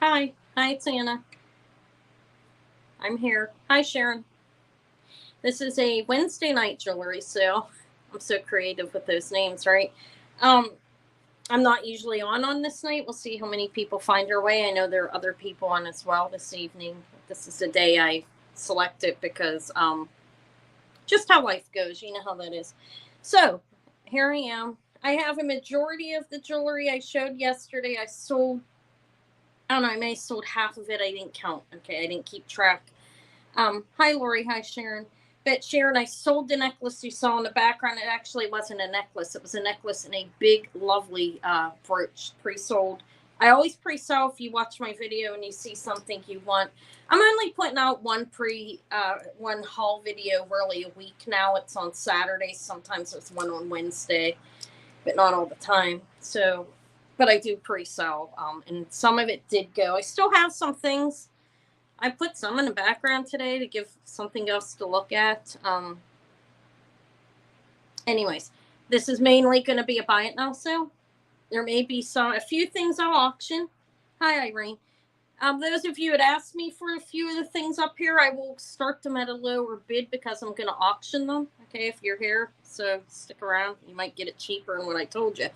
Hi. Hi, it's Anna. I'm here. Hi, Sharon. This is a Wednesday night jewelry sale. I'm so creative with those names, right? Um, I'm not usually on this night. We'll see how many people find their way. I know there are other people on as well this evening. This is the day I selected because just how life goes. You know how that is. So here I am. I have a majority of the jewelry I showed yesterday. I sold, I don't know, I may have sold half of it. I didn't count. Okay, I didn't keep track. Hi, Lori. Hi, Sharon. But Sharon, I sold the necklace you saw in the background. It actually wasn't a necklace. It was a necklace and a big, lovely brooch, pre-sold. I always pre-sell if you watch my video and you see something you want. I'm only putting out one haul video really a week now. It's on Saturdays. Sometimes there's one on Wednesday, but not all the time. So, but I do pre-sell, and some of it did go. I still have some things. I put some in the background today to give something else to look at. Anyways, this is mainly going to be a buy it now sale. There may be a few things I'll auction. Hi, Irene. Those of you had asked me for a few of the things up here, I will start them at a lower bid because I'm going to auction them. Okay, if you're here, so stick around. You might get it cheaper than what I told you.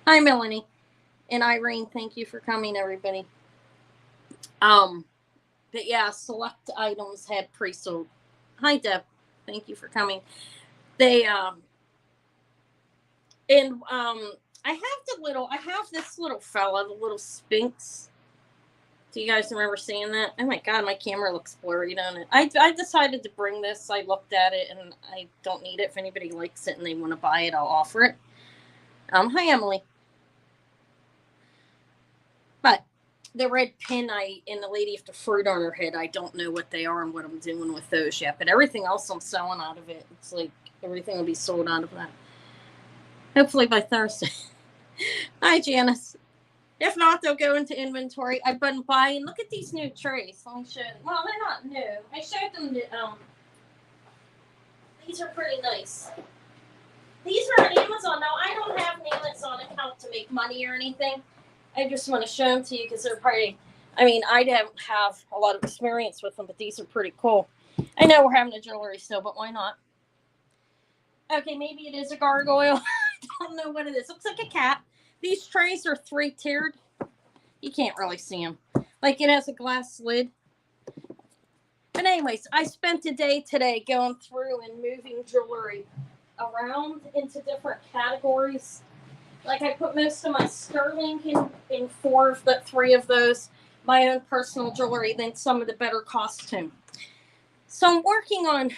Hi, Melanie and Irene. Thank you for coming, everybody. But yeah, select items had pre-sold. Hi, Deb. Thank you for coming. They I have this little fella, the little Sphinx. Do you guys remember seeing that? Oh my god, my camera looks blurry, don't it? I decided to bring this. I looked at it and I don't need it. If anybody likes it and they want to buy it, I'll offer it. Hi, Emily. But the red pin and the lady with the fruit on her head, I don't know what they are and what I'm doing with those yet. But everything else I'm selling out of it. It's like everything will be sold out of that. Hopefully by Thursday. Hi, Janice. If not, they'll go into inventory. I've been buying. Look at these new trays. Let me show them. Well, they're not new. I showed them that these are pretty nice. These are on Amazon. Now, I don't have an Amazon account to make money or anything. I just want to show them to you because they're pretty. I mean, I don't have a lot of experience with them, but these are pretty cool. I know we're having a jewelry still, but why not? Okay, maybe it is a gargoyle. I don't know what it is. Looks like a cat. These trays are 3-tiered. You can't really see them. Like it has a glass lid. But anyways, I spent a day today going through and moving jewelry around into different categories. Like I put most of my sterling in 3 of those, my own personal jewelry, then some of the better costume. So I'm working on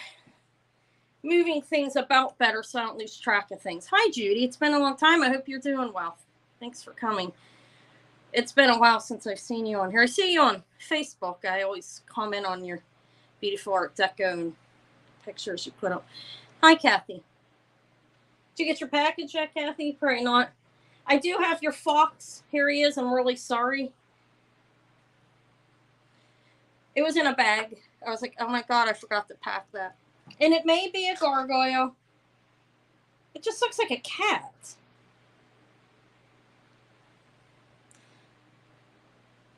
moving things about better so I don't lose track of things. Hi, Judy. It's been a long time. I hope you're doing well. Thanks for coming. It's been a while since I've seen you on here. I see you on Facebook. I always comment on your beautiful Art Deco and pictures you put up. Hi, Kathy. Did you get your package yet, Kathy? Probably not. I do have your fox. Here he is. I'm really sorry. It was in a bag. I was like, oh my god, I forgot to pack that. And it may be a gargoyle. It just looks like a cat.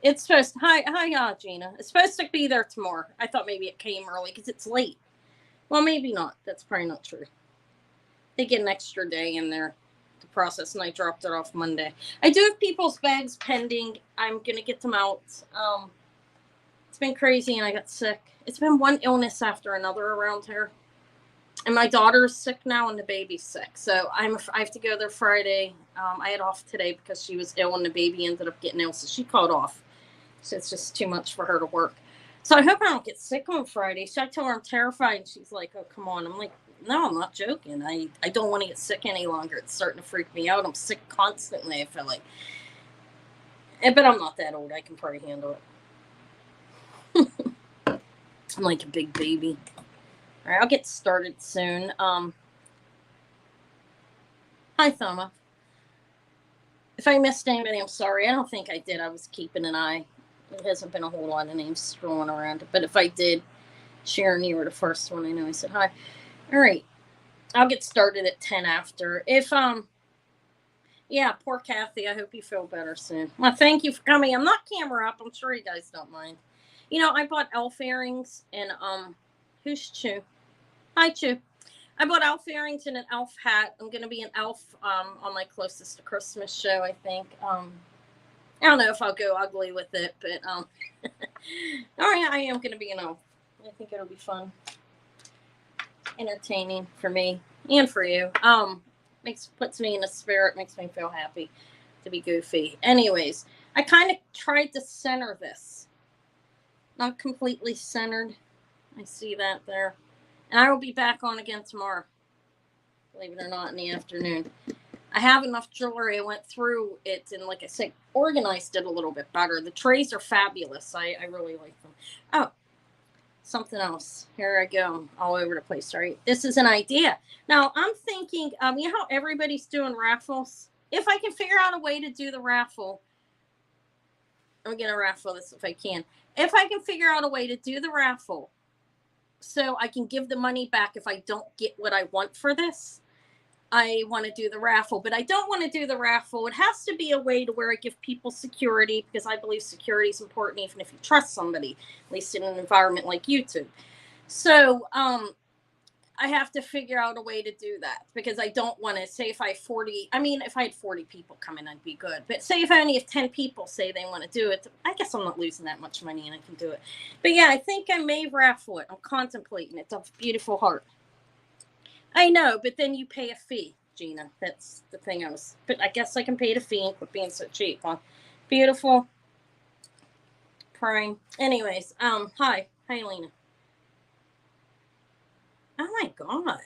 It's supposed to, hi, Gina. It's supposed to be there tomorrow. I thought maybe it came early because it's late. Well, maybe not. That's probably not true. They get an extra day in there to process, and I dropped it off Monday. I do have people's bags pending. I'm gonna get them out. It's been crazy, and I got sick. It's been one illness after another around here. And my daughter's sick now, and the baby's sick. So I have to go there Friday. I had off today because she was ill, and the baby ended up getting ill, so she called off. So it's just too much for her to work. So I hope I don't get sick on Friday. So I told her I'm terrified, and she's like, "Oh, come on." I'm like, "No, I'm not joking. I don't want to get sick any longer. It's starting to freak me out. I'm sick constantly. I feel like, but I'm not that old. I can probably handle it. I'm like a big baby." All right, I'll get started soon. Hi, Thoma. If I missed anybody, I'm sorry. I don't think I did. I was keeping an eye. There hasn't been a whole lot of names strolling around. But if I did, Sharon, you were the first one I know. I said hi. All right. I'll get started at 10 after. If Yeah, poor Kathy. I hope you feel better soon. Well, thank you for coming. I'm not camera up. I'm sure you guys don't mind. You know, I bought elf earrings and who's Chew? Hi, Chew. I bought elf earrings and an elf hat. I'm gonna be an elf on my closest to Christmas show, I think. I don't know if I'll go ugly with it, but all right, I am gonna be an elf. I think it'll be fun, entertaining for me and for you. Puts me in a spirit, makes me feel happy to be goofy. Anyways, I kind of tried to center this. Not completely centered. I see that there. And I will be back on again tomorrow. Believe it or not, in the afternoon. I have enough jewelry. I went through it and, like I said, organized it a little bit better. The trays are fabulous. I really like them. Oh, something else. Here I go. All over the place, right? This is an idea. Now, I'm thinking, you know how everybody's doing raffles? If I can figure out a way to do the raffle, I'm going to raffle this if I can. If I can figure out a way to do the raffle so I can give the money back if I don't get what I want for this, I want to do the raffle. But I don't want to do the raffle. It has to be a way to where I give people security, because I believe security is important even if you trust somebody, at least in an environment like YouTube. So I have to figure out a way to do that, because I don't want to say if I have 40, I mean, if I had 40 people come in, I'd be good. But say if I only have 10 people say they want to do it, I guess I'm not losing that much money and I can do it. But yeah, I think I may raffle it. I'm contemplating it. It's a beautiful heart. I know, but then you pay a fee, Gina. That's the thing but I guess I can pay the fee and quit being so cheap, huh? Beautiful. Prime. Anyways, hi, Lena. Oh my God.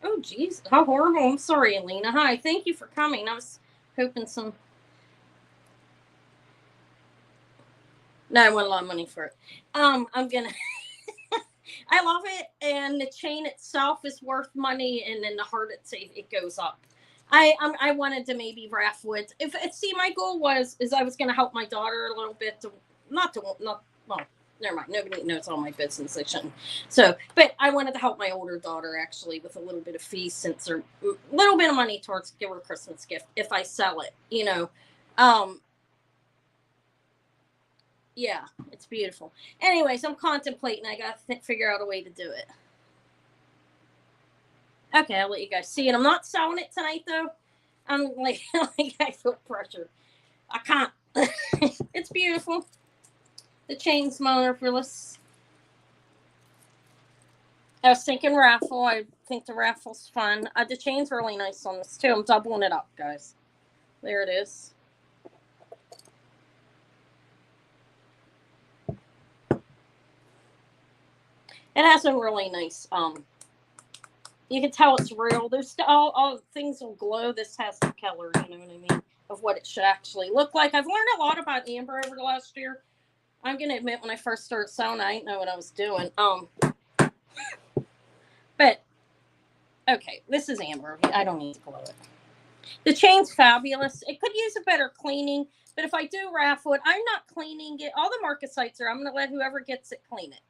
Oh geez, how horrible. I'm sorry, Alina. Hi, thank you for coming. I was hoping some. No, I want a lot of money for it. I'm gonna. I love it, and the chain itself is worth money, and then the heart it goes up. I wanted to maybe raffle it. See, my goal is I was gonna help my daughter a little bit to not well. Never mind. Nobody knows all my business. I shouldn't. So, but I wanted to help my older daughter actually with a little bit of fee, since a little bit of money towards give her a Christmas gift if I sell it. You know, yeah, it's beautiful. Anyways, I'm contemplating. I got to figure out a way to do it. Okay, I'll let you guys see it. I'm not selling it tonight though. I'm like I feel pressure. I can't. It's beautiful. The chain's monopolist. I was thinking raffle. I think the raffle's fun. The chain's really nice on this too. I'm doubling it up, guys. There it is. It has a really nice, you can tell it's real. There's all things will glow. This has the color, you know what I mean, of what it should actually look like. I've learned a lot about amber over the last year. I'm going to admit, when I first started selling, I didn't know what I was doing. But, okay, this is amber. I don't need to glow it. The chain's fabulous. It could use a better cleaning, but if I do raffle it, I'm not cleaning it. All the Marcasites are. I'm going to let whoever gets it clean it.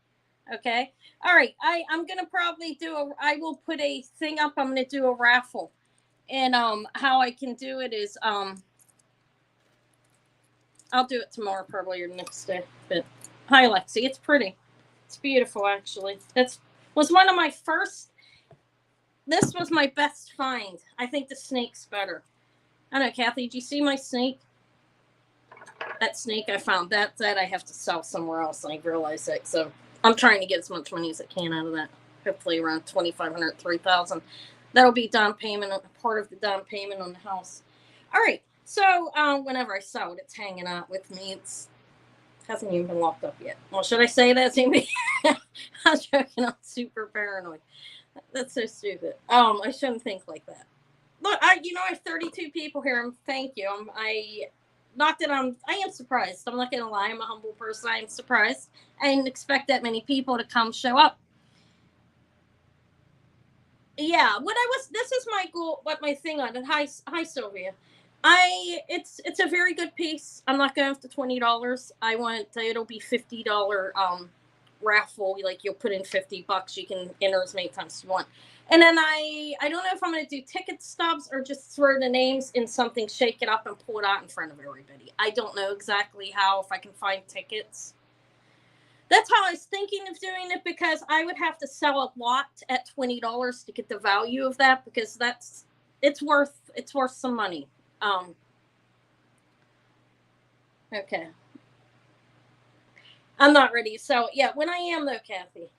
Okay. All right. I'm going to probably I will put a thing up. I'm going to do a raffle. And how I can do it is I'll do it tomorrow probably, or next day. But hi, Lexi. It's pretty. It's beautiful, actually. Was one of my first. This was my best find. I think the snake's better. I don't know, Kathy, did you see my snake? That snake I found, that I have to sell somewhere else, and I realized that. So I'm trying to get as much money as I can out of that. Hopefully around $2,500, $3,000. That'll be down payment, part of the down payment on the house. All right. So whenever I sell it, it's hanging out with me. It hasn't even been locked up yet. Well, should I say that? I'm joking. I'm super paranoid. That's so stupid. I shouldn't think like that. Look, I have 32 people here. Thank you. I am surprised. I'm not gonna lie. I'm a humble person. I'm surprised. I didn't expect that many people to show up. Yeah, this is my goal. What my thing on it. Hi, Sylvia. It's a very good piece. I'm not going for $20. It'll be $50 raffle. Like you'll put in $50. You can enter as many times as you want. And then I don't know if I'm going to do ticket stubs or just throw the names in something, shake it up, and pull it out in front of everybody. I don't know exactly how, if I can find tickets. That's how I was thinking of doing it, because I would have to sell a lot at $20 to get the value of that, because it's worth some money. Okay. I'm not ready. So yeah, when I am though, Kathy,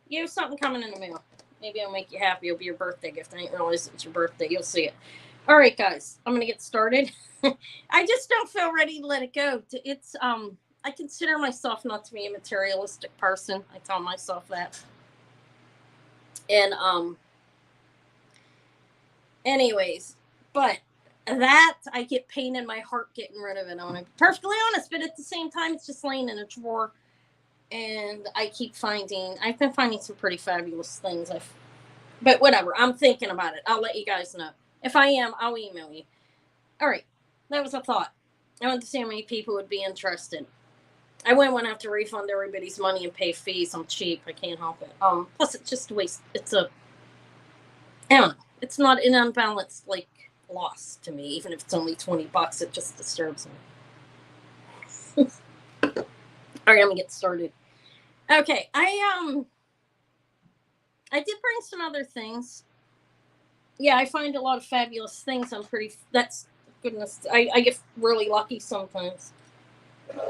you have something coming in the mail. Maybe I'll make you happy. It'll be your birthday gift. I didn't realize it's your birthday. You'll see it. All right, guys, I'm gonna get started. I just don't feel ready to let it go. It's I consider myself not to be a materialistic person. I tell myself that. And anyways, but that I get pain in my heart getting rid of it. I want to be perfectly honest, but at the same time, it's just laying in a drawer. And I've been finding some pretty fabulous things. But whatever, I'm thinking about it. I'll let you guys know. If I am, I'll email you. All right, that was a thought. I wanted to see how many people would be interested. I wouldn't want to have to refund everybody's money and pay fees. I'm cheap. I can't help it. Plus, it's just a waste. I don't know. It's not an unbalanced loss to me, even if it's only $20. It just disturbs me. All right, I'm gonna get started. Okay, I did bring some other things. Yeah, I find a lot of fabulous things. Goodness, I get really lucky sometimes.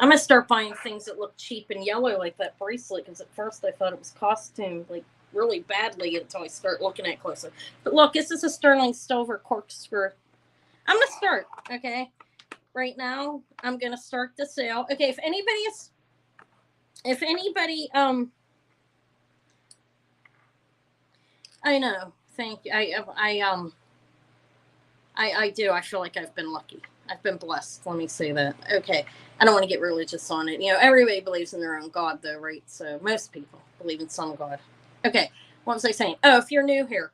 I'm gonna start buying things that look cheap and yellow, like that bracelet, because at first I thought it was costume, really badly, until I start looking at it closer. But look, this is a sterling silver corkscrew. I'm gonna start, okay? Right now, I'm gonna start the sale. Okay, if anybody, I know, thank you. I do. I feel like I've been lucky. I've been blessed. Let me say that. Okay. I don't want to get religious on it. Everybody believes in their own God, though, right? So most people believe in some God. Okay. What was I saying? Oh, if you're new here,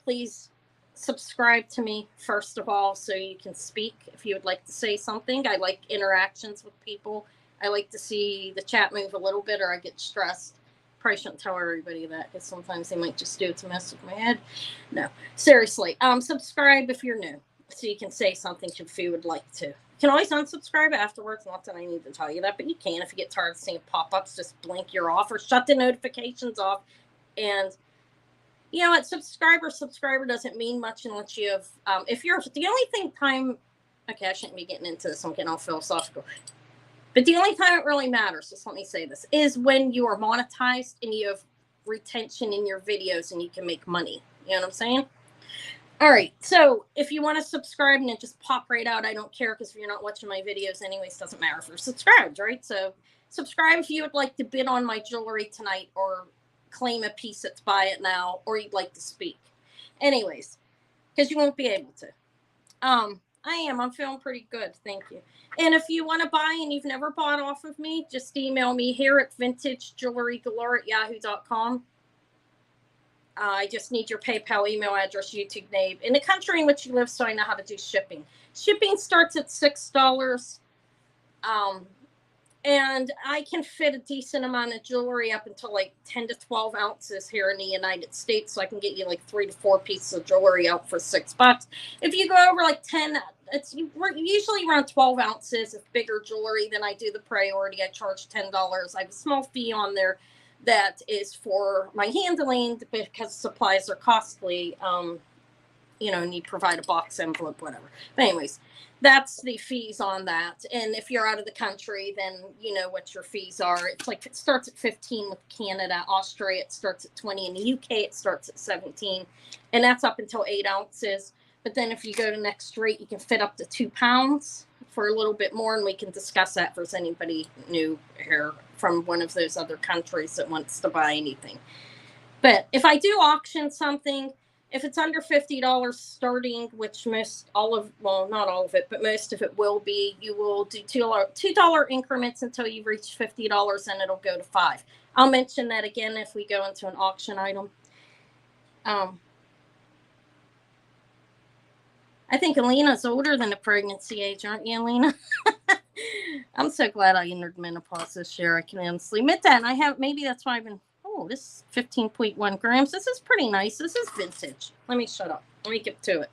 please subscribe to me, first of all, so you can speak if you would like to say something. I like interactions with people. I like to see the chat move a little bit, or I get stressed. Probably shouldn't tell everybody that, because sometimes they might just do it to mess with my head. No, seriously. Subscribe if you're new, so you can say something if you would like to. You can always unsubscribe afterwards. Not that I need to tell you that, but you can. If you get tired of seeing pop-ups, just blink you're off, or shut the notifications off. And you know what? Subscriber doesn't mean much unless you have, the only thing okay, I shouldn't be getting into this. I'm getting all philosophical. But the only time it really matters, just let me say this, is when you are monetized and you have retention in your videos and you can make money. You know what I'm saying? All right. So if you want to subscribe and it just pop right out, I don't care, because if you're not watching my videos anyways, it doesn't matter if you're subscribed, right? So subscribe if you would like to bid on my jewelry tonight, or claim a piece that's buy it now, or you'd like to speak. Anyways, because you won't be able to. I'm feeling pretty good. Thank you. And if you want to buy and you've never bought off of me, just email me here at Vintagejewelrygalore@yahoo.com. I just need your PayPal email address, YouTube name, and the country in which you live, so I know how to do shipping. Shipping starts at $6. And I can fit a decent amount of jewelry up until 10 to 12 ounces here in the United States. So I can get you 3 to 4 pieces of jewelry out for $6. If you go over 10, we're usually around 12 ounces of bigger jewelry. Then I do the priority. I charge $10. I have a small fee on there that is for my handling, because supplies are costly. And you provide a box envelope, whatever. But anyways, that's the fees on that. And if you're out of the country, then you know what your fees are. It's it starts at 15 with Canada. Australia, it starts at 20. In the UK, it starts at 17. And that's up until 8 ounces. But then if you go to next rate, you can fit up to 2 pounds for a little bit more. And we can discuss that if there's anybody new here from one of those other countries that wants to buy anything. But if I do auction something, if it's under $50 starting, which not all of it, but most of it will be, you will do $2 increments until you reach $50, and it'll go to $5. I'll mention that again if we go into an auction item. I think Alina's older than the pregnancy age, aren't you, Alina? I'm so glad I entered menopause this year. I can honestly admit that. And I have, maybe that's why I've been, oh, this is 15.1 grams. This is pretty nice. This is vintage. Let me shut up. Let me get to it.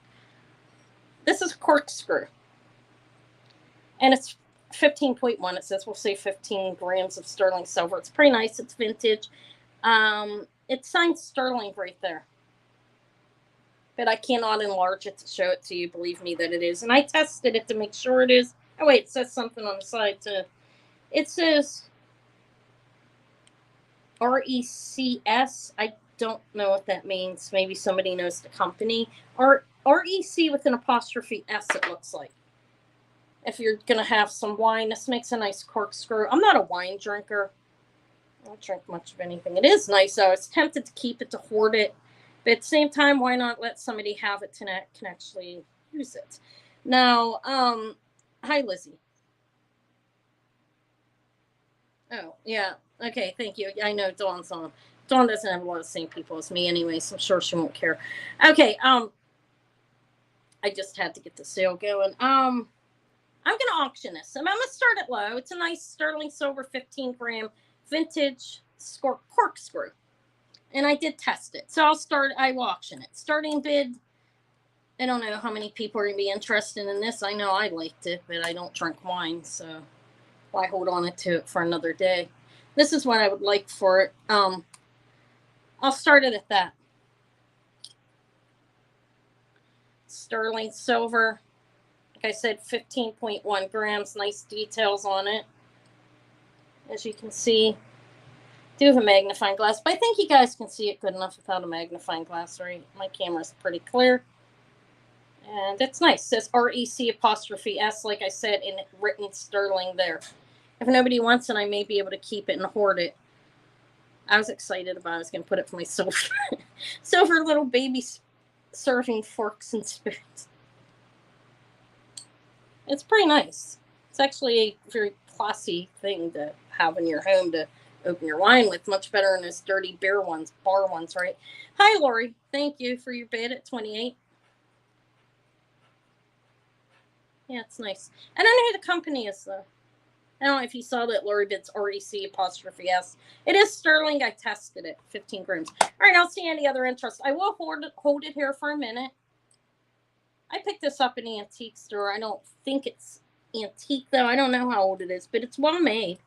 This is corkscrew. And it's 15.1. It says, we'll say 15 grams of sterling silver. It's pretty nice. It's vintage. It's signed sterling right there. But I cannot enlarge it to show it to you. Believe me that it is. And I tested it to make sure it is. Oh, wait, it says something on the side, too. It says RECS. I don't know what that means. Maybe somebody knows the company. REC with an apostrophe S, it looks like. If you're going to have some wine, this makes a nice corkscrew. I'm not a wine drinker. I don't drink much of anything. It is nice, though. I was tempted to keep it, to hoard it. But at the same time, why not let somebody have it to can actually use it? Now, hi, Lizzie. Oh, yeah. Okay, thank you. I know Dawn's on. Dawn doesn't have a lot of the same people as me anyway, so I'm sure she won't care. Okay, I just had to get the sale going. I'm going to auction this. I'm going to start it low. It's a nice sterling silver 15-gram vintage corkscrew. And I did test it. So I will auction it. Starting bid, I don't know how many people are going to be interested in this. I know I liked it, but I don't drink wine, so why hold on to it for another day? This is what I would like for it. I'll start it at that. Sterling silver. Like I said, 15.1 grams. Nice details on it. As you can see. Do have a magnifying glass, but I think you guys can see it good enough without a magnifying glass, right? My camera's pretty clear. And it's nice. It says REC apostrophe S, like I said, in written sterling there. If nobody wants it, I may be able to keep it and hoard it. I was excited about it. I was going to put it for my silver little baby serving forks and spoons. It's pretty nice. It's actually a very classy thing to have in your home to open your wine with. Much better than those dirty bar ones, right? Hi, Lori. Thank you for your bid at 28. Yeah, it's nice. I don't know who the company is, though. I don't know if you saw that Lori bids REC apostrophe S. It is sterling. I tested it. 15 grams. All right, I'll see any other interest. I will hold it here for a minute. I picked this up in an antique store. I don't think it's antique, though. I don't know how old it is, but it's well made.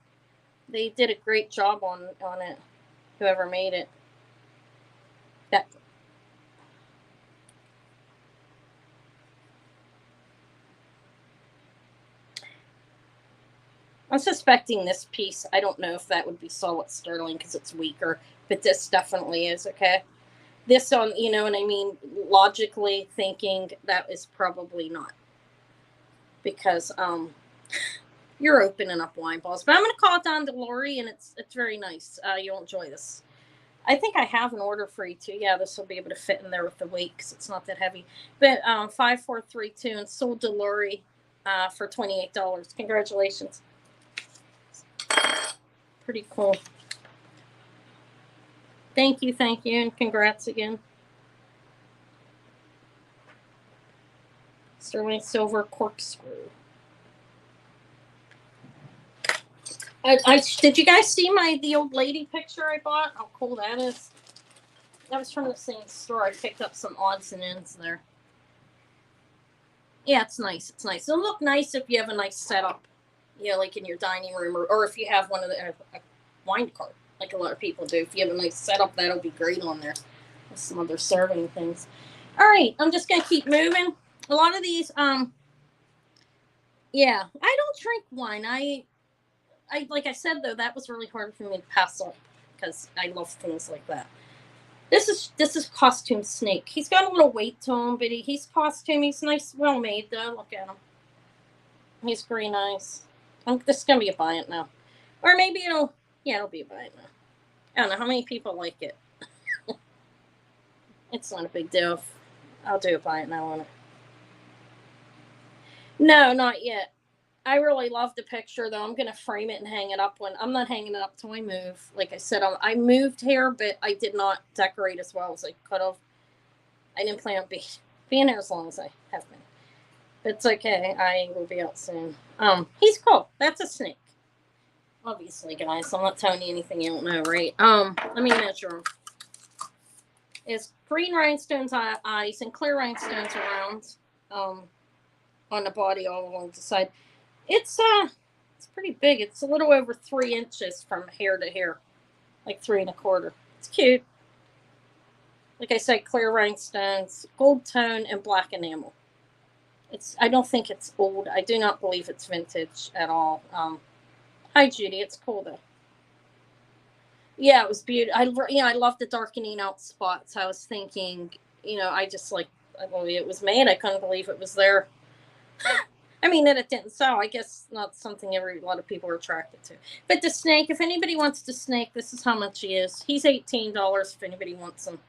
They did a great job on it, whoever made it. I'm suspecting this piece. I don't know if that would be solid sterling because it's weaker, but this definitely is, okay? This on, you know what I mean? Logically thinking that is probably not. Because, you're opening up wine balls. But I'm going to call it down to Lori, and it's very nice. You'll enjoy this. I think I have an order for you, too. Yeah, this will be able to fit in there with the weight because it's not that heavy. But 5432 and sold to Lori for $28. Congratulations. Pretty cool. Thank you, and congrats again. Sterling silver corkscrew. Did you guys see the old lady picture I bought? How cool that is. That was from the same store. I picked up some odds and ends there. Yeah, it's nice. It's nice. It'll look nice if you have a nice setup, you know, like in your dining room, or if you have one of a wine cart, like a lot of people do. If you have a nice setup, that'll be great on there with some other serving things. All right, I'm just gonna keep moving. A lot of these, yeah, I don't drink wine. I like I said, though, that was really hard for me to pass up because I love things like that. This is costume snake. He's got a little weight to him, but he's costume. He's nice, well made though. Look at him. He's pretty nice. This is gonna be a buy it now, or maybe it'll be a buy it now. I don't know how many people like it. It's not a big deal. I'll do a buy it now on it. No, not yet. I really love the picture, though. I'm going to frame it and hang it up I'm not hanging it up till I move. Like I said, I moved here, but I did not decorate as well as I could have. I didn't plan on being here as long as I have been. It's okay. I will be out soon. He's cool. That's a snake. Obviously, guys. I'm not telling you anything you don't know, right? Let me measure him. It's green rhinestones eyes and clear rhinestones around. On the body all along the side. It's pretty big. It's a little over 3 inches from hair to hair. Like 3 1/4. It's cute. Like I said, clear rhinestones, gold tone, and black enamel. I don't think it's old. I do not believe it's vintage at all. Hi, Judy. It's cool, though. Yeah, it was beautiful. I love the darkening out spots. I was thinking, I believe it was made. I couldn't believe it was there. I mean, that it didn't sell. I guess not something a lot of people are attracted to. But the snake, if anybody wants the snake, this is how much he is. He's $18 if anybody wants him.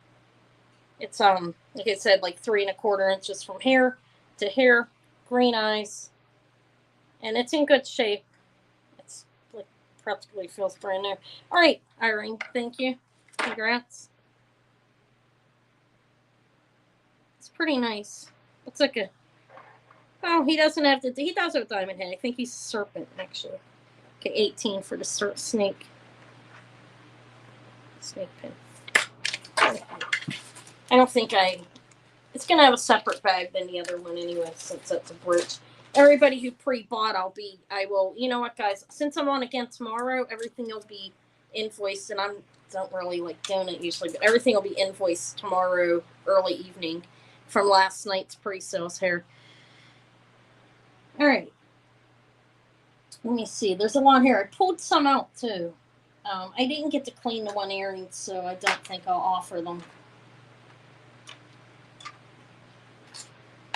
It's, like I said, like 3 1/4 inches from hair to hair, green eyes. And it's in good shape. It's like practically feels brand new. All right, Irene, thank you. Congrats. It's pretty nice. It's like a... Oh, he doesn't have to... He does have a diamond head. I think he's a serpent, actually. Okay, 18 for the snake. Snake pin. I don't think it's going to have a separate bag than the other one anyway, since that's a brooch. Everybody who pre-bought, I will, you know what, guys? Since I'm on again tomorrow, everything will be invoiced, and I don't really like doing it usually, but everything will be invoiced tomorrow, early evening, from last night's pre-sales here. All right. Let me see. There's a lot here. I pulled some out, too. I didn't get to clean the one earrings, so I don't think I'll offer them.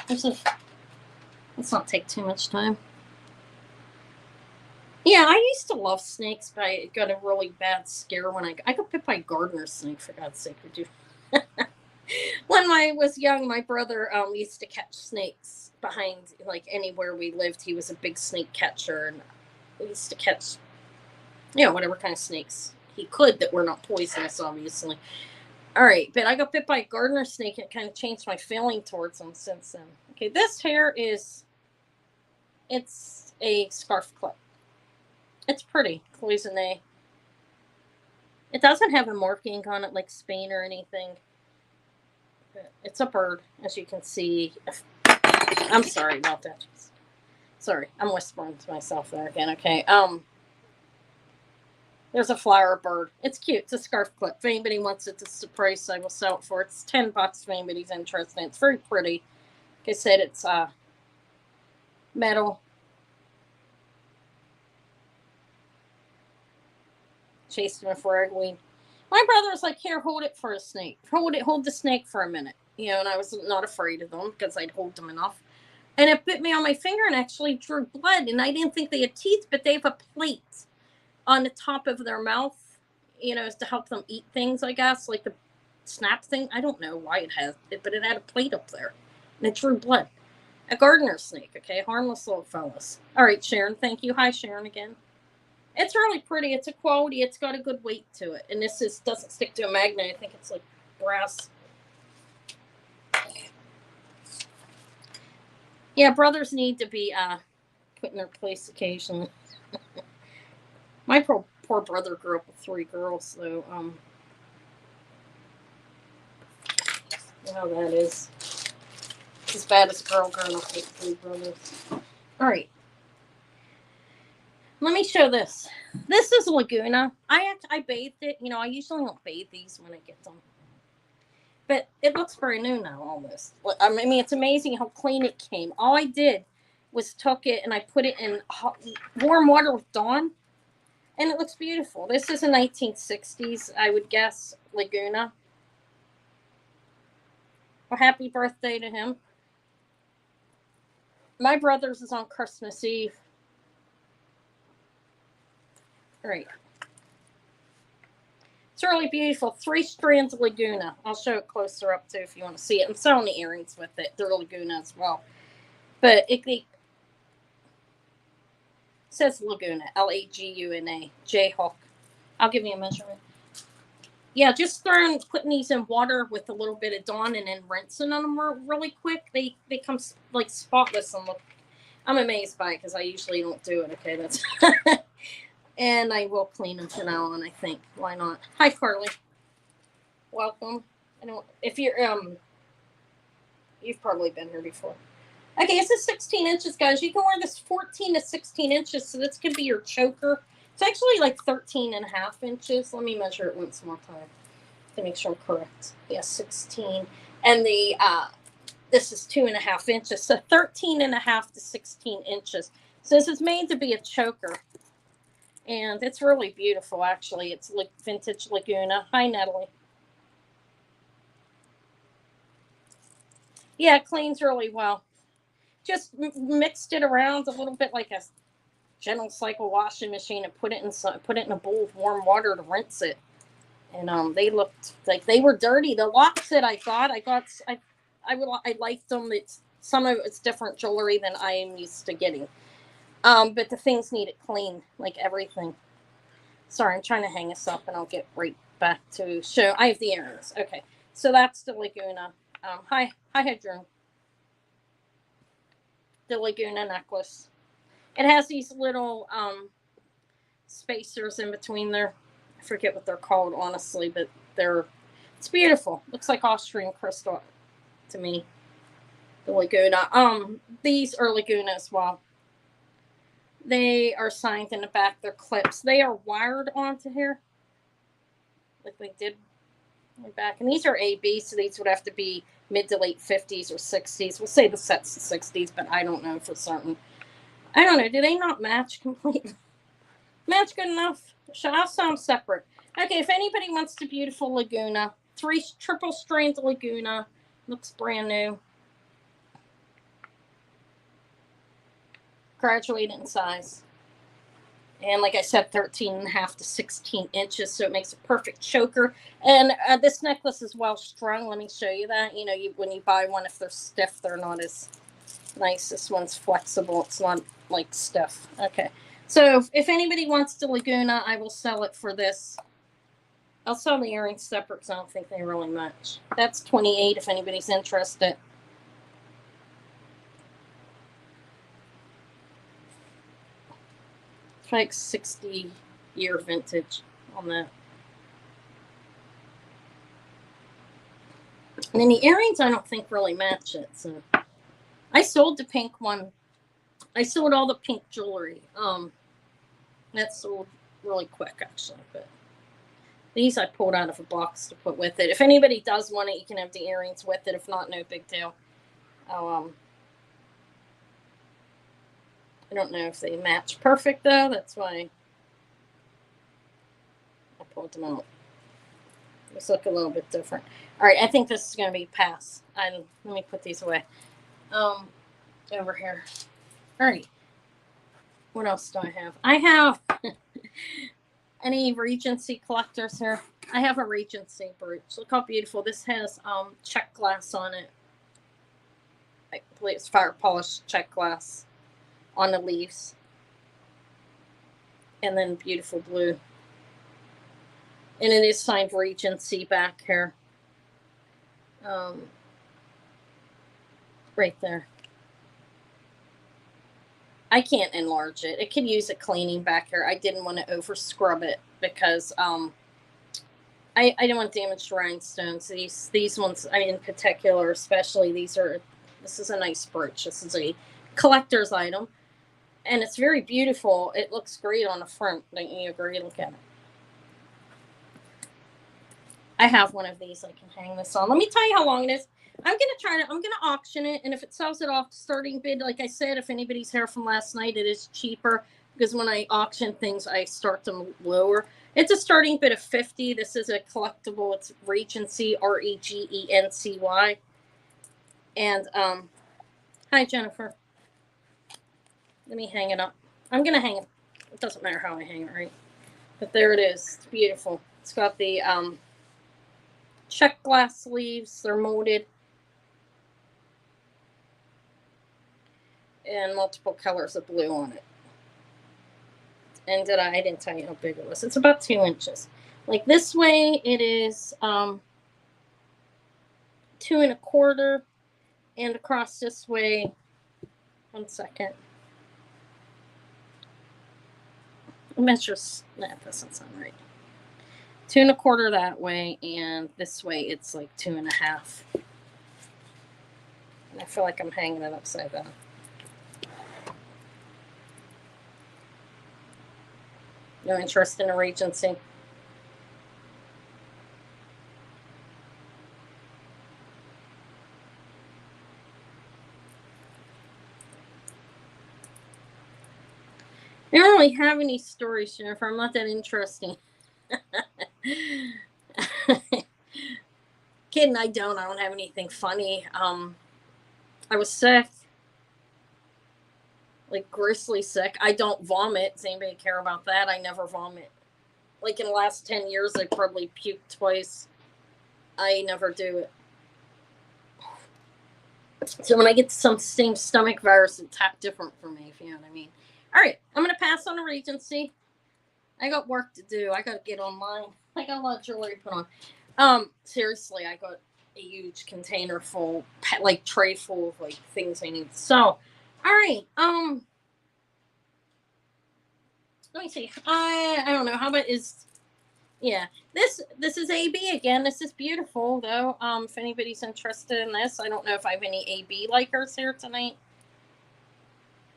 Let's not take too much time. Yeah, I used to love snakes, but I got a really bad scare when I got bit by a gardener snake, for God's sake. Would you? When I was young, my brother used to catch snakes behind, like, anywhere we lived. He was a big snake catcher, and we used to catch, whatever kind of snakes he could that were not poisonous, obviously. All right, but I got bit by a gardener snake, and it kind of changed my feeling towards them since then. Okay, this hair it's a scarf clip. It's pretty, cloisonné. It doesn't have a marking on it like Spain or anything. It's a bird, as you can see. I'm sorry about that. Sorry, I'm whispering to myself there again. Okay. There's a flower bird. It's cute. It's a scarf clip. If anybody wants it, it's the price I will sell it for. It's $10 if anybody's interested. It's very pretty. Like I said, it's metal. Chasing a fragweed. My brother was like, here, hold it for a snake. Hold the snake for a minute. And I was not afraid of them because I'd hold them enough. And it bit me on my finger and actually drew blood. And I didn't think they had teeth, but they have a plate on the top of their mouth, to help them eat things, I guess, like the snap thing. I don't know why it has it, but it had a plate up there. And it drew blood. A gardener snake, okay? Harmless little fellas. All right, Sharon, thank you. Hi, Sharon, again. It's really pretty. It's a quality. It's got a good weight to it. And this doesn't stick to a magnet. I think it's like brass. Yeah, brothers need to be put in their place occasionally. My poor brother grew up with 3 girls, so you know how that is. It's as bad as a girl growing up with 3 brothers. All right. Let me show this. This is Laguna. I bathed it. I usually don't bathe these when I get them. But it looks brand new now, almost. I mean, it's amazing how clean it came. All I did was took it and I put it in warm water with Dawn. And it looks beautiful. This is a 1960s, I would guess, Laguna. Well, happy birthday to him. My brother's is on Christmas Eve. All right. It's really beautiful. 3 strands of Laguna. I'll show it closer up, too, if you want to see it. I'm selling the earrings with it. They're Laguna as well. But it says Laguna. Laguna. J-Hawk. I'll give you a measurement. Yeah, just putting these in water with a little bit of Dawn and then rinsing them really quick. They come like spotless and look. I'm amazed by it because I usually don't do it. Okay, that's and I will clean them from now on. I think why not? Hi, Carly. Welcome. I don't. If you're you've probably been here before. Okay, this is 16 inches, guys. You can wear this 14 to 16 inches, so this could be your choker. It's actually like 13 and a half inches. Let me measure it once more time to make sure I'm correct. Yeah, 16. And the this is 2.5 inches, so 13 and a half to 16 inches. So this is made to be a choker. And it's really beautiful, actually. It's like vintage Laguna. Hi, Natalie. Yeah, it cleans really well. Just mixed it around a little bit like a general cycle washing machine and put it in a bowl of warm water to rinse it. And they looked like they were dirty. The locks that I liked them. Some of it's different jewelry than I am used to getting. But the things need it clean, like everything. Sorry, I'm trying to hang this up and I'll get right back to show. I have the earrings. Okay, so that's the Laguna. Hi, Hedron. The Laguna necklace. It has these little spacers in between there. I forget what they're called, honestly, but it's beautiful. Looks like Austrian crystal to me. The Laguna. These are Laguna as well. They are signed in the back. They're clips. They are wired onto here, like they did back. And these are AB, so these would have to be mid to late 50s or 60s. We'll say the set's the 60s, but I don't know for certain. I don't know. Do they not match completely? Match good enough? I'll sell them separate. Okay, if anybody wants the beautiful Laguna, 3 triple strands Laguna, looks brand new. Graduated in size. And like I said, 13 and a half to 16 inches, so it makes a perfect choker. And this necklace is well strung. Let me show you that. You know, when you buy one, if they're stiff, they're not as nice. This one's flexible. It's not like stiff. Okay. So if anybody wants the Laguna, I will sell it for this. I'll sell the earrings separate because I don't think they really match. That's 28 if anybody's interested. It's like 60-year vintage on that. And then the earrings I don't think really match it. So I sold the pink one. I sold all the pink jewelry. That sold really quick actually, but these I pulled out of a box to put with it. If anybody does want it, you can have the earrings with it. If not, no big deal. I don't know if they match perfect though. That's why I pulled them out. These look a little bit different. All right, I think this is going to be pass. Let me put these away. Over here. All right. What else do I have? I have any Regency collectors here. I have a Regency brooch. Look how beautiful. This has check glass on it. I believe it's fire polished check glass on the leaves. And then beautiful blue. And it is signed Regency back here. Right there. I can't enlarge it. It could use a cleaning back here. I didn't want to over scrub it because I didn't want to damage the rhinestones. These ones, in particular, especially, this is a nice brooch. This is a collector's item. And it's very beautiful. It looks great on the front. Don't you agree? Look at it. I have one of these. I can hang this on. Let me tell you how long it is. I'm going to auction it. And if it sells it off starting bid, like I said, if anybody's here from last night, it is cheaper because when I auction things, I start them lower. It's a starting bid of $50. This is a collectible. It's Regency, Regency. And, hi, Jennifer. Let me hang it up. I'm going to hang it. It doesn't matter how I hang it, right? But there it is. It's beautiful. It's got the, check glass sleeves. They're molded. And multiple colors of blue on it. And I didn't tell you how big it was. It's about 2 inches. Like this way, it is 2 1/4, and across this way. 1 second. Measure. That doesn't sound right. 2 1/4 that way, and this way it's like 2 1/2. And I feel like I'm hanging it upside down. No interest in a Regency. I don't really have any stories, Jennifer. I'm not that interesting. Kidding, I don't have anything funny. I was sick. Like grizzly sick. I don't vomit. Does anybody care about that? I never vomit. Like in the last 10 years, I probably puked twice. I never do it. So when I get some same stomach virus, it's different for me, if you know what I mean. All right, I'm going to pass on the Regency. I got work to do. I got to get online. I got a lot of jewelry to put on. Seriously, I got a huge container full, like tray full of like things I need. So, all right. Let me see. I don't know. How about yeah. This is AB again. This is beautiful though. If anybody's interested in this, I don't know if I have any AB likers here tonight.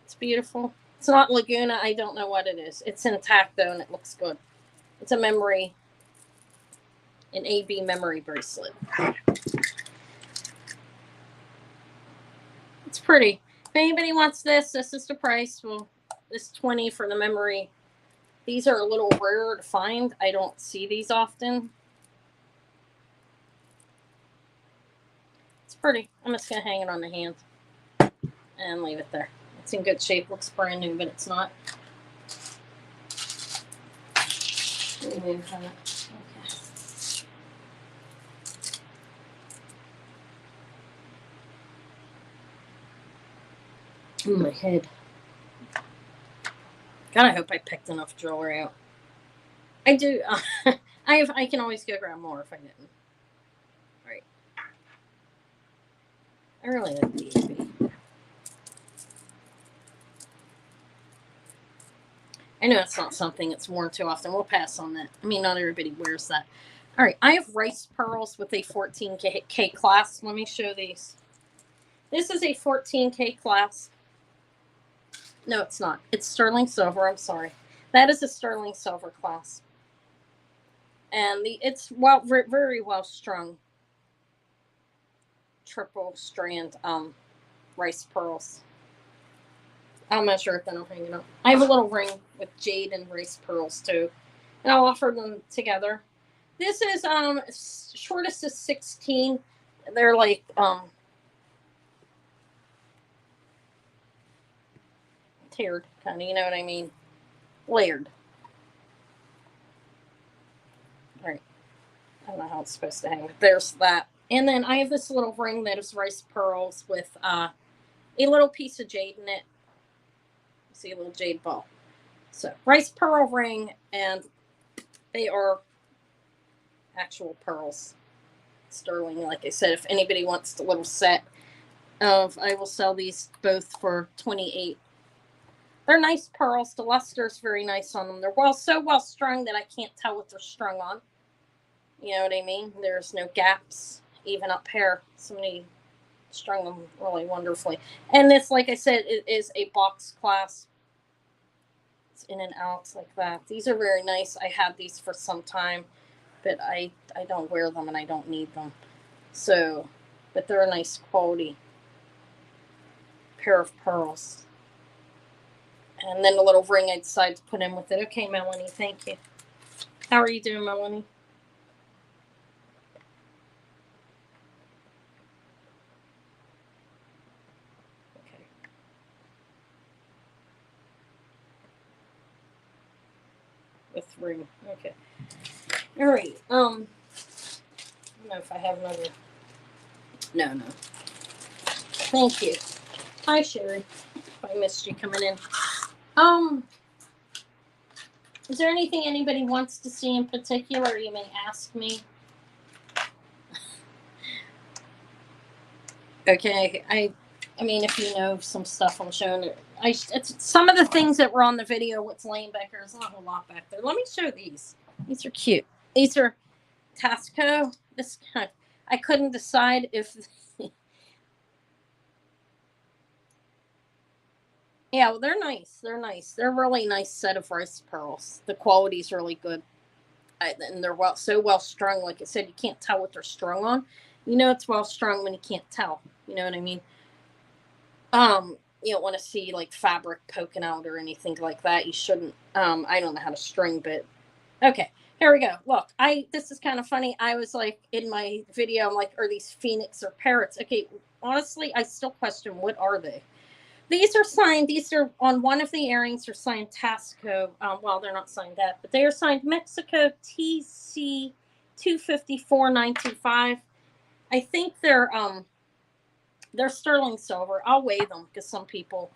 It's beautiful. It's not Laguna. I don't know what it is. It's intact though, and it looks good. It's a memory, an AB memory bracelet. It's pretty. If anybody wants this, this is the price. Well, this $20 for the memory. These are a little rare to find. I don't see these often. It's pretty. I'm just going to hang it on the hand and leave it there. It's in good shape. Looks brand new, but it's not. Okay. Oh, my head. God, I hope I picked enough jewelry out. I do. I can always go grab more if I didn't. All right. I really like the AB. I know it's not something it's worn too often. We'll pass on that. I mean, not everybody wears that. All right. I have rice pearls with a 14K clasp. Let me show these. This is a 14K clasp. No, it's not. It's sterling silver. I'm sorry. That is a sterling silver clasp. And it's very well strung. Triple strand rice pearls. I'll measure it, then I'll hang it up. I have a little ring with jade and rice pearls too, and I'll offer them together. This is shortest is 16. They're like tiered, kind of, you know what I mean, layered. All right, I don't know how it's supposed to hang, but there's that. And then I have this little ring that is rice pearls with a little piece of jade in it. See a little jade ball. So rice pearl ring, and they are actual pearls, sterling. Like I said, if anybody wants the little set of, I will sell these both for $28. They're nice pearls. The luster is very nice on them. They're so well strung that I can't tell what they're strung on. You know what I mean? There's no gaps, even up here. Somebody strung them really wonderfully. And this, like I said, it is a box clasp. It's in and out like that. These are very nice. I had these for some time, but I don't wear them and I don't need them. So, but they're a nice quality pair of pearls. And then the little ring I decided to put in with it. Okay, Melanie, thank you. How are you doing, Melanie? Okay. With ring. Okay. All right. I don't know if I have another. No. Thank you. Hi, Sherry. I missed you coming in. Is there anything anybody wants to see in particular? You may ask me. Okay, I mean, if you know some stuff I'm showing it, it's some of the things that were on the video. What's laying back there? There's not a whole lot back there. Let me show these. These are cute. These are Tasco. This kind of, I couldn't decide if. Yeah, well, they're nice. They're nice. They're a really nice set of rice pearls. The quality's really good, and they're so well strung. Like I said, you can't tell what they're strung on. You know it's well strung when you can't tell. You know what I mean? You don't want to see like fabric poking out or anything like that. You shouldn't. I don't know how to string, but okay. Here we go. Look, this is kind of funny. I was like in my video, I'm like, are these phoenix or parrots? Okay, honestly, I still question what are they. These are signed. These are on one of the earrings are signed Tasco. Well, they're not signed that, but they are signed Mexico TC 254925. I think they're sterling silver. I'll weigh them because some people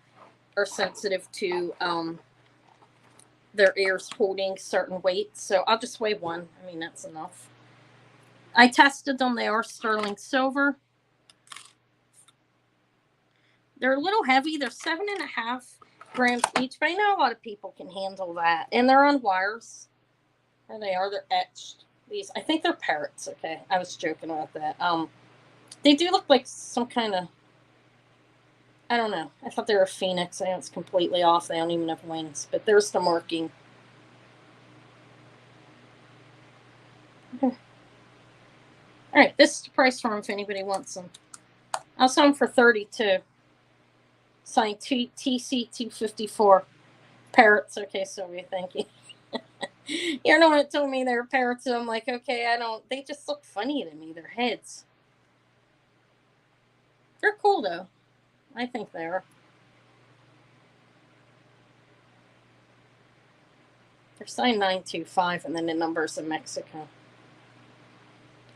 are sensitive to their ears holding certain weights. So I'll just weigh one. I mean, that's enough. I tested them. They are sterling silver. They're a little heavy. They're 7.5 grams each, but I know a lot of people can handle that. And they're on wires. There they are. They're etched. These, I think they're parrots. Okay, I was joking about that. They do look like some kind of, I don't know. I thought they were a phoenix. I know it's completely off. They don't even have wings, but there's the marking. Okay. All right, this is the price for them if anybody wants them. I'll sell them for $32. Signed TC254. Parrots. Okay, Sylvia, thank you. You know what told me they were parrots, and I'm like, okay, they just look funny to me, their heads. They're cool though. I think they are. They're signed 925 and then the numbers in Mexico.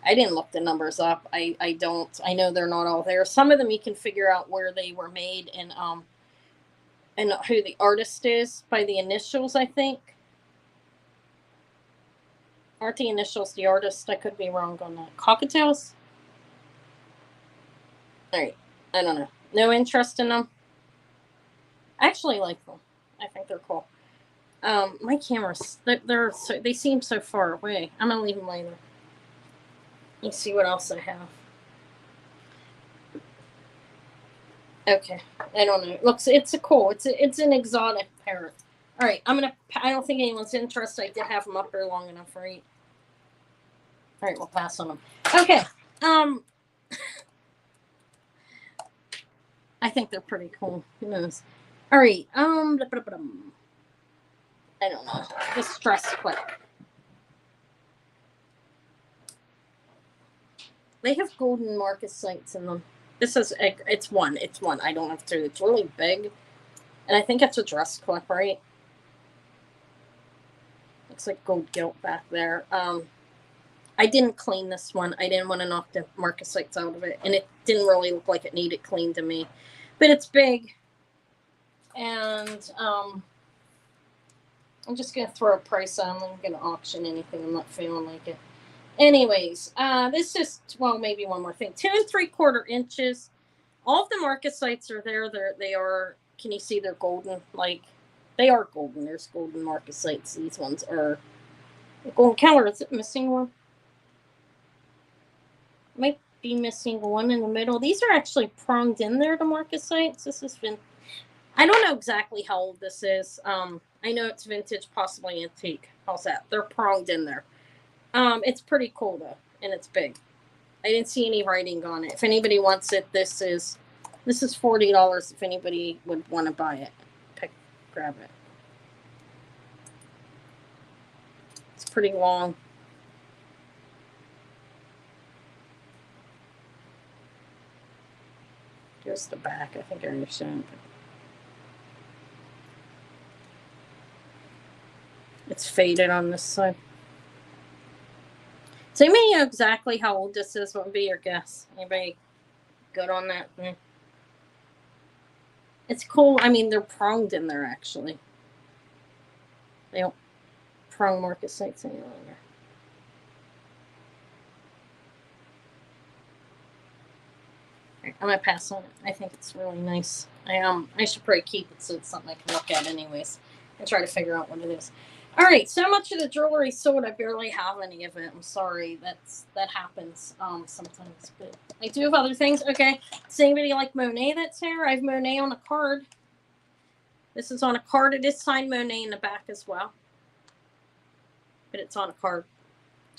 I didn't look the numbers up. I don't. I know they're not all there. Some of them you can figure out where they were made and who the artist is by the initials, I think. Aren't the initials the artist? I could be wrong on that. Cockatiels? Alright. I don't know. No interest in them. I actually like them. I think they're cool. My cameras, they seem so far away. I'm gonna leave them later. Let's see what else I have. Okay, I don't know. It's an exotic parrot. All right, I don't think anyone's interested. I did have them up there long enough, right? All right, we'll pass on them. Okay. I think they're pretty cool. Who knows? All right. I don't know. This dress clip. They have golden Marcasites in them. This is it's one. I don't have to. It's really big, and I think it's a dress clip, right? Looks like gold gilt back there. I didn't clean this one. I didn't want to knock the Marcasites out of it, and it didn't really look like it needed cleaned to me. But it's big, and I'm just gonna throw a price on. I'm gonna auction anything. I'm not feeling like it. Anyways, this is, well, maybe one more thing. 2 3/4 inches. All of the Marcasites are there. They are. Can you see they're golden? Like they are golden. There's golden Marcasites. These ones are golden color. Is it missing one? Might be missing one in the middle. These are actually pronged in there. The Marcasites. This has been. I don't know exactly how old this is. I know it's vintage, possibly antique. How's that? They're pronged in there. It's pretty cool though, and it's big. I didn't see any writing on it. If anybody wants it, this is $40. If anybody would want to buy it, grab it. It's pretty long. Here's the back. I think I understand. It's faded on this side. So anybody know exactly how old this is? What would be your guess? Anybody good on that? It's cool. I mean, they're pronged in there, actually. They don't. prong Marcasites any longer. Right, I'm gonna pass on it. I think it's really nice. I should probably keep it so it's something I can look at anyways and try to figure out what it is. All right, so much of the jewelry sold. I barely have any of it. I'm sorry. That happens sometimes, but I do have other things. Okay, does anybody like Monet that's here? I have Monet on a card. This is on a card. It is signed Monet in the back as well, but it's on a card.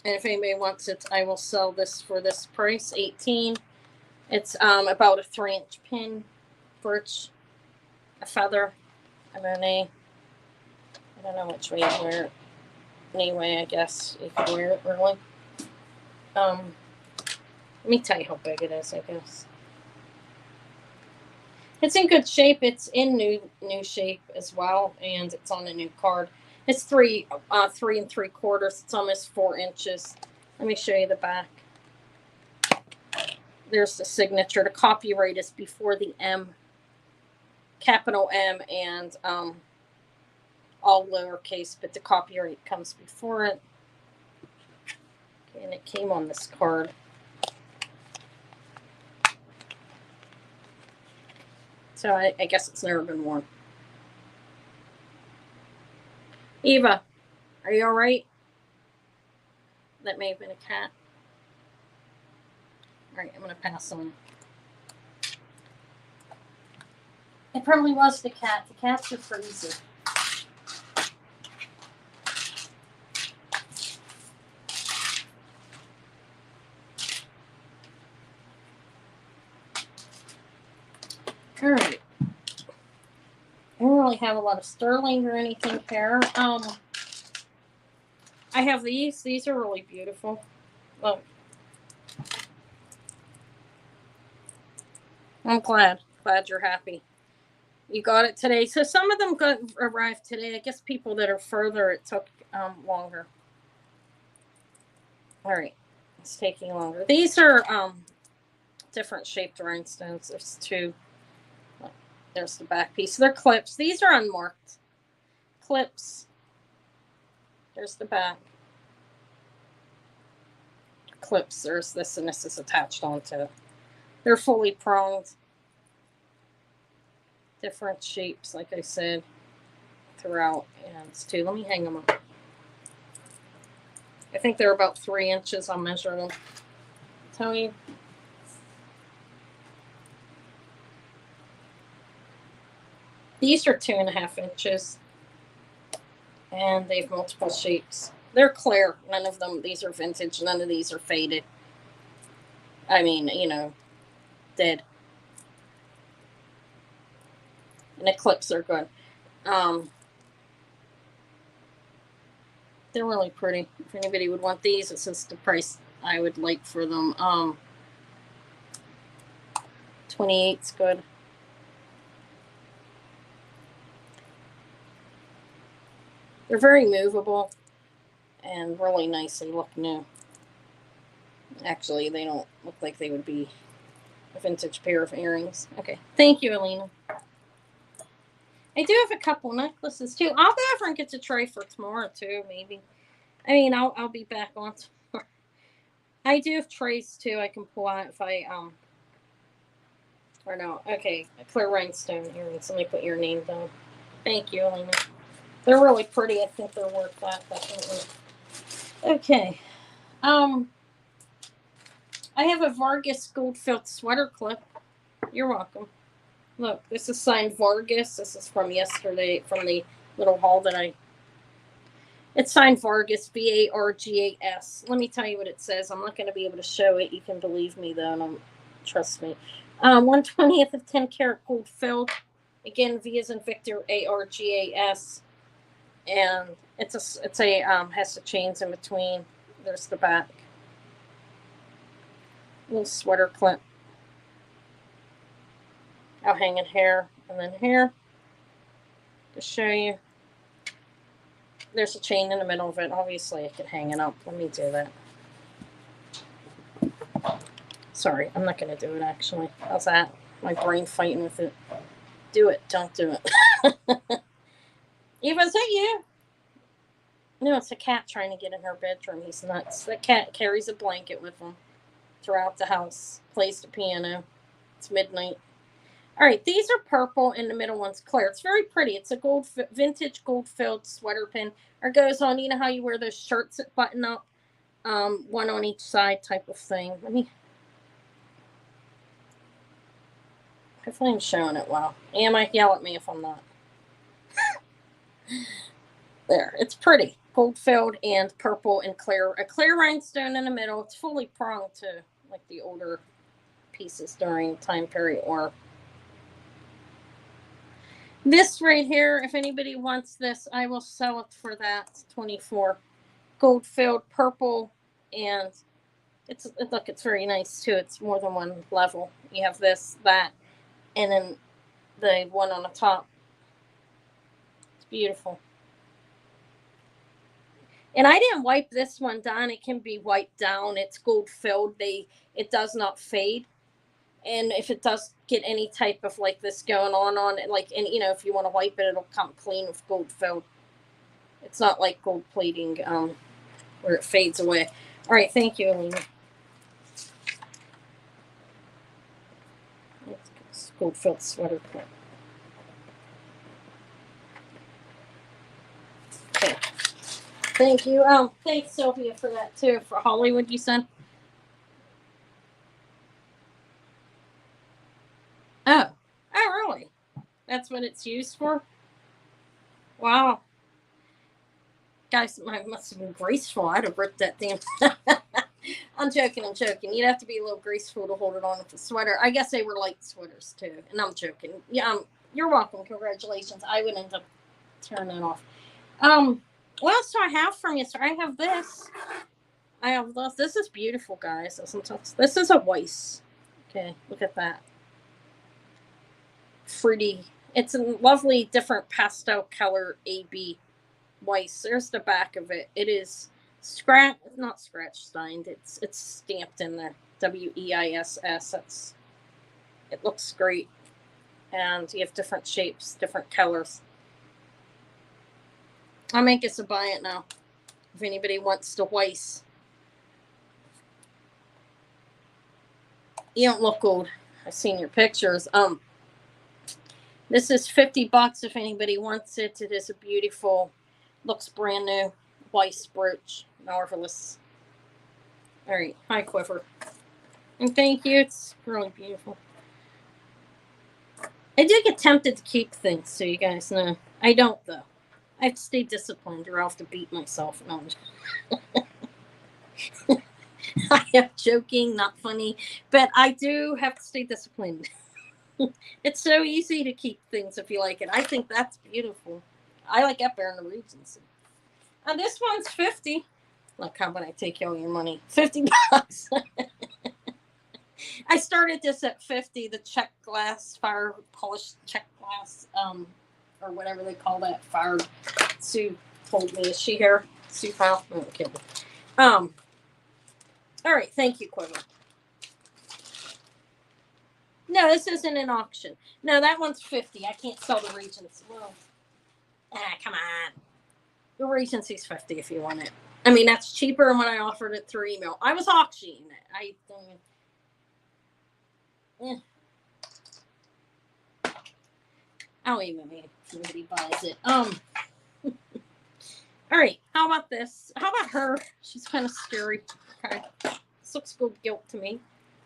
And if anybody wants it, I will sell this for this price, $18. It's about a 3-inch pin, brooch, a feather, a Monet. I don't know which way you wear it. Anyway, I guess you can wear it really. Let me tell you how big it is, I guess. It's in good shape. It's in new shape as well, and it's on a new card. It's 3 3¾ It's almost 4 inches. Let me show you the back. There's the signature. The copyright is before the M, capital M, and all lowercase, but the copyright comes before it. Okay, and it came on this card. So I guess it's never been worn. Eva, are you all right? That may have been a cat. All right, I'm going to pass on. It probably was the cat. The cats are crazy. All right. I don't really have a lot of sterling or anything here. I have these. These are really beautiful. Look. I'm glad you're happy. You got it today. So some of them arrived today. I guess people that are further, it took longer. All right. It's taking longer. These are different shaped rhinestones. There's 2. There's the back piece. They're clips. These are unmarked. Clips. There's the back. Clips. There's this, and this is attached onto it. They're fully pronged. Different shapes, like I said, throughout. And it's 2. Let me hang them up. I think they're about 3 inches. I'll measure them. Tell you. These are 2.5 inches. And they have multiple shapes. They're clear. None of them, these are vintage. None of these are faded. I mean, you know, dead. And the clips are good. They're really pretty. If anybody would want these, this is the price I would like for them. 28's good. They're very movable and really nice. They look new. Actually, they don't look like they would be a vintage pair of earrings. Okay. Thank you, Alina. I do have a couple necklaces, too. I'll go over and get the tray for tomorrow, too, maybe. I mean, I'll be back on tomorrow. I do have trays, too, I can pull out if I, or no. Okay. A clear rhinestone earrings. Let me put your name down. Thank you, Alina. They're really pretty. I think they're worth that, definitely. Okay. I have a Vargas gold-filled sweater clip. You're welcome. Look, this is signed Vargas. This is from yesterday, from the little haul that it's signed Vargas, Vargas. Let me tell you what it says. I'm not going to be able to show it. You can believe me, though. And trust me. 1/20th of 10 karat gold filled. Again, V as in Victor, Vargas. And it's a has the chains in between. There's the back. Little sweater clip. I'll hang it here and then here to show you. There's a chain in the middle of it. Obviously, I could hang it up. Let me do that. Sorry, I'm not going to do it, actually. How's that? My brain fighting with it. Do it. Don't do it. Eva, is that you? No, it's a cat trying to get in her bedroom. He's nuts. The cat carries a blanket with him throughout the house. Plays the piano. It's midnight. All right, these are purple, and the middle one's clear. It's very pretty. It's a vintage gold-filled sweater pin. Or goes on, you know how you wear those shirts that button up? One on each side type of thing. Hopefully I'm showing it well. You might yell at me if I'm not. There, it's pretty. Gold-filled and purple and clear. A clear rhinestone in the middle. It's fully pronged too, like the older pieces during time period. Or this right here, if anybody wants this, I will sell it for that. It's $24. Gold-filled purple, and look, it's very nice too. It's more than one level. You have this, that, and then the one on the top. It's beautiful. And I didn't wipe this one down. It can be wiped down. It's gold filled. It does not fade. And if it does get any type of like this going on it, like, and you know, if you want to wipe it, it'll come clean with gold filled. It's not like gold plating where it fades away. All right, thank you, Alina. It's gold filled sweater. Okay. Thank you. Thanks, Sylvia, for that too. For Hollywood, you said. Oh, really? That's what it's used for? Wow. Guys, mine must have been graceful. I'd have ripped that thing. I'm joking. You'd have to be a little graceful to hold it on with the sweater. I guess they were light sweaters too. And I'm joking. Yeah, you're welcome. Congratulations. I would end up turning that off. What else do I have from you, sir? I have this. I have this. This is beautiful, guys. This is a Weiss. Okay, look at that. Fruity. It's a lovely, different pastel color AB Weiss. There's the back of it. It is not scratch signed. It's stamped in there. WEISS. It looks great. And you have different shapes, different colors. I'll make us a buy it now. If anybody wants to Weiss. You don't look old. I've seen your pictures. This is $50 if anybody wants it. It is a beautiful, looks brand new, Weiss brooch. Marvelous. All right. Hi, Quiver. And thank you. It's really beautiful. I do get tempted to keep things, so you guys know. I don't, though. I have to stay disciplined or I'll have to beat myself. No. I am joking, not funny, but I do have to stay disciplined. It's so easy to keep things if you like it. I think that's beautiful. I like up there in the Regency. And this one's $50. Look, how about I take all your money? $50. I started this at $50. The check glass, fire polished check glass, or whatever they call that. Fire. Sue told me. Is she here? Sue Powell? No, I'm kidding. All right. Thank you, Quiver. No, this isn't an auction. No, that one's $50. I can't sell the Regency. Well, come on. The Regency's $50 if you want it. I mean, that's cheaper than when I offered it through email. I was auctioning it. I'll even mean if nobody buys it. All right. How about this? How about her? She's kind of scary. Okay. This looks good gilt to me.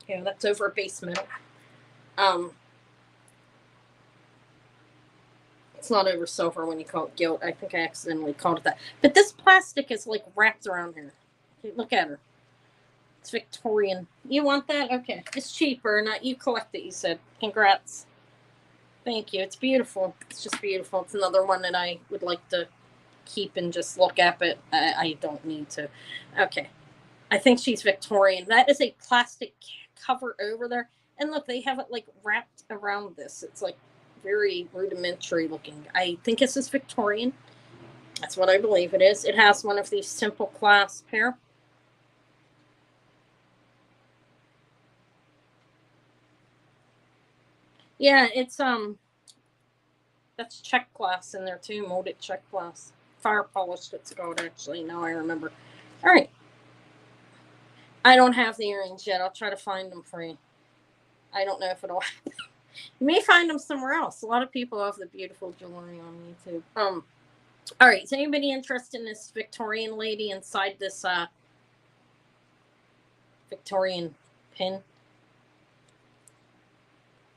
Yeah, that's over a base metal. It's not over silver when you call it gilt. I think I accidentally called it that. But this plastic is like wrapped around here. Okay, look at her. It's Victorian. You want that? Okay. It's cheaper. Not you collect it, you said. Congrats. Thank you. It's beautiful. It's just beautiful. It's another one that I would like to keep and just look at, but I don't need to. Okay. I think she's Victorian. That is a plastic cover over there. And look, they have it like wrapped around this. It's like very rudimentary looking. I think this is Victorian. That's what I believe it is. It has one of these simple clasp here. Yeah, it's that's check glass in there too, molded check glass. Sapphire polished, it's called, actually. Now I remember. All right. I don't have the earrings yet. I'll try to find them for you. I don't know if it'll happen. You may find them somewhere else. A lot of people have the beautiful jewelry on YouTube. All right. Is anybody interested in this Victorian lady inside this Victorian pin?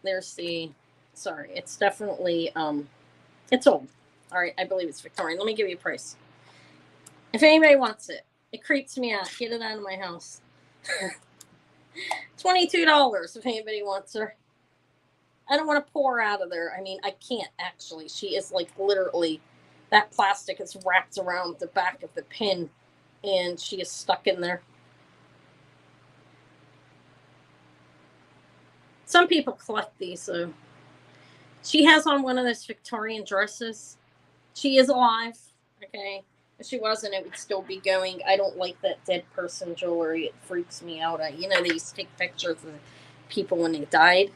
There's the, sorry, it's definitely, it's old. All right, I believe it's Victorian. Let me give you a price. If anybody wants it, it creeps me out. Get it out of my house. $22 if anybody wants her. I don't want to pour out of there. I mean, I can't actually. She is like literally, that plastic is wrapped around the back of the pin and she is stuck in there. Some people collect these, so. She has on one of those Victorian dresses. She is alive, okay? If she wasn't, it would still be going. I don't like that dead person jewelry. It freaks me out. You know, they used to take pictures of people when they died.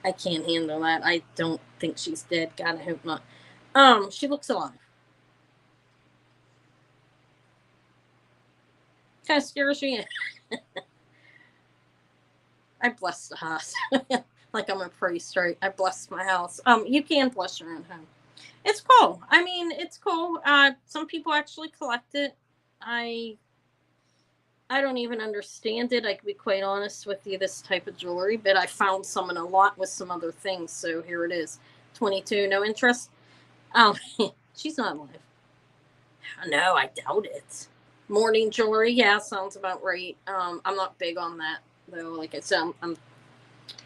I can't handle that. I don't think she's dead. God, I hope not. She looks alive. Kind of scares me. I bless the house. Like I'm a priest, right? I bless my house. You can bless your own home. It's cool. I mean, it's cool. Some people actually collect it. I don't even understand it. I can be quite honest with you, this type of jewelry, but I found some in a lot with some other things. So here it is. 22, no interest. She's not alive. No, I doubt it. Morning jewelry, yeah, sounds about right. I'm not big on that though. Like I said,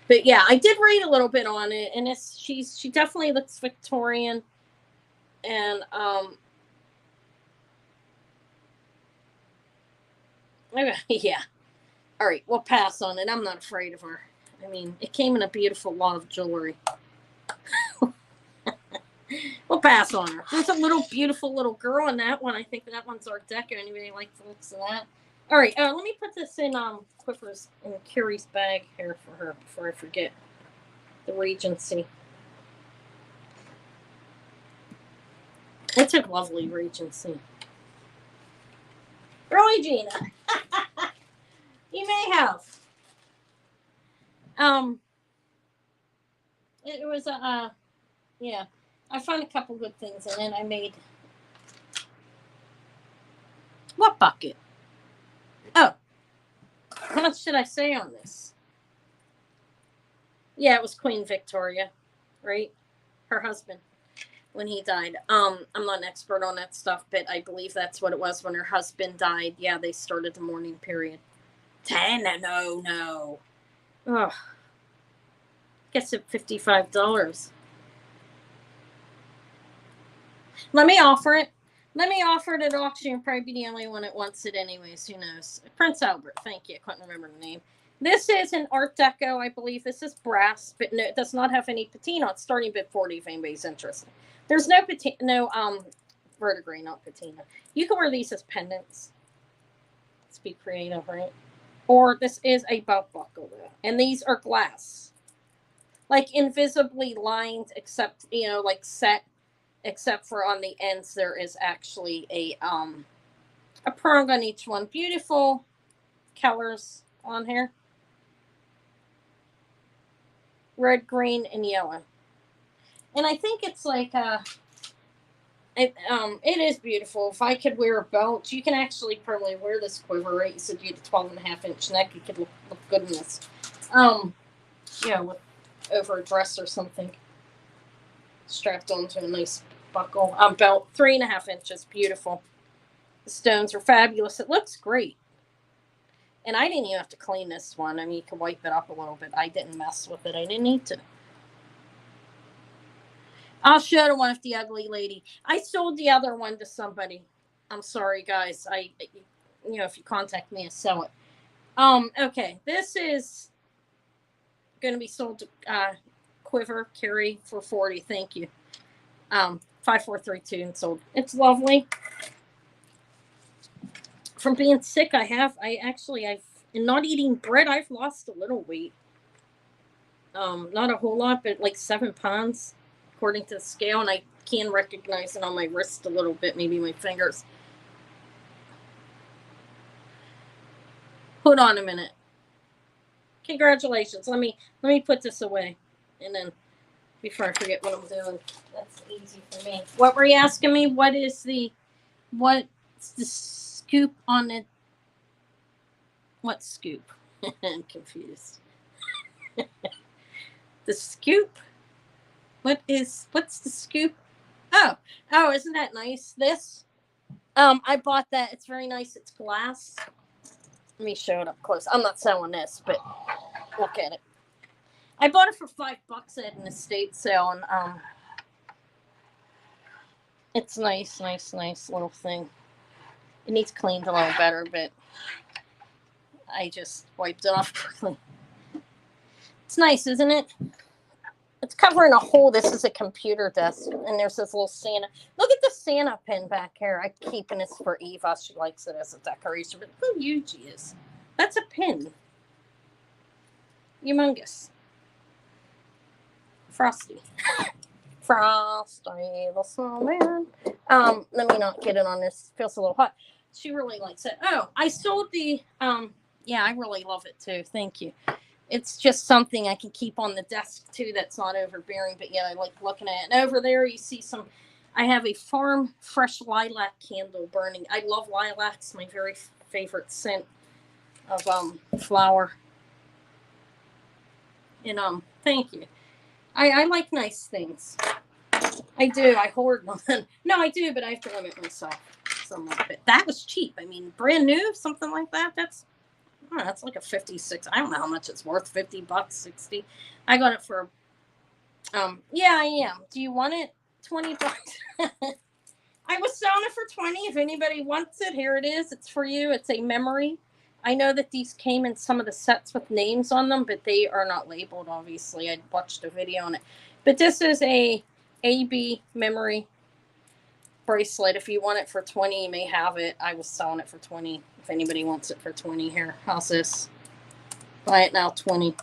but yeah, I did read a little bit on it, and she definitely looks Victorian, and yeah. All right, we'll pass on it. I'm not afraid of her. I mean, it came in a beautiful lot of jewelry. We'll pass on her. There's a little beautiful little girl in that one. I think that one's Art Deco. Anybody like the looks of that? All right, let me put this in Clifford's and Carrie's bag here for her before I forget. The Regency. It's a lovely Regency. Really, Gina? You may have. It was yeah. I found a couple good things in it. I made. What bucket? Oh. How much did I say on this? Yeah, it was Queen Victoria, right? Her husband, when he died. I'm not an expert on that stuff, but I believe that's what it was when her husband died. Yeah, they started the mourning period. 10? No. Ugh. Gets it $55. Let me offer it. Let me offer it at auction. You'll probably be the only one that wants it anyways. Who knows? Prince Albert. Thank you. I couldn't remember the name. This is an Art Deco, I believe. This is brass, but no, it does not have any patina. It's starting bid 40 if anybody's interested. There's no patina, no verdigris, not patina. You can wear these as pendants. Let's be creative, right? Or this is a belt buckle, though. And these are glass. Like invisibly lined, except, you know, like set. Except for on the ends, there is actually a prong on each one. Beautiful colors on here. Red, green, and yellow. And I think it's like it is beautiful. If I could wear a belt, you can actually probably wear this quiver, right? You said you had a 12.5-inch neck. You could look good in this. Yeah, with over a dress or something. Strapped onto a nice buckle. Belt, 3.5 inches. Beautiful. The stones are fabulous. It looks great. And I didn't even have to clean this one. I mean, you can wipe it up a little bit. I didn't mess with it. I didn't need to. I'll show the one with the ugly lady. I sold the other one to somebody. I'm sorry, guys. You know, if you contact me, I sell it. Okay. This is going to be sold to Quiver Carrie for 40. Thank you. 5432 and sold. It's lovely. From being sick, I've not eating bread, I've lost a little weight. Not a whole lot, but like 7 pounds according to the scale. And can recognize it on my wrist a little bit, maybe my fingers. Hold on a minute. Congratulations. Let me put this away, and then before I forget what I'm doing, that's easy for me. What were you asking me? What's the scoop on it? What scoop? I'm confused. The scoop? What's the scoop? Oh, isn't that nice? This? I bought that. It's very nice. It's glass. Let me show it up close. I'm not selling this, but look at it. I bought it for $5 at an estate sale, and it's nice little thing. It needs cleaned a little better, but I just wiped it off quickly. It's nice, isn't it? It's covering a hole. This is a computer desk, and there's this little Santa. Look at the Santa pin back here. I'm keeping this for Eva. She likes it as a decoration, but look how huge he is. That's a pin. Humongous. Frosty. Frosty the snowman. Let me not get it on this. It feels a little hot. She really likes it. Oh, I sold the, yeah, I really love it too. Thank you. It's just something I can keep on the desk too that's not overbearing, but yet I like looking at it. And over there you see some, I have a farm fresh lilac candle burning. I love lilacs, my very favorite scent of flower. And thank you. I like nice things. I do. I hoard them. No, I do, but I have to limit myself somewhat. But that was cheap. I mean, brand new, something like that. That's like a 56. I don't know how much it's worth. $50, 60. I got it for. Yeah, I am. Do you want it? $20. I was selling it for 20. If anybody wants it, here it is. It's for you. It's a memory. I know that these came in some of the sets with names on them, but they are not labeled, obviously. I watched a video on it. But this is a AB memory bracelet. If you want it for 20, you may have it. I was selling it for 20. If anybody wants it for 20 here. How's this? Buy it now, 20.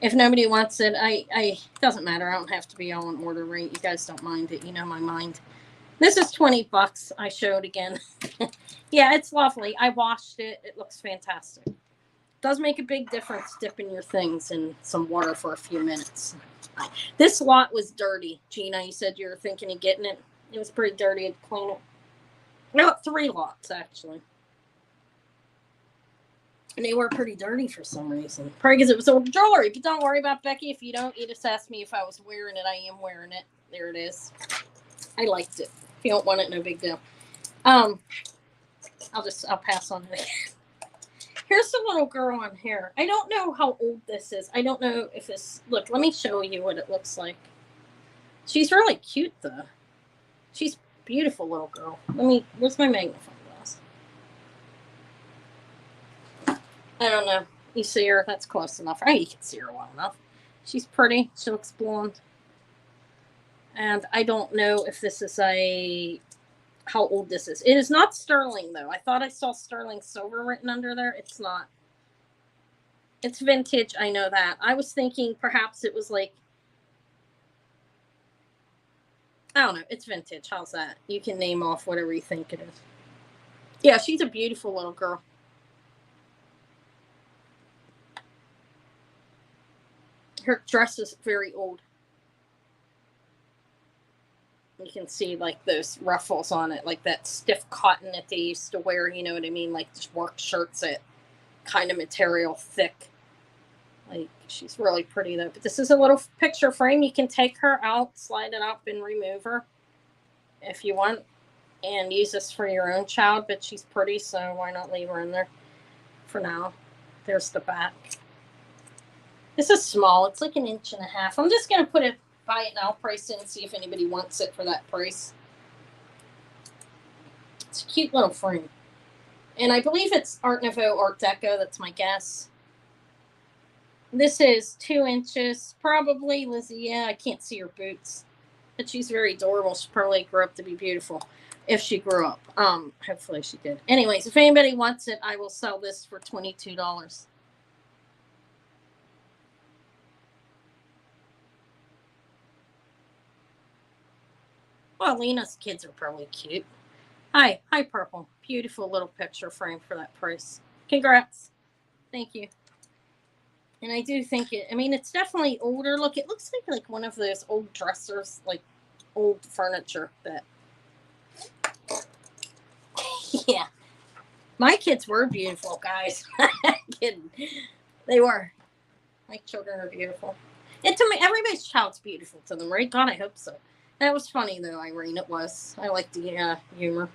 If nobody wants it, I doesn't matter. I don't have to be all in order rate. You guys don't mind it. You know my mind. This is $20. I showed again. Yeah, it's lovely. I washed it. It looks fantastic. It does make a big difference dipping your things in some water for a few minutes. This lot was dirty. Gina, you said you were thinking of getting it. It was pretty dirty. I'd clean it. No, 3 lots, actually. And they were pretty dirty for some reason. Probably because it was old jewelry. But don't worry about Becky. If you don't, you just ask me if I was wearing it. I am wearing it. There it is. I liked it. If you don't want it, no big deal. I'll pass on it. Here's the little girl on here. I don't know how old this is. I don't know if it's, look, let me show you what it looks like. She's really cute though. She's a beautiful little girl. Where's my magnifying glass? I don't know. You see her? That's close enough. Oh, you can see her well enough. She's pretty. She looks blonde. And I don't know if this is how old this is. It is not sterling, though. I thought I saw sterling silver written under there. It's not. It's vintage. I know that. I was thinking perhaps it was like, I don't know. It's vintage. How's that? You can name off whatever you think it is. Yeah, she's a beautiful little girl. Her dress is very old. You can see like those ruffles on it, like that stiff cotton that they used to wear, you know what I mean? Like just work shirts, that kind of material, thick. Like, she's really pretty though. But this is a little picture frame. You can take her out, slide it up, and remove her if you want, and use this for your own child. But she's pretty, so why not leave her in there for now? There's the back. This is small. It's like 1.5 inches. I'm just going to put it, buy it now price in and see if anybody wants it for that price. It's a cute little frame. And I believe it's Art Nouveau, Art Deco. That's my guess. This is 2 inches. Probably Lizzie. Yeah, I can't see her boots. But she's very adorable. She probably grew up to be beautiful. If she grew up. Hopefully she did. Anyways, if anybody wants it, I will sell this for $22. Well, Lena's kids are probably cute. Hi, Purple. Beautiful little picture frame for that price. Congrats. Thank you. And I do think it, I mean, it's definitely older. Look, it looks like one of those old dressers, like old furniture that, yeah. My kids were beautiful, guys. Kidding. They were. My children are beautiful. And to me, everybody's child's beautiful to them, right? God, I hope so. That was funny, though, Irene. It was. I like the humor.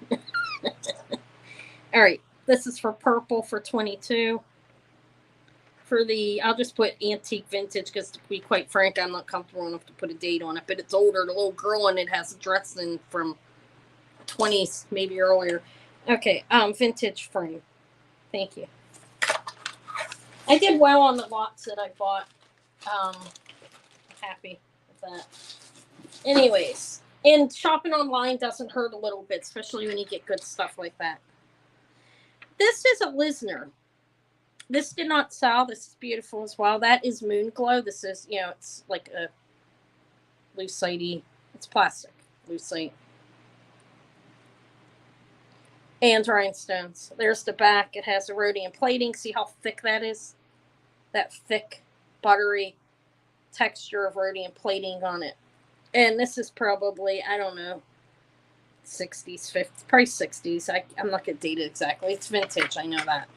All right. This is for Purple for 22. For the, I'll just put antique vintage because, to be quite frank, I'm not comfortable enough to put a date on it. But it's older. The little girl in it has a dress in from 20s, maybe earlier. Okay. Vintage frame. Thank you. I did well on the lots that I bought. Happy with that. Anyways, and shopping online doesn't hurt a little bit, especially when you get good stuff like that. This is a Lisner. This did not sell. This is beautiful as well. That is Moon Glow. This is, you know, it's like a lucite. It's plastic. Lucite. And rhinestones. There's the back. It has Rhodium plating. See how thick that is? That thick, buttery texture of Rhodium plating on it. And this is probably, I don't know, 60s, 50s, probably 60s. I'm not going to date it exactly. It's vintage. I know that.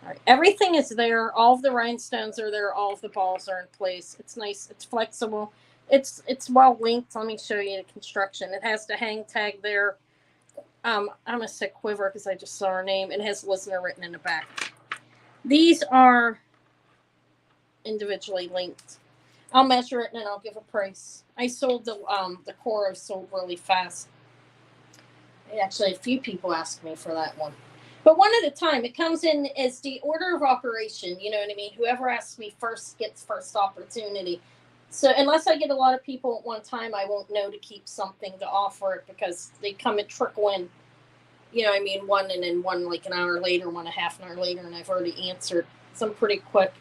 All right. Everything is there. All of the rhinestones are there. All of the balls are in place. It's nice. It's flexible. It's well linked. Let me show you the construction. It has the hang tag there. I'm going to say quiver because I just saw her name. It has Lisner written in the back. These are individually linked. I'll measure it and then I'll give a price. I sold the Coro sold really fast. Actually, a few people asked me for that one. But one at a time. It comes in as the order of operation. You know what I mean? Whoever asks me first gets first opportunity. So unless I get a lot of people at one time, I won't know to keep something to offer it because they come and trickle in. You know what I mean? One and then one like an hour later, one a half an hour later, and I've already answered. So I'm pretty quick.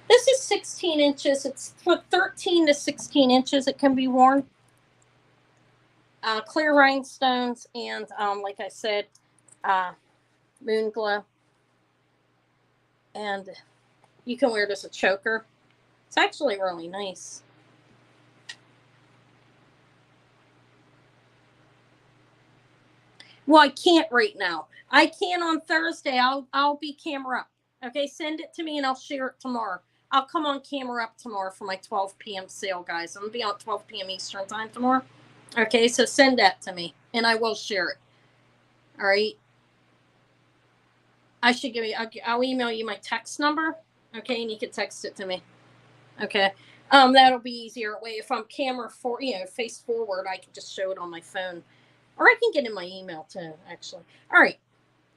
This is 16 inches. It's 13 to 16 inches. It can be worn. Clear rhinestones and, like I said, Moon Glow. And you can wear it as a choker. It's actually really nice. Well, I can't right now. I can on Thursday. I'll be camera up. Okay, send it to me and I'll share it tomorrow. I'll come on camera up tomorrow for my 12 p.m. sale, guys. I'm going to be on 12 p.m. Eastern time tomorrow. Okay, so send that to me and I will share it. All right. I should give you, I'll email you my text number. Okay, and you can text it to me. Okay. That'll be easier way. If I'm camera face forward, I can just show it on my phone. Or I can get in my email too, actually. All right.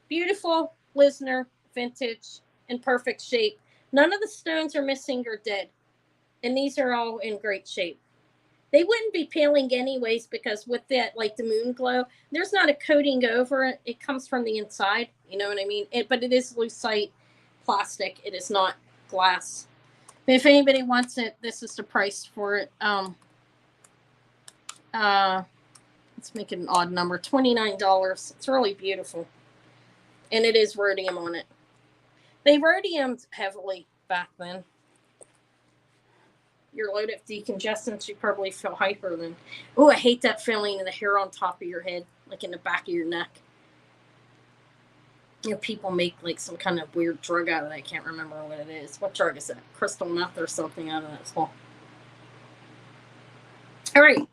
Beautiful Lisner, vintage, in perfect shape. None of the stones are missing or dead. And these are all in great shape. They wouldn't be peeling anyways because with that, like the Moon Glow, there's not a coating over it. It comes from the inside. You know what I mean? But it is lucite plastic. It is not glass. But if anybody wants it, this is the price for it. Let's make it an odd number. $29. It's really beautiful. And it is rhodium on it. They rhodiumed heavily back then. You're loaded with decongestants, you probably feel hyper then. Oh, I hate that feeling in the hair on top of your head, like in the back of your neck. You know, people make like some kind of weird drug out of that. I can't remember what it is. What drug is that? Crystal meth or something out of that stuff. All right.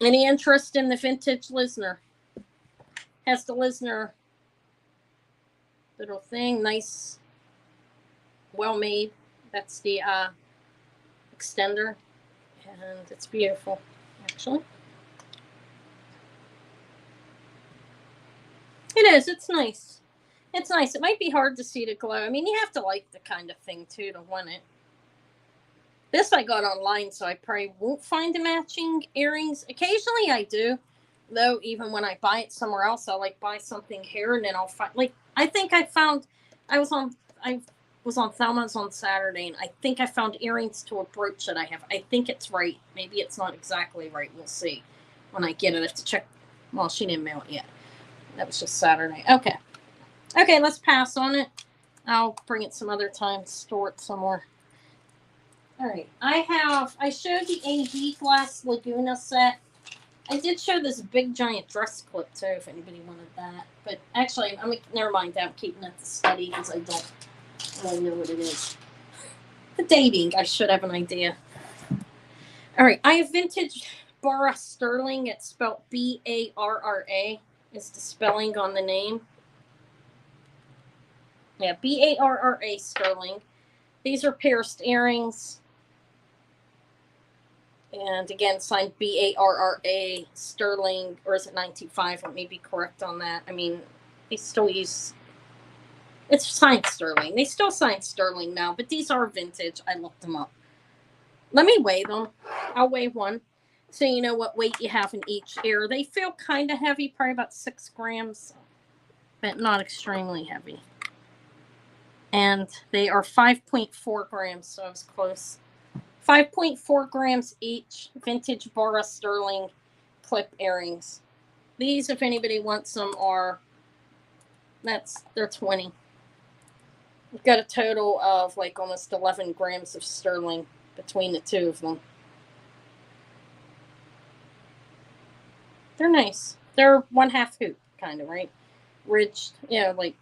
Any interest in the vintage Lisner? Has the Lisner little thing, nice, well made. That's the extender, and it's beautiful, actually. It is. It's nice. It's nice. It might be hard to see the glow. I mean, you have to like the kind of thing, too, to want it. This I got online, so I probably won't find the matching earrings. Occasionally I do, though, even when I buy it somewhere else, I'll, like, buy something here, and then I'll find, like, I think I found, I was on Thelma's on Saturday, and I think I found earrings to a brooch that I have. I think it's right. Maybe it's not exactly right. We'll see. when I get it. I have to check. Well, she didn't mail it yet. That was just Saturday. Okay. Okay, let's pass on it. I'll bring it some other time, store it somewhere. All right. I showed the AB glass Laguna set. I did show this big giant dress clip too, if anybody wanted that. But actually, never mind. I'm keeping it to study because I don't really know what it is. The dating, I should have an idea. All right, I have vintage Bara sterling. It's spelled Barra. Is the spelling on the name? Yeah, Barra sterling. These are pierced earrings. And again, signed Barra sterling, or is it 925? Let me be correct on that. I mean, they still use, it's signed sterling. They still sign sterling now, but these are vintage. I looked them up. Let me weigh them. I'll weigh one so you know what weight you have in each ear. They feel kind of heavy, probably about 6 grams, but not extremely heavy. And they are 5.4 grams, so I was close. 5.4 grams each, vintage Bara sterling clip earrings. These, if anybody wants them, they're 20. We've got a total of like almost 11 grams of sterling between the two of them. They're nice. They're 1/2 hoop, kind of, right? Ridged, like,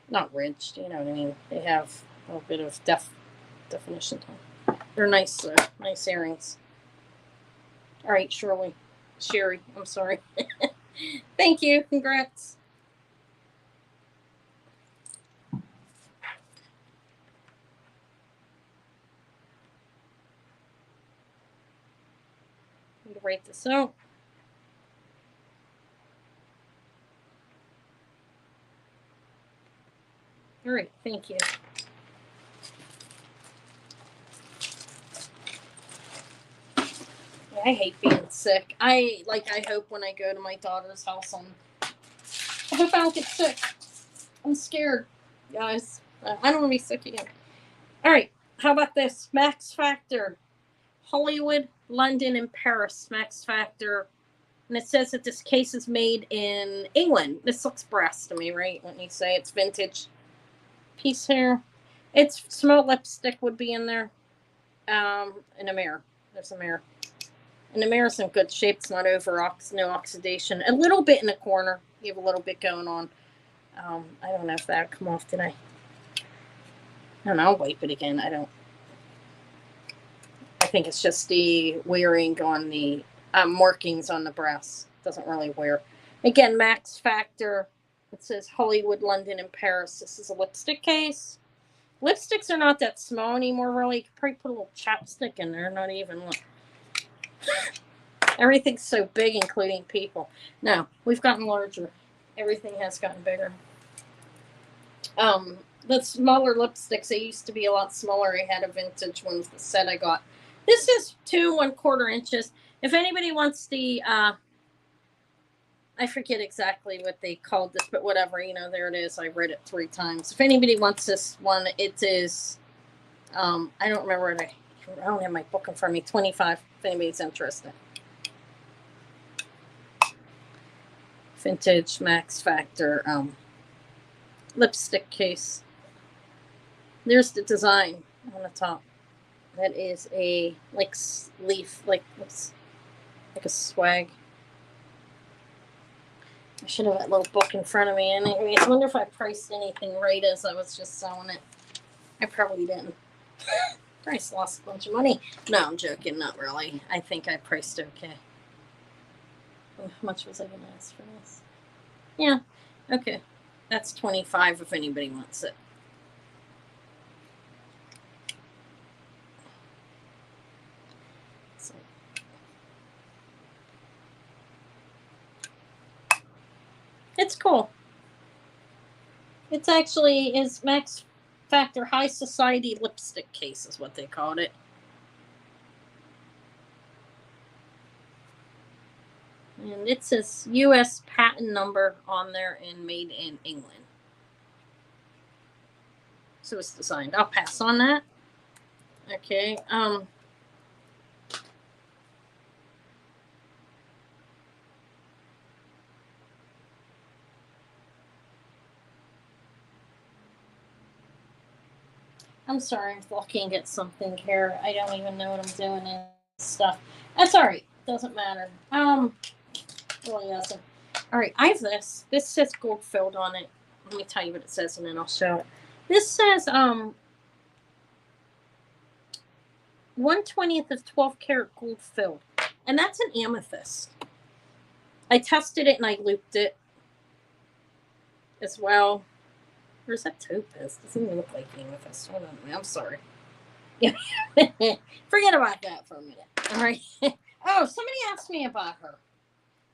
not ridged, you know what I mean? They have a little bit of definition. They're nice, nice earrings. All right, Sherry, I'm sorry. Thank you. Congrats. I'm gonna write this out. All right, thank you. I hate being sick. I hope when I go to my daughter's house, I hope I don't get sick. I'm scared, guys. I don't want to be sick again. All right, how about this? Max Factor. Hollywood, London, and Paris. Max Factor. And it says that this case is made in England. This looks brass to me, right? Let me say it's vintage. Piece here. It's small lipstick would be in there. And a mirror. There's a mirror. And the mirror's in good shape. It's not no oxidation. A little bit in the corner. You have a little bit going on. I don't know if that'll come off today. I don't know. I'll wipe it again. I think it's just the wearing on the markings on the brass. Doesn't really wear. Again, Max Factor. It says Hollywood, London, and Paris. This is a lipstick case. Lipsticks are not that small anymore, really. You could probably put a little chapstick in there. Not even look. Everything's so big, including people. No, we've gotten larger. Everything has gotten bigger. The smaller lipsticks, they used to be a lot smaller. I had a vintage one, the set I got. This is 2 1/4 inches. If anybody wants the, I forget exactly what they called this, but whatever, there it is. I read it 3 times. If anybody wants this one, it is, I don't remember what I don't have my book in front of me. 25, if anybody's interested. Vintage Max Factor lipstick case. There's the design on the top. That is a leaf, like a swag. I should have that little book in front of me. And I wonder if I priced anything right as I was just selling it. I probably didn't. Price lost a bunch of money. No, I'm joking. Not really. I think I priced okay. How much was I going to ask for this? Yeah. Okay. That's 25 if anybody wants it. So. It's cool. It's actually is Max Factor High Society lipstick case is what they called it. And it says U.S. patent number on there and made in England. So it's designed. I'll pass on that. Okay. I'm sorry, I'm looking at something here. I don't even know what I'm doing and stuff. That's all right. Doesn't matter. Really doesn't. All right, I have this. This says gold filled on it. Let me tell you what it says, and then I'll show it. This says 1/20th of 12 karat gold filled, and that's an amethyst. I tested it and I looped it as well. Where's that topaz? Doesn't even look like amethyst. Hold on a minute. I'm sorry. Yeah. Forget about that for a minute. All right. Oh, somebody asked me about her.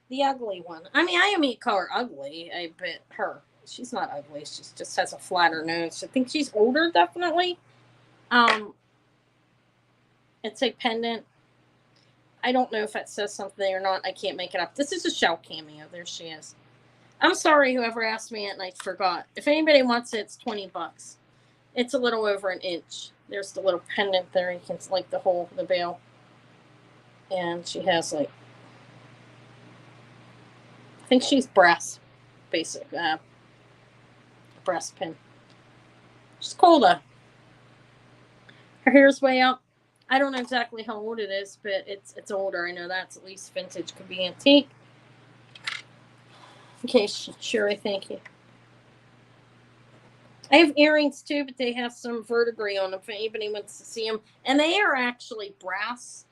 The ugly one. I mean, I may call her ugly. I bet her. She's not ugly. She just has a flatter nose. I think she's older, definitely. It's a pendant. I don't know if that says something or not. I can't make it up. This is a shell cameo. There she is. I'm sorry, whoever asked me it, and I forgot. If anybody wants it, it's $20. It's a little over an inch. There's the little pendant there. You can like the whole the veil, and she has like, I think she's brass, basic brass pin. She's cool though. Her hair's way up. I don't know exactly how old it is, but it's older. I know that's at least vintage. Could be antique. Okay, sure. Thank you. I have earrings too, but they have some verdigris on them if anybody wants to see them. And they are actually brass.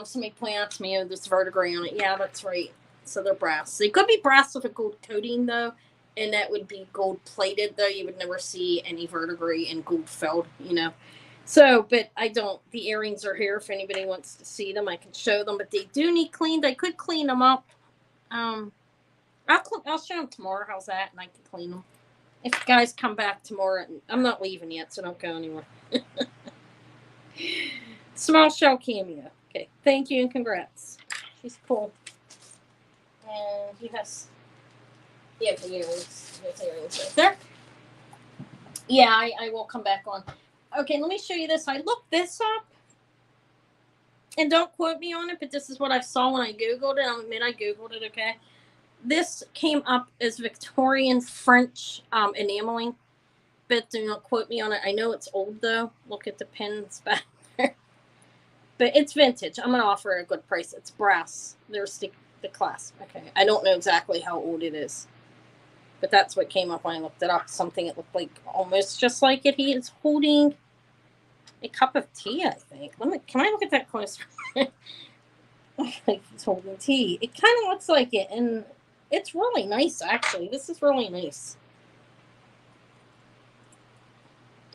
Somebody pointed out to me, oh, there's verdigris on it. Yeah, that's right. So they're brass. They could be brass with a gold coating, though. And that would be gold plated, though. You would never see any verdigris and gold filled, you know. So, but I don't. The earrings are here if anybody wants to see them. I can show them, but they do need cleaned. I could clean them up. I'll show them tomorrow. How's that? And I can clean them. If you guys come back tomorrow, I'm not leaving yet, so don't go anywhere. Small shell cameo. Okay, thank you and congrats. She's cool. And he has the earrings. There's earrings right there. Yeah, I will come back on. Okay, let me show you this. I looked this up. And don't quote me on it, but this is what I saw when I Googled it. I'll admit I Googled it, okay? This came up as Victorian French enameling, but do not quote me on it. I know it's old, though. Look at the pins back there. But it's vintage. I'm going to offer a good price. It's brass. There's the clasp. Okay. I don't know exactly how old it is, but that's what came up when I looked it up. Something that looked like almost just like it. He is holding a cup of tea, I think. Can I look at that closer? Like he's holding tea. It kind of looks like it, and it's really nice, actually. This is really nice.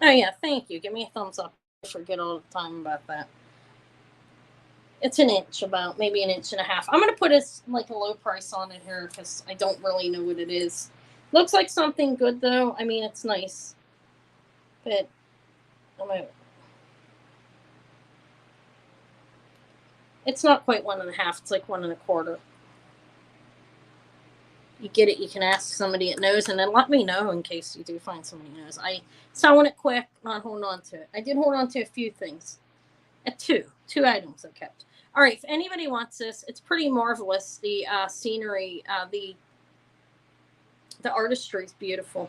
Oh, yeah, thank you. Give me a thumbs up. I forget all the time about that. It's an inch, about maybe an inch and a half. I'm going to put like a low price on it here because I don't really know what it is. Looks like something good, though. I mean, it's nice. But it's not quite 1.5. It's like 1 1/4. You get it, you can ask somebody that knows, and then let me know in case you do find somebody who knows. I selling it quick, not holding on to it. I did hold on to a few things. Two items I kept. All right, if anybody wants this, it's pretty marvelous. The scenery, the artistry is beautiful.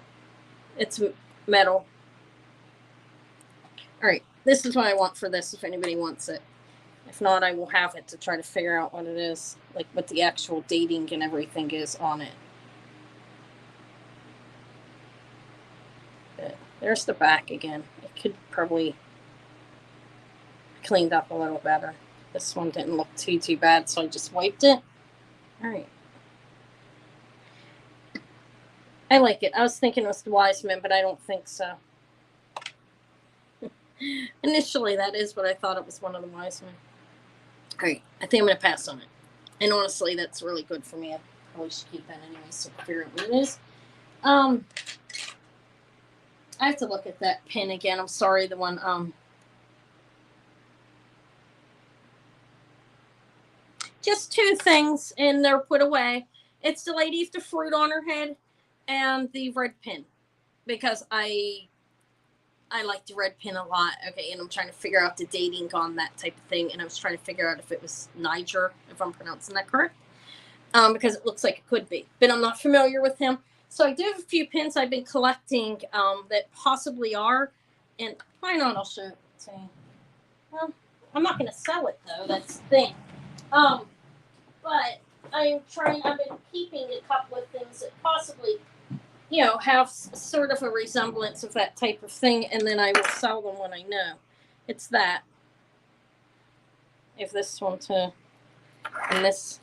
It's metal. All right, this is what I want for this if anybody wants it. If not, I will have it to try to figure out what it is, like what the actual dating and everything is on it. But there's the back again. It could probably cleaned up a little better. This one didn't look too bad, so I just wiped it. All right. I like it. I was thinking it was the Wiseman, but I don't think so. Initially, that is what I thought it was, one of the Wiseman. All right, I think I'm going to pass on it. And honestly, that's really good for me. I probably should keep that anyway, so figure out what it is. I have to look at that pin again. I'm sorry, the one. Just two things, and they're put away. It's the lady with the fruit on her head and the red pin, because I like the red pin a lot. Okay, and I'm trying to figure out the dating on that type of thing, and I was trying to figure out if it was Niger, if I'm pronouncing that correct, because it looks like it could be, but I'm not familiar with him. So I do have a few pins I've been collecting that possibly are, and Why not? I'll show it to you. Well, I'm not going to sell it, though. That's the thing. But I've been keeping a couple of things that possibly, have sort of a resemblance of that type of thing, and then I will sell them when I know. It's that. If this one too. And this.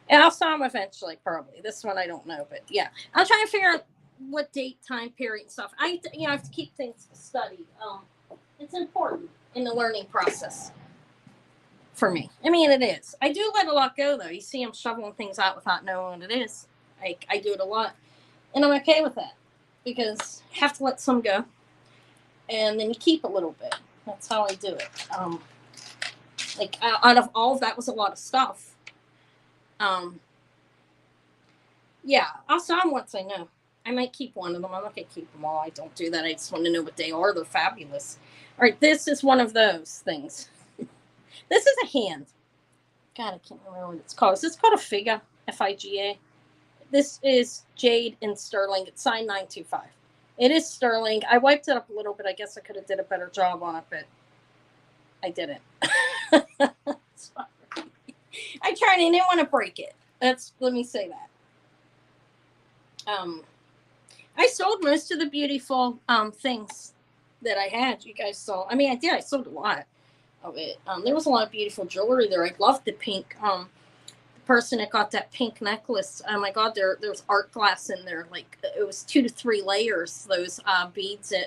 And I'll sell them eventually, probably. This one I don't know, but yeah. I'm trying to figure out what date, time period, and stuff. I have to keep things studied. It's important in the learning process for me. I mean, it is. I do let a lot go, though. You see, I'm shoveling things out without knowing what it is. I do it a lot, and I'm okay with that because you have to let some go, and then you keep a little bit. That's how I do it. Out of all of that was a lot of stuff. Yeah, I'll sell them once I know. I might keep one of them. I'm not going to keep them all. I don't do that. I just want to know what they are. They're fabulous. All right, this is one of those things. This is a hand. God, I can't remember what it's called. Is this called a figure? F-I-G-A. This is Jade in sterling. It's signed 925. It is sterling. I wiped it up a little bit. I guess I could have did a better job on it, but I didn't. Sorry. I tried. I didn't want to break it. Let me say that. I sold most of the beautiful things that I had. You guys saw. I mean, I did. I sold a lot of it. There was a lot of beautiful jewelry there. I loved the pink. The person that got that pink necklace. Oh my God, there's art glass in there. Like it was 2 to 3 layers. Those beads that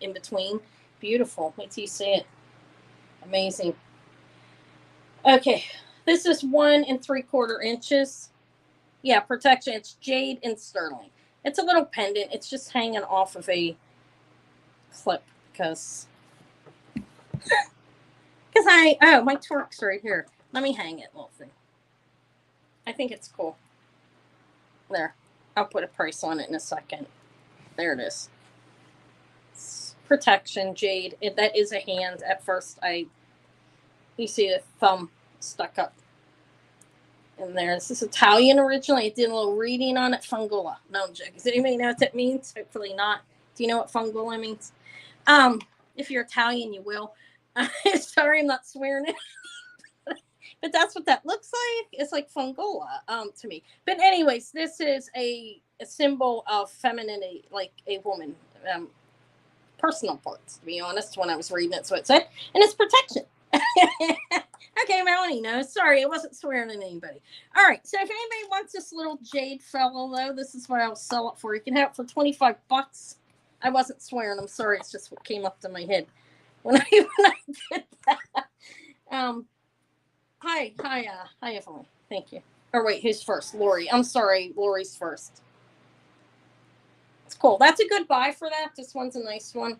in between. Beautiful. Wait till you see it. Amazing. Okay, this is 1 3/4 inches. Yeah, protection. It's Jade in sterling. It's a little pendant. It's just hanging off of a clip because my torque's right here. Let me hang it, little thing. I think it's cool. There. I'll put a price on it in a second. There it is. It's protection, Jade. That is a hand. At first, you see the thumb stuck up in there. This is Italian originally. I did a little reading on it. Fungula. No, I'm joking. Does anybody know what that means? Hopefully not. Do you know what fungula means? If you're Italian, you will. Sorry, I'm not swearing it. But that's what that looks like. It's like fungula to me. But anyways, this is a symbol of femininity, like a woman. Personal parts, to be honest, when I was reading it. So it said. And it's protection. Okay, Melanie knows. Sorry, I wasn't swearing at anybody. All right, so if anybody wants this little Jade fellow, though, this is what I'll sell it for. You can have it for $25. I wasn't swearing. I'm sorry. It's just what came up to my head when I did that. Hi, Evelyn. Thank you. Or wait, who's first? Lori. I'm sorry, Lori's first. It's cool. That's a good buy for that. This one's a nice one.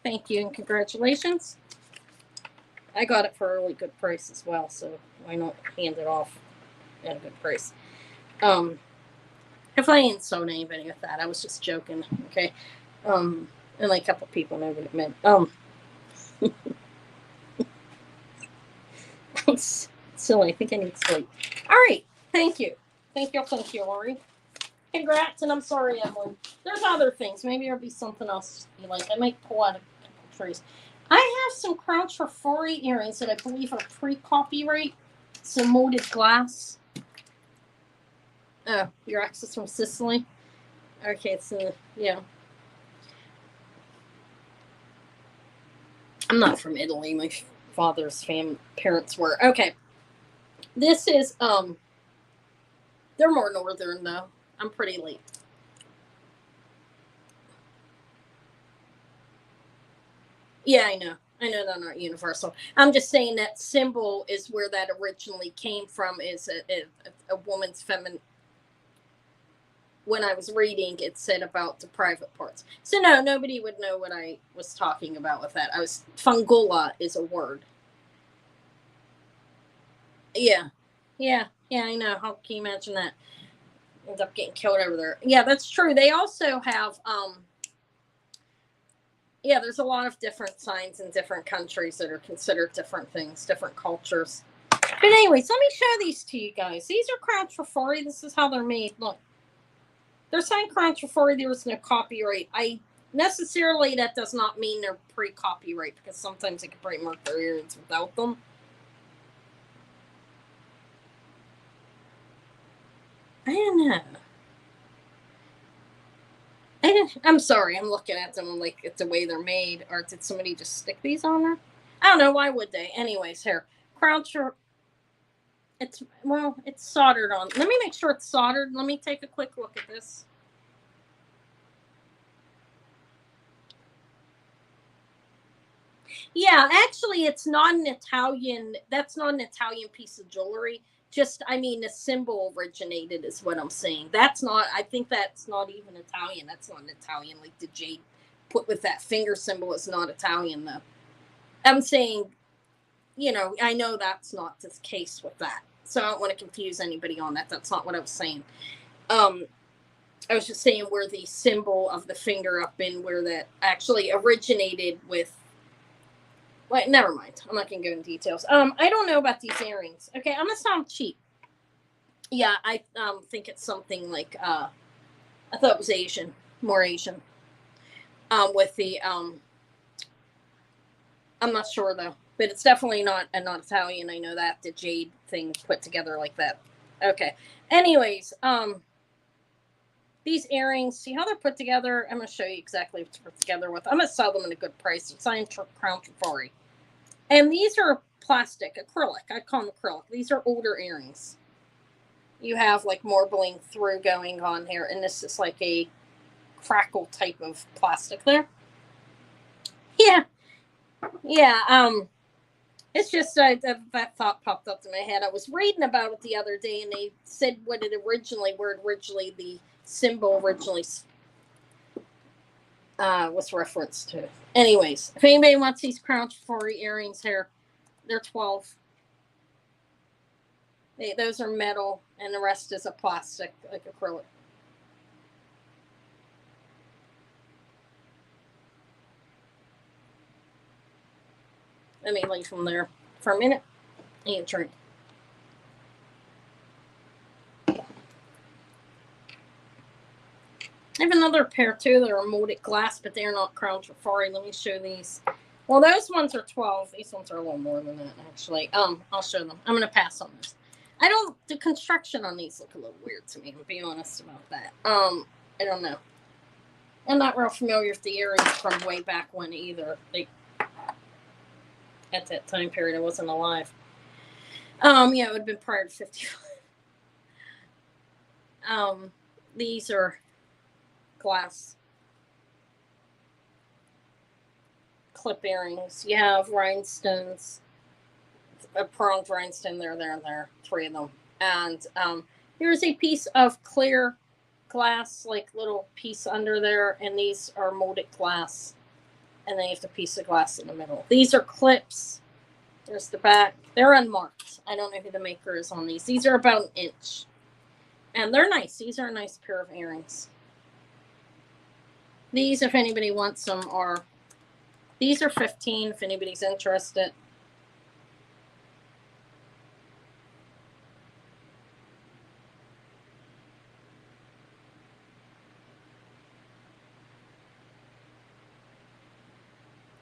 Thank you and congratulations. I got it for a really good price as well, so why not hand it off at a good price? If I ain't sold anybody with that, I was just joking, okay? And like a couple people know what it meant. It's silly. I think I need sleep. All right. Thank you. Thank you, Lori. Congrats, and I'm sorry, Evelyn. There's other things. Maybe there'll be something else you like. I might pull out a couple trees. I have some Crown Trafori earrings that I believe are pre-copyright. Some molded glass. Oh, your ex is from Sicily? Okay, so, yeah. I'm not from Italy. My father's parents were. Okay. This is, they're more northern, though. I'm pretty late. Yeah, I know. I know they're not universal. I'm just saying that symbol is where that originally came from, is a woman's feminine. When I was reading, it said about the private parts. So no, nobody would know what I was talking about with that. Fungula is a word. Yeah, I know. How can you imagine that? Ends up getting killed over there. Yeah, that's true. They also have, there's a lot of different signs in different countries that are considered different things, different cultures. But anyways, let me show these to you guys. These are Crown Trafori. This is how they're made. Look. They're signed Crown Trafori. There was no copyright. I necessarily that does not mean they're pre-copyright, because sometimes they can probably mark their earrings without them. I don't know. I'm sorry, I'm looking at them like it's the way they're made, or did somebody just stick these on there? I don't know, why would they? Anyways, here. Croucher. It's soldered on. Let me make sure it's soldered. Let me take a quick look at this. Yeah, actually, it's not an Italian. That's not an Italian piece of jewelry. Just, I mean, the symbol originated is what I'm saying. That's not. I think that's not even Italian. That's not an Italian. Like the Jade put with that finger symbol is not Italian, though. I'm saying, I know that's not the case with that. So I don't want to confuse anybody on that. That's not what I was saying. I was just saying where the symbol of the finger up in, where that actually originated with. Wait, never mind. I'm not going to go into details. I don't know about these earrings. Okay, I'm going to sound cheap. Yeah, I think it's something like, I thought it was Asian. More Asian. With the, I'm not sure though. But it's definitely not Italian. I know that. The Jade thing put together like that. Okay. Anyways, these earrings, see how they're put together? I'm going to show you exactly what to put together with. I'm going to sell them at a good price. It's signed Crown Chivalry. And these are plastic, acrylic. I call them acrylic. These are older earrings. You have like marbling through going on here. And this is like a crackle type of plastic there. Yeah. Yeah. It's just that thought popped up in my head. I was reading about it the other day, and they said where the symbol originally was referenced to. Anyways, if anybody wants these Crown Chivalry earrings here, they're $12. Those are metal, and the rest is a plastic, like acrylic. Let me leave them there for a minute and drink. I have another pair too that are molded glass, but they're not Crown Chivalry. Let me show these. Well, those ones are $12. These ones are a little more than that, actually. I'll show them. I'm gonna pass on this. The construction on these look a little weird to me, to be honest about that. I don't know. I'm not real familiar with the earrings from way back when either. At that time period, I wasn't alive. Yeah, it would have been prior to 55. These are glass clip earrings. You have rhinestones, a pronged rhinestone there, 3 of them. And here's a piece of clear glass, like little piece under there, and these are molded glass. And then you have the piece of glass in the middle. These are clips. There's the back. They're unmarked. I don't know who the maker is on these. These are about 1 inch. And they're nice. These are a nice pair of earrings. These, if anybody wants them, these are $15 if anybody's interested.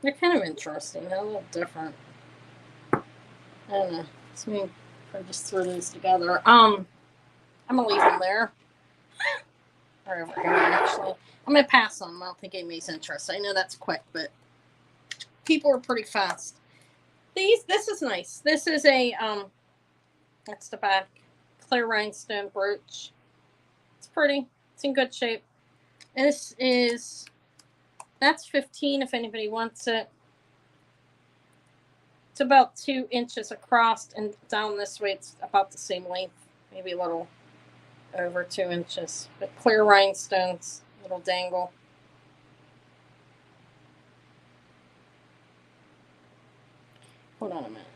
They're kind of interesting. They're a little different. I don't know. Let's see if I just throw these together. I'm gonna leave them there. Or over here, actually. I'm gonna pass on them. I don't think anybody's interested. I know that's quick, but people are pretty fast. This is nice. This is a that's the back. Clear rhinestone brooch. It's pretty. It's in good shape. That's $15 if anybody wants it. It's about 2 inches across, and down this way it's about the same length, maybe a little over 2 inches. But clear rhinestones, little dangle. Hold on a minute.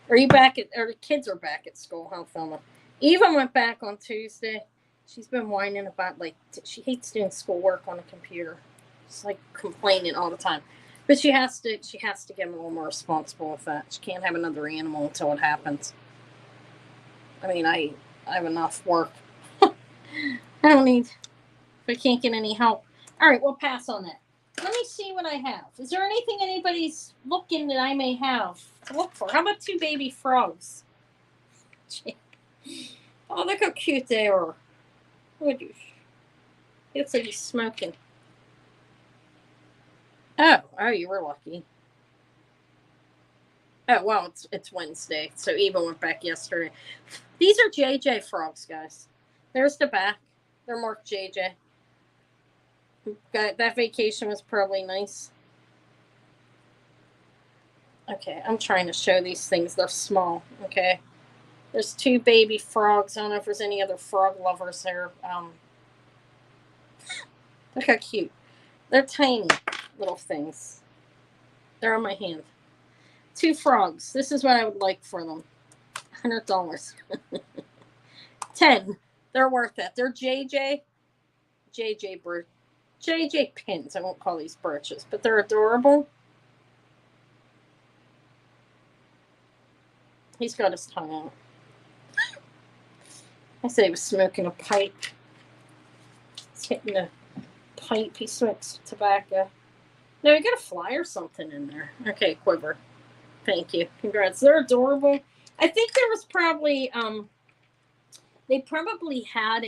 Or the kids are back at school, huh, Thelma? Eva went back on Tuesday. She's been whining about, she hates doing schoolwork on a computer. She's complaining all the time. But she has to get a little more responsible with that. She can't have another animal until it happens. I mean, I have enough work. I don't need I can't get any help. All right, we'll pass on that. Let me see what I have. Is there anything anybody's looking that I may have to look for? How about 2 baby frogs? Oh, look how cute they are. What you? It looks like he's smoking. Oh, you were lucky. Oh, well, it's Wednesday, so Eva went back yesterday. These are JJ frogs, guys. There's the back. They're marked JJ. That vacation was probably nice. Okay, I'm trying to show these things. They're small, okay? There's 2 baby frogs. I don't know if there's any other frog lovers there. Look how cute. They're tiny little things. They're on my hand. 2 frogs. This is what I would like for them. $100. 10. They're worth it. They're JJ brooch. JJ pins. I won't call these brooches, but they're adorable. He's got his tongue out. I said he was smoking a pipe. He's hitting a pipe. He smokes tobacco. No, you got a fly or something in there. Okay, quiver. Thank you. Congrats. They're adorable. I think there was probably they probably had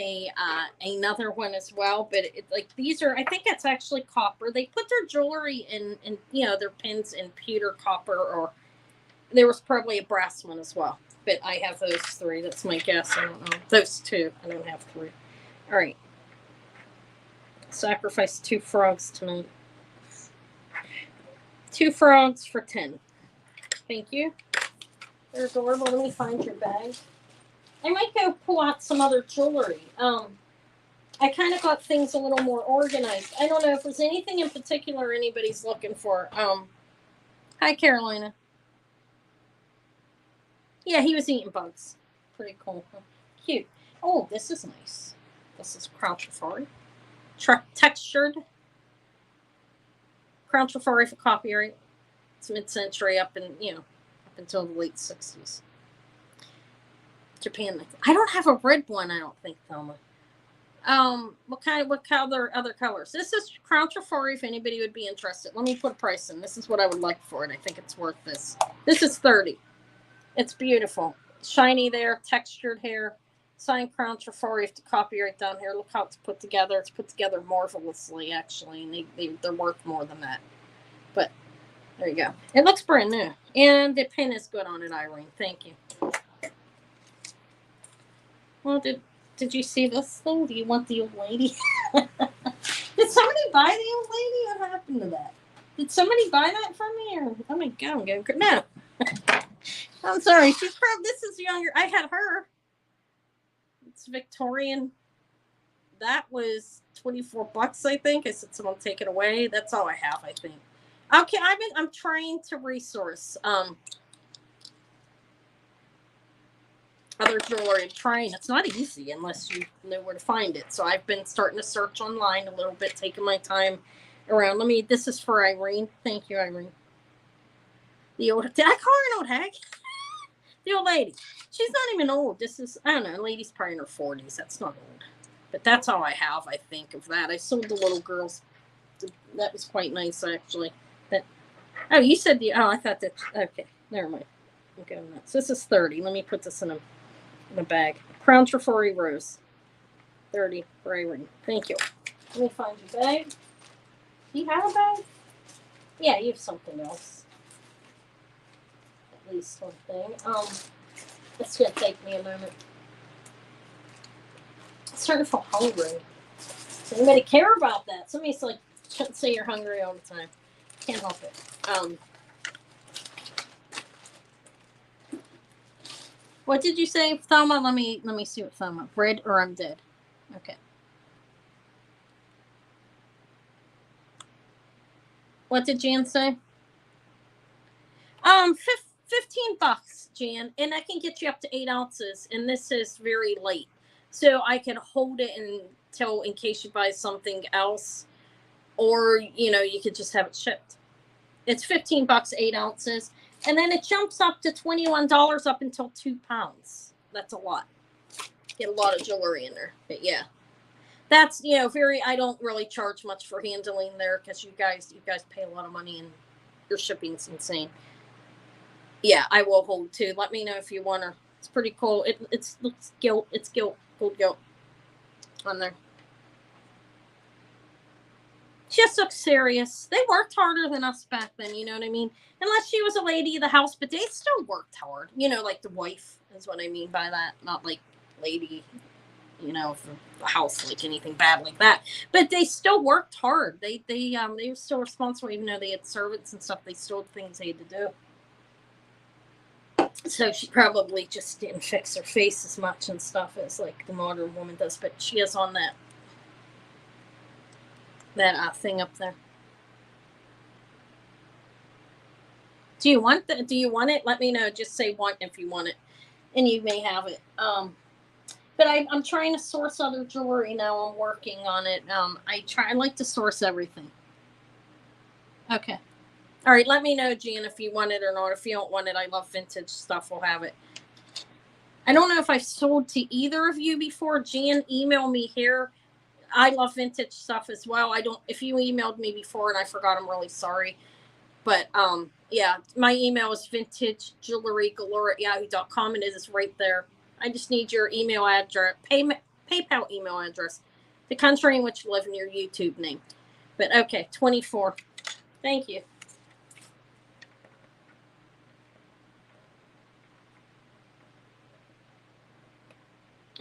another one as well, but like these are, I think it's actually copper. They put their jewelry in their pins in pewter copper, or there was probably a brass one as well. But I have those 3. That's my guess. I don't know. Those 2. I don't have 3. All right. Sacrifice 2 frogs tonight. 2 frogs for 10. Thank you. They're adorable. Let me find your bag. I might go pull out some other jewelry. I kind of got things a little more organized. I don't know if there's anything in particular anybody's looking for. Hi, Carolina. Yeah, he was eating bugs. Pretty cool. Cute. Oh, this is nice. This is Crown Trafari. Textured. Crown Trafari for copyright. It's mid-century up until the late 60s. Japan. I don't have a red one, I don't think, Thelma. What other colors? This is Crown Trafari if anybody would be interested. Let me put a price in. This is what I would like for it. I think it's worth this. This is $30. It's beautiful. Shiny there, textured hair. Signed Crown Trafari if the copyright down here. Look how it's put together. It's put together marvelously, actually, and they're worth more than that. But there you go. It looks brand new. And the pin is good on it, Irene. Thank you. Well, did you see this thing? Do you want the old lady? Did somebody buy the old lady? What happened to that? Did somebody buy that from me? Or oh my god, I'm going no. I'm sorry. She's probably, this is younger. I had her. It's Victorian. That was $24, I think. I said someone take it away. That's all I have, I think. Okay, I'm trying to resource other jewelry. I'm trying. It's not easy unless you know where to find it. So I've been starting to search online a little bit, taking my time around. This is for Irene. Thank you, Irene. Did I call her an old hag? The old lady. She's not even old. This is, I don't know, a lady's probably in her 40s. That's not old. But that's all I have, I think, of that. I sold the little girls. That was quite nice, actually. Oh, you said I thought that, okay, never mind. I'm going nuts. This is 30. Let me put this in a bag. Crown Trafari Rose. 30 for Irene. Thank you. Let me find your bag. Do you have a bag? Yeah, you have something else. At least one thing. It's going to take me a moment. I'm starting to feel hungry. Does anybody care about that? Somebody's like, shouldn't say you're hungry all the time. Can't help it. What did you say, Thelma? Let me see what Thelma. Red or I'm dead. Okay. What did Jan say? $15, Jan, and I can get you up to 8 ounces. And this is very light, so I can hold it until in case you buy something else, or you could just have it shipped. It's $15, 8 ounces. And then it jumps up to $21 up until 2 pounds. That's a lot. Get a lot of jewelry in there. But yeah. that's, you know, very, I don't really charge much for handling there because you guys pay a lot of money and your shipping's insane. Yeah, I will hold too. Let me know if you want her. It's pretty cool. It's gilt. It's gilt. Gold gilt on there. Just looks serious. They worked harder than us back then, you know what I mean? Unless she was a lady of the house, but they still worked hard. You know, like the wife is what I mean by that. Not like lady, you know, for the house, like anything bad like that. But they still worked hard. They were still responsible, even though they had servants and stuff. They still had things they had to do. So she probably just didn't fix her face as much and stuff as like the modern woman does. But she is on that thing up there. Do you want it? Let me know. Just say want if you want it, and you may have it. But I'm trying to source other jewelry now. I'm working on it. I like to source everything. Okay. All right. Let me know, Jan, if you want it or not. If you don't want it, I love vintage stuff. We'll have it. I don't know if I've sold to either of you before. Jan, email me here. I love vintage stuff as well. If you emailed me before and I forgot, I'm really sorry. But, yeah, my email is vintagejewelrygalore@yahoo.com, and it is right there. I just need your email address, PayPal email address, the country in which you live, and your YouTube name. But, okay, 24. Thank you.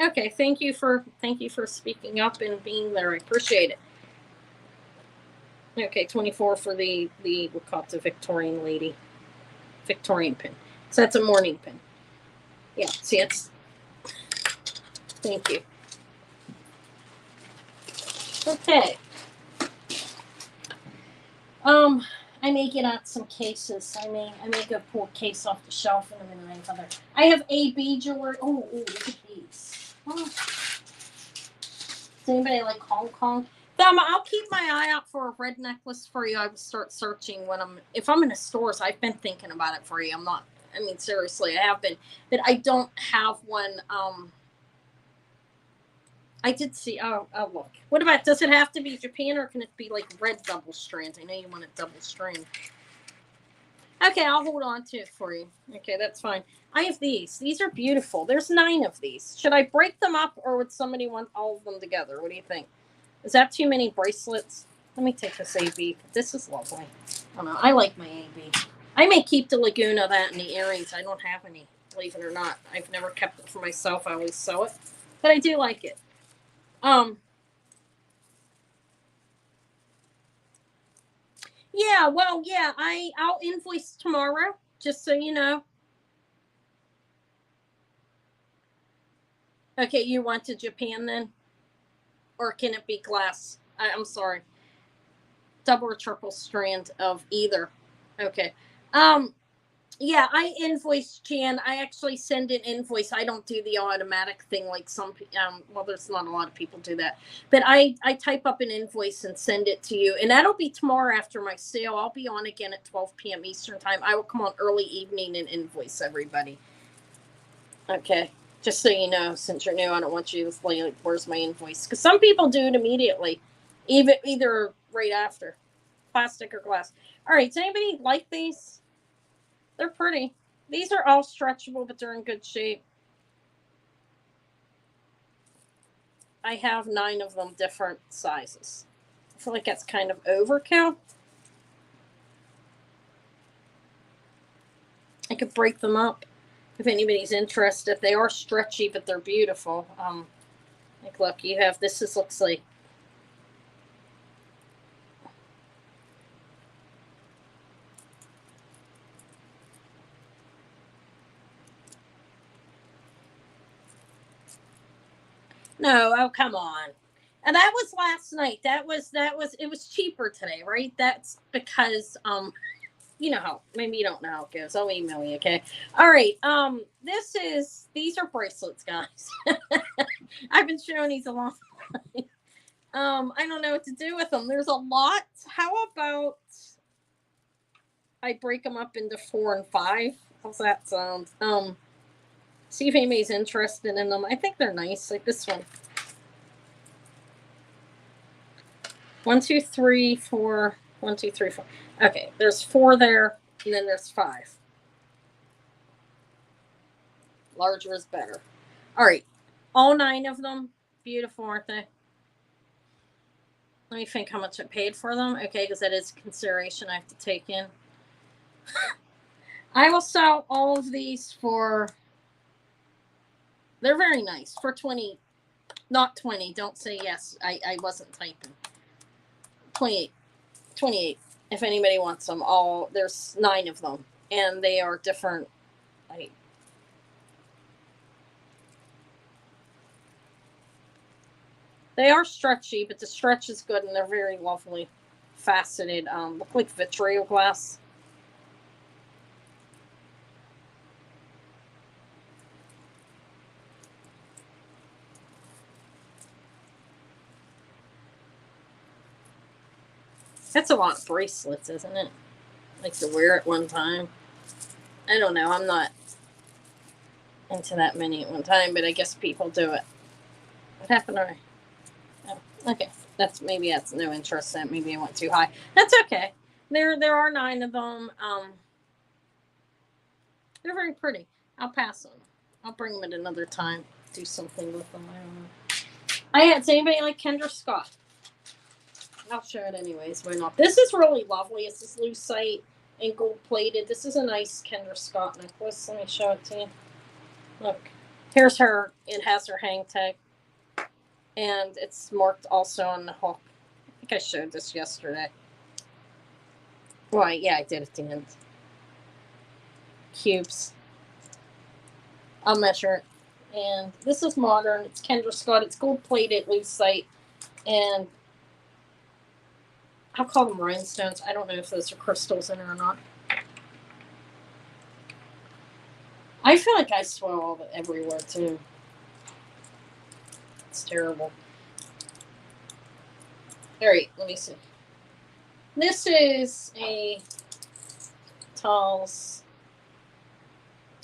Okay, thank you for speaking up and being there. I appreciate it. Okay, 24 for the we'll call it the Victorian lady. Victorian pin. So that's a morning pin. Yeah, see it's thank you. Okay. I may get out some cases. I may go pull a case off the shelf in a minute. I have AB jewelry. Oh, look at these. Oh. Does anybody like Hong Kong? Thelma, I'll keep my eye out for a red necklace for you. I will start searching if I'm in a store. So I've been thinking about it for you. Seriously, I have been, but I don't have one. I did see. Oh, look. What about? Does it have to be Japan, or can it be like red double strands? I know you want a double strand. Okay, I'll hold on to it for you. Okay, that's fine. I have these. These are beautiful. There's 9 of these. Should I break them up, or would somebody want all of them together? What do you think? Is that too many bracelets? Let me take this AB. This is lovely. I don't know. I like my AB. I may keep the Laguna, that, and the earrings. I don't have any, believe it or not. I've never kept it for myself. I always sew it. But I do like it. Yeah, well, yeah, I'll invoice tomorrow, just so you know. Okay, you want to Japan then? Or can it be glass? I'm sorry. Double or triple strand of either. Okay. Yeah, I invoice Jan. I actually send an invoice. I don't do the automatic thing like some. Well, there's not a lot of people do that, but I type up an invoice and send it to you, and that'll be tomorrow after my sale. I'll be on again at 12 p.m. Eastern time. I will come on early evening and invoice everybody. Okay, just so you know, since you're new, I don't want you to say like, "Where's my invoice?" Because some people do it immediately, either right after, plastic or glass. All right, does anybody like these? They're pretty. These are all stretchable, but they're in good shape. I have 9 of them, different sizes. I feel like that's kind of overkill. I could break them up if anybody's interested. They are stretchy, but they're beautiful. Like, look, you have this. This looks like. No, oh come on. And that was last night. That was it was cheaper today, right? That's because you know how maybe you don't know how it goes. I'll email you, okay? All right. These are bracelets, guys. I've been showing these a long time. I don't know what to do with them. There's a lot. How about I break them up into 4 and 5? How's that sound? See if anybody's interested in them. I think they're nice, like this one. 1, 2, 3, 4. 1, 2, 3, 4. Okay, there's 4 there, and then there's 5. Larger is better. All right, all 9 of them. Beautiful, aren't they? Let me think how much I paid for them. Okay, because that is consideration I have to take in. I will sell all of these for, they're very nice, for 20, not 20. Don't say yes. I wasn't typing. 28. 28. If anybody wants them, there's 9 of them. And they are different. They are stretchy, but the stretch is good and they're very lovely. Faceted. Look like vitriol glass. That's a lot of bracelets, isn't it? Like to wear at one time. I don't know. I'm not into that many at one time, but I guess people do it. What happened to me? Oh, okay. That's no interest. That maybe I went too high. That's okay. There are 9 of them. They're very pretty. I'll pass them. I'll bring them at another time. Do something with them. I don't know. Does anybody like Kendra Scott? I'll show it anyways. Why not? This is really lovely. It's this lucite and gold plated. This is a nice Kendra Scott necklace. Let me show it to you. Look. Here's her. It has her hang tag. And it's marked also on the hook. I think I showed this yesterday. Well, yeah, I did at the end. Cubes. I'll measure it. And this is modern. It's Kendra Scott. It's gold plated lucite. And I'll call them rhinestones. I don't know if those are crystals in it or not. I feel like I swirl all of it everywhere too. It's terrible. All right, let me see. This is a Towne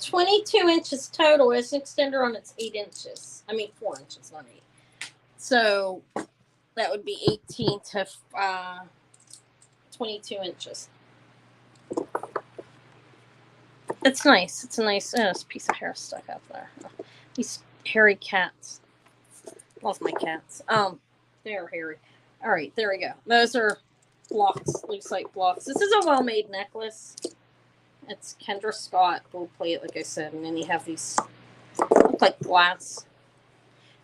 22 inches total. It's an extender on its 8 inches. I mean 4 inches, not 8. So that would be 18 to 22 inches. It's nice. It's a nice piece of hair stuck out there. These hairy cats. Love my cats. They're hairy. All right, there we go. Those are blocks, lucite blocks. This is a well-made necklace. It's Kendra Scott gold plate, like I said, and then you have these look like glass.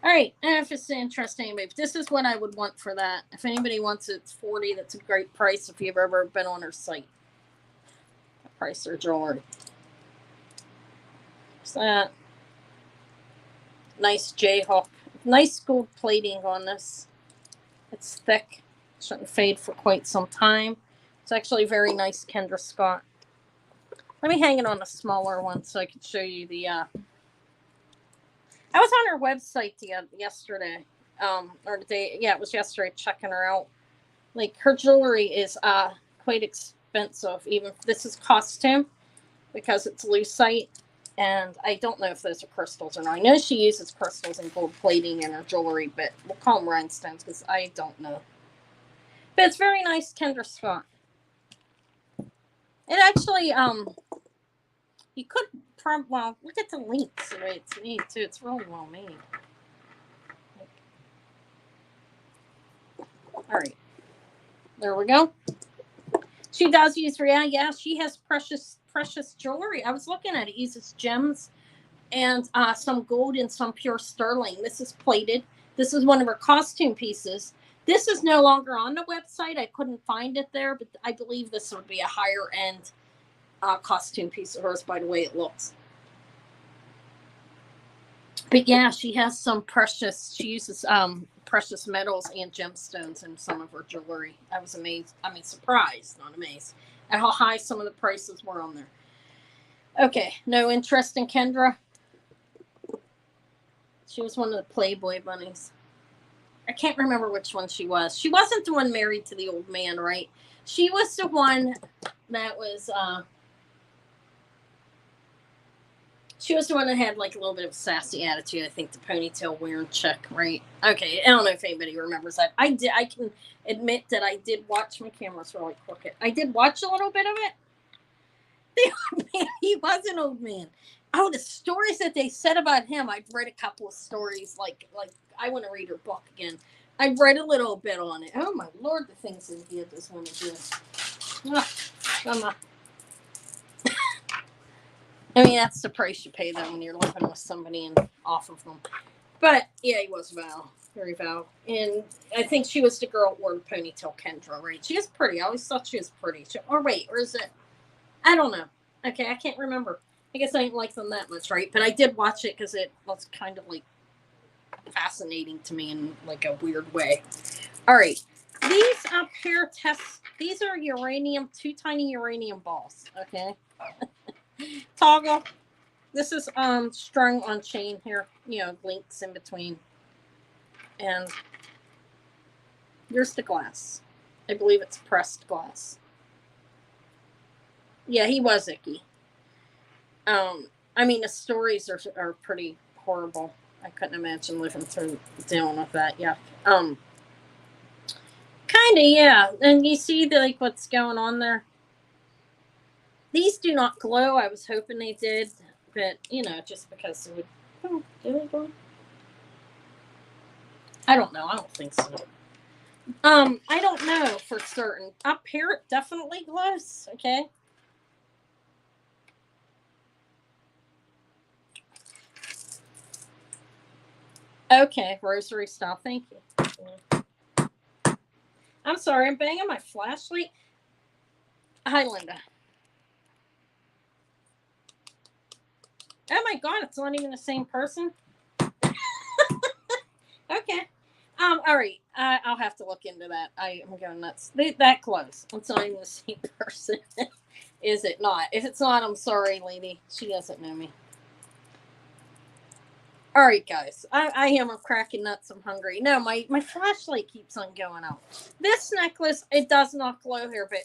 All right, and if it's interesting, anybody, but this is what I would want for that. If anybody wants it, it's $40. That's a great price if you've ever been on her site. The price of jewelry. What's that? Nice J hook. Nice gold plating on this. It's thick. Shouldn't fade for quite some time. It's actually very nice Kendra Scott. Let me hang it on a smaller one so I can show you the I was on her website yesterday. Or the day, yeah, it was yesterday, checking her out. Like, her jewelry is quite expensive. Even this is costume because it's lucite. And I don't know if those are crystals or not. I know she uses crystals and gold plating in her jewelry, but we'll call them rhinestones because I don't know. But it's very nice Kendra Scott. It actually, you could, well, look at the links the way it's made, too. It's really well made. All right. There we go. She does use, yeah, she has precious jewelry. I was looking at it. It uses gems and some gold and some pure sterling. This is plated. This is one of her costume pieces. This is no longer on the website. I couldn't find it there, but I believe this would be a higher end costume piece of hers by the way it looks. But yeah, she has some she uses precious metals and gemstones in some of her jewelry. I was amazed. I mean, surprised, not amazed, at how high some of the prices were on there. Okay, no interest in Kendra. She was one of the Playboy bunnies. I can't remember which one she was. She wasn't the one married to the old man, right? She was the one that was, She was the one that had like a little bit of a sassy attitude. I think the ponytail wearing chick, right? Okay, I don't know if anybody remembers that. I did. I can admit that I did watch. My camera's really crooked. I did watch a little bit of it. The old man, he was an old man. Oh, the stories that they said about him. I've read a couple of stories. Like I want to read her book again. I read a little bit on it. Oh my Lord, the things that he had this woman do. I mean, that's the price you pay though when you're living with somebody and off of them. But yeah, he was Val, very Val, and I think she was the girl who wore the ponytail, Kendra. Right? She is pretty. I always thought she was pretty. Or is it? I don't know. Okay, I can't remember. I guess I didn't like them that much, right? But I did watch it because it was kind of like fascinating to me in like a weird way. All right, these up here these are uranium, 2 tiny uranium balls. Okay. Toggle. This is strung on chain here, links in between. And here's the glass. I believe it's pressed glass. Yeah, he was icky. I mean, the stories are pretty horrible. I couldn't imagine dealing with that. Yeah. Kind of, yeah. And you see like what's going on there. These do not glow. I was hoping they did, but just because it would. Oh, do they glow? I don't know. I don't think so. I don't know for certain. Up here, it definitely glows. Okay. Okay, rosary style. Thank you. I'm sorry. I'm banging my flashlight. Hi, Linda. Oh my God, it's not even the same person. Okay. All right. I'll have to look into that. I'm going nuts. That close. It's not even the same person. Is it not? If it's not, I'm sorry, lady. She doesn't know me. All right, guys. I am cracking nuts. I'm hungry. No, my flashlight keeps on going out. This necklace, it does not glow here, but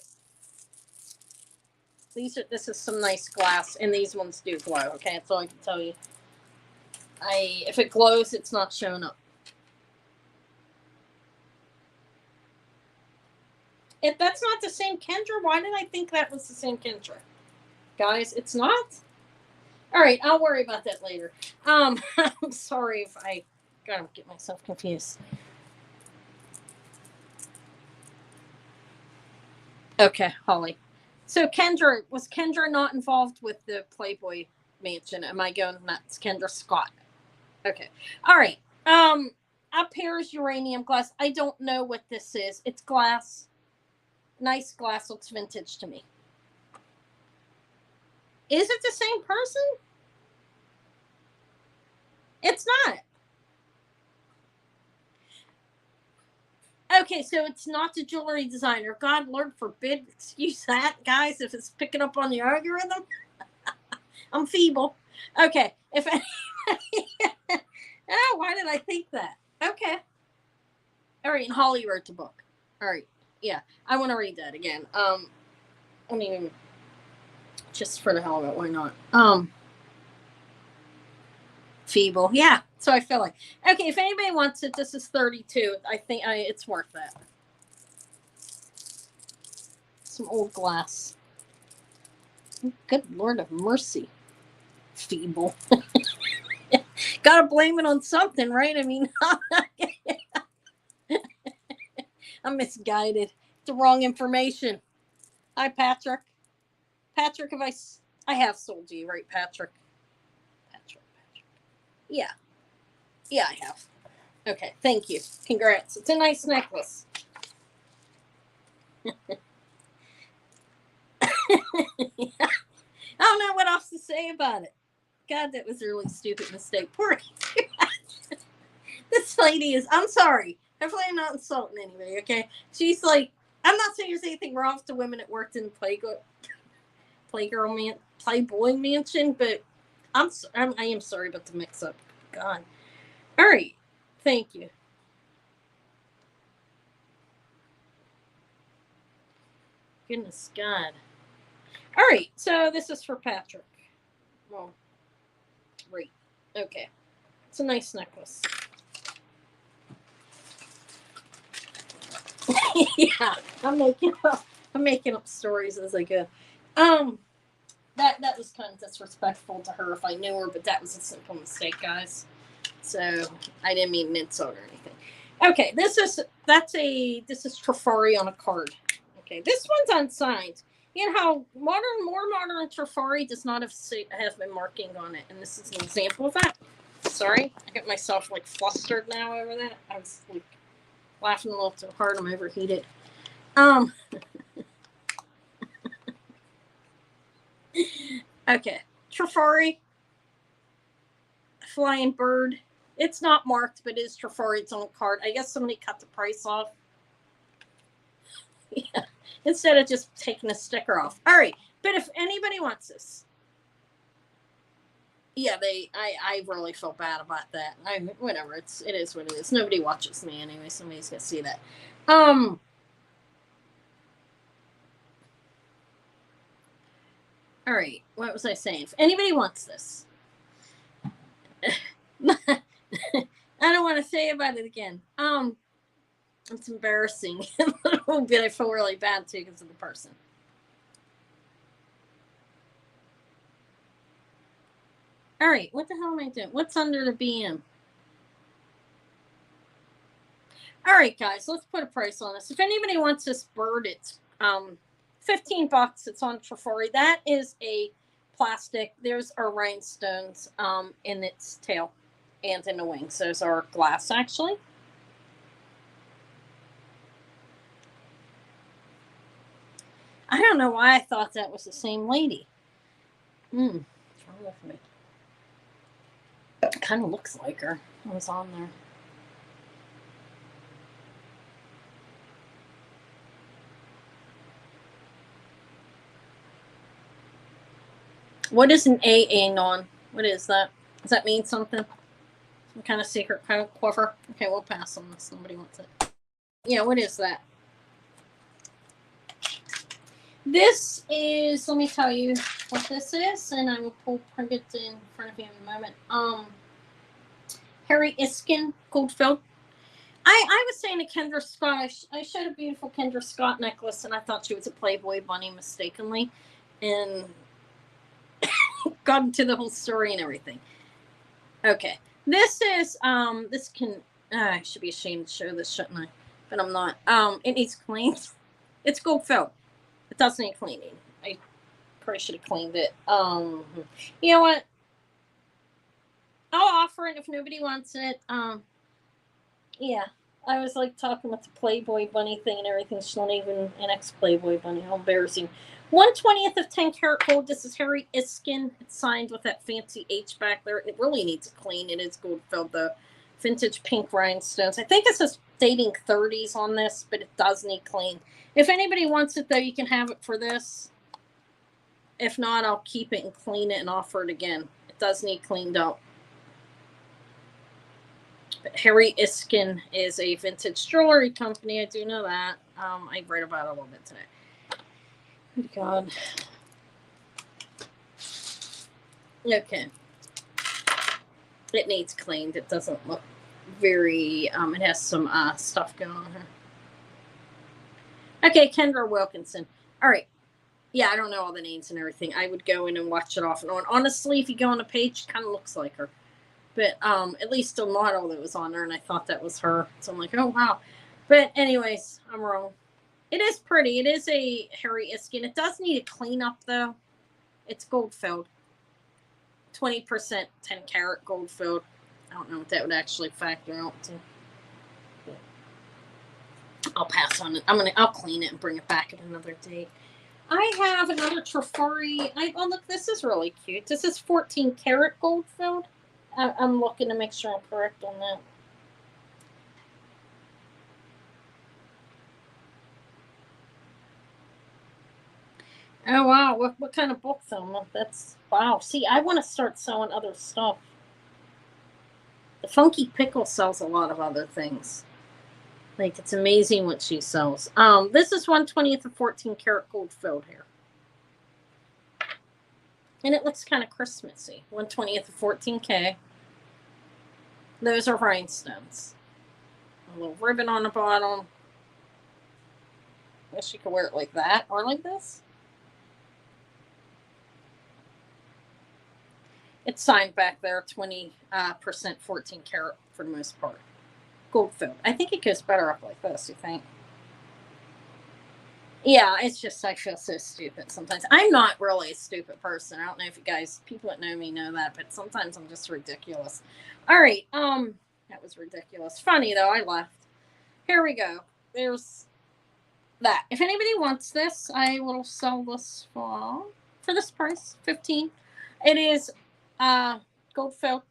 this is some nice glass, and these ones do glow. Okay, that's all I can tell you. If it glows, it's not showing up. If that's not the same Kendra, why did I think that was the same Kendra? Guys, it's not? All right, I'll worry about that later. I'm sorry if I gotta get myself confused. Okay, Holly. So was Kendra not involved with the Playboy Mansion? Am I going nuts? Kendra Scott. Okay. All right. Up here is uranium glass. I don't know what this is. It's glass. Nice glass. Looks vintage to me. Is it the same person? It's not. Okay, so it's not the jewelry designer. God, Lord forbid, excuse that, guys, if it's picking up on the algorithm. I'm feeble. Okay, oh, why did I think that? Okay. All right, and Holly wrote the book. All right, yeah, I want to read that again. I mean, just for the hell of it, why not? Feeble, yeah. So I feel like, okay, if anybody wants it, this is 32. I think it's worth that. Some old glass. Good Lord of mercy. Feeble. Gotta blame it on something, right? I mean, I'm misguided. The wrong information. Hi, Patrick. Patrick, I have sold you, right, Patrick? Patrick. Yeah. Yeah, I have. Okay, thank you. Congrats. It's a nice necklace. I don't know what else to say about it. God, that was a really stupid mistake. Poor this lady is, I'm sorry. Hopefully I'm not insulting anybody, okay? She's like, I'm not saying there's anything wrong with the women that worked in the Playboy Mansion, but I am sorry about the mix-up. God. All right. Thank you. Goodness God. All right. So this is for Patrick. Well, great. Okay. It's a nice necklace. Yeah, I'm making up stories as I go. That was kind of disrespectful to her if I knew her, but that was a simple mistake, guys. So I didn't mean to insult or anything. Okay, this is Trifari on a card. Okay, this one's unsigned. You know how more modern Trifari does not have been marking on it, and this is an example of that. Sorry, I got myself like flustered now over that. I was like laughing a little too hard. I'm overheated. Okay, Trifari, flying bird. It's not marked, but it is Trifari. It's on a card. I guess somebody cut the price off. Yeah, instead of just taking a sticker off. All right, but if anybody wants this, yeah, I really feel bad about that. Whatever. It is what it is. Nobody watches me anyway. Somebody's gonna see that. All right, what was I saying? If anybody wants this, I don't want to say about it again. It's embarrassing a little bit. I feel really bad too because of the person. All right, what the hell am I doing? What's under the BM? All right, guys, let's put a price on this. If anybody wants this bird, it's $15. It's on Trifari. That is a plastic. There's our rhinestones in its tail and in the wings. Those are glass, actually. I don't know why I thought that was the same lady. What's wrong with me? It kind of looks like her. I was on there. What is an AA non? What is that? Does that mean something? Some kind of secret kind of quiver? Okay, we'll pass on this. Nobody wants it. Yeah, what is that? This is, let me tell you what this is, and I will print it in front of you in a moment. Harry Iskin, gold-filled. I was saying to Kendra Scott, I showed a beautiful Kendra Scott necklace, and I thought she was a Playboy bunny mistakenly, and got into the whole story and everything. Okay, this is this can I should be ashamed to show this, shouldn't I? But I'm not. It needs cleaned. It's gold-filled. It does need cleaning. I probably should have cleaned it. You know what? I'll offer it if nobody wants it. Yeah. I was like talking with the Playboy bunny thing and everything. She's not even an ex-Playboy bunny. How embarrassing. 1/20th of 10 karat gold. This is Harry Iskin. It's signed with that fancy H back there. It really needs a clean. It is gold-filled though. Vintage pink rhinestones. I think it says dating 30s on this, but it does need clean. If anybody wants it though, you can have it for this. If not, I'll keep it and clean it and offer it again. It does need cleaned up. But Harry Iskin is a vintage jewelry company. I do know that. I read about it a little bit today. Good God. Okay. It needs cleaned. It doesn't look very, it has some stuff going on here. Okay, Kendra Wilkinson. All right. Yeah, I don't know all the names and everything. I would go in and watch it off and on. Honestly, if you go on the page, it kind of looks like her. But at least the model that was on there, and I thought that was her. So I'm like, oh, wow. But anyways, I'm wrong. It is pretty. It is a Harry Iskin. It does need a cleanup, though. It's gold-filled. 20% 10 karat gold-filled. I don't know what that would actually factor out to. I'll pass on it. I'll clean it and bring it back at another date. I have another Trifari. Oh, look, this is really cute. This is 14 karat gold-filled. I'm looking to make sure I'm correct on that. Oh, wow. What kind of book, though? That's, wow. See, I want to start selling other stuff. The Funky Pickle sells a lot of other things. Like, it's amazing what she sells. This is 1/20th of 14 karat gold filled here. And it looks kind of Christmassy. 1/20th of 14K. Those are rhinestones. A little ribbon on the bottom. I guess you could wear it like that or like this. It's signed back there, 20% 14 karat for the most part. Gold filled. I think it goes better up like this, you think? Yeah, it's just I feel so stupid sometimes. I'm not really a stupid person. I don't know if you guys, people that know me know that, but sometimes I'm just ridiculous. All right, that was ridiculous. Funny though, I laughed. Here we go. There's that. If anybody wants this, I will sell this for this price, $15. It is gold filled.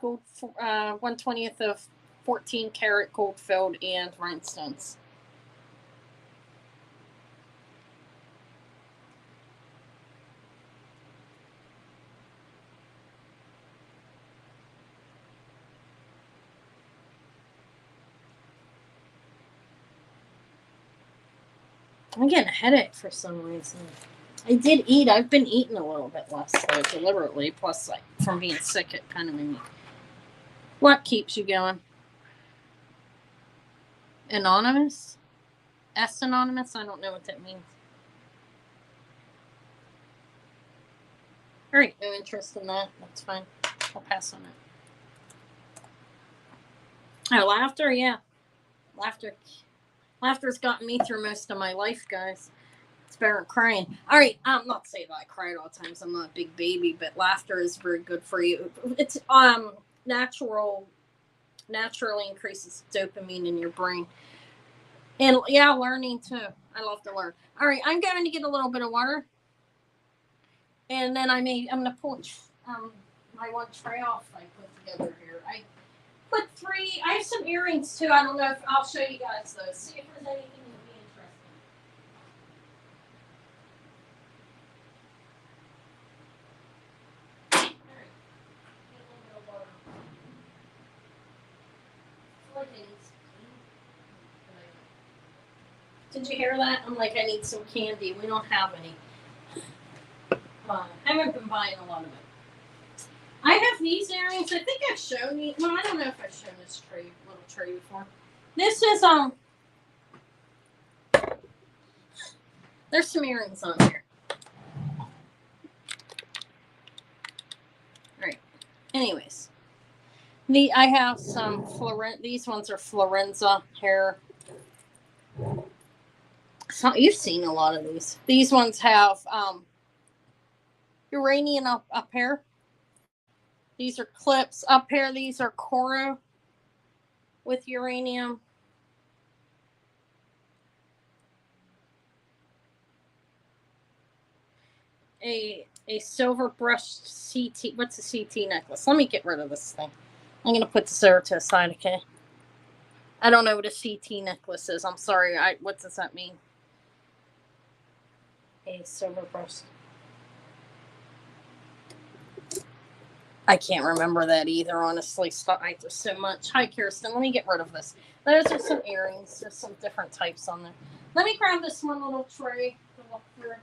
Gold 1/20th of 14 karat gold filled and rhinestones. I'm getting a headache for some reason. I did eat. I've been eating a little bit less, though, deliberately. Plus, like, from being sick, it kind of made me. What keeps you going? Anonymous? S anonymous? I don't know what that means. All right, no interest in that. That's fine. I'll pass on it. Oh, laughter? Yeah. Laughter's gotten me through most of my life, guys. It's better than crying. All right, I'm not saying that I cried all the times. I'm not a big baby, but laughter is very good for you. It's naturally increases dopamine in your brain. And yeah, learning too. I love to learn. All right, I'm going to get a little bit of water, and then I'm gonna pull my one tray off I put together here. I put 3. I have some earrings too. I don't know if I'll show you guys those. See if there's anything you'd be interested in. All right, get a little bit of water. I feel like I need some candy. Did you hear that? I'm like, I need some candy. We don't have any. I haven't been buying a lot of it. I have these earrings. I think I've shown you. Well, I don't know if I've shown this little tray before. This is there's some earrings on here. All right. Anyways, I have some these ones are Florenza hair. So you've seen a lot of these. These ones have Uranium up here. These are clips up here. These are Coro with uranium. A silver brushed CT. What's a CT necklace? Let me get rid of this thing. I'm going to put this over to the side, okay? I don't know what a CT necklace is. I'm sorry. What does that mean? A silver brushed. I can't remember that either, honestly. There's so much. Hi, Kirsten. Let me get rid of this. Those are some earrings. There's some different types on there. Let me grab this one little tray to look through.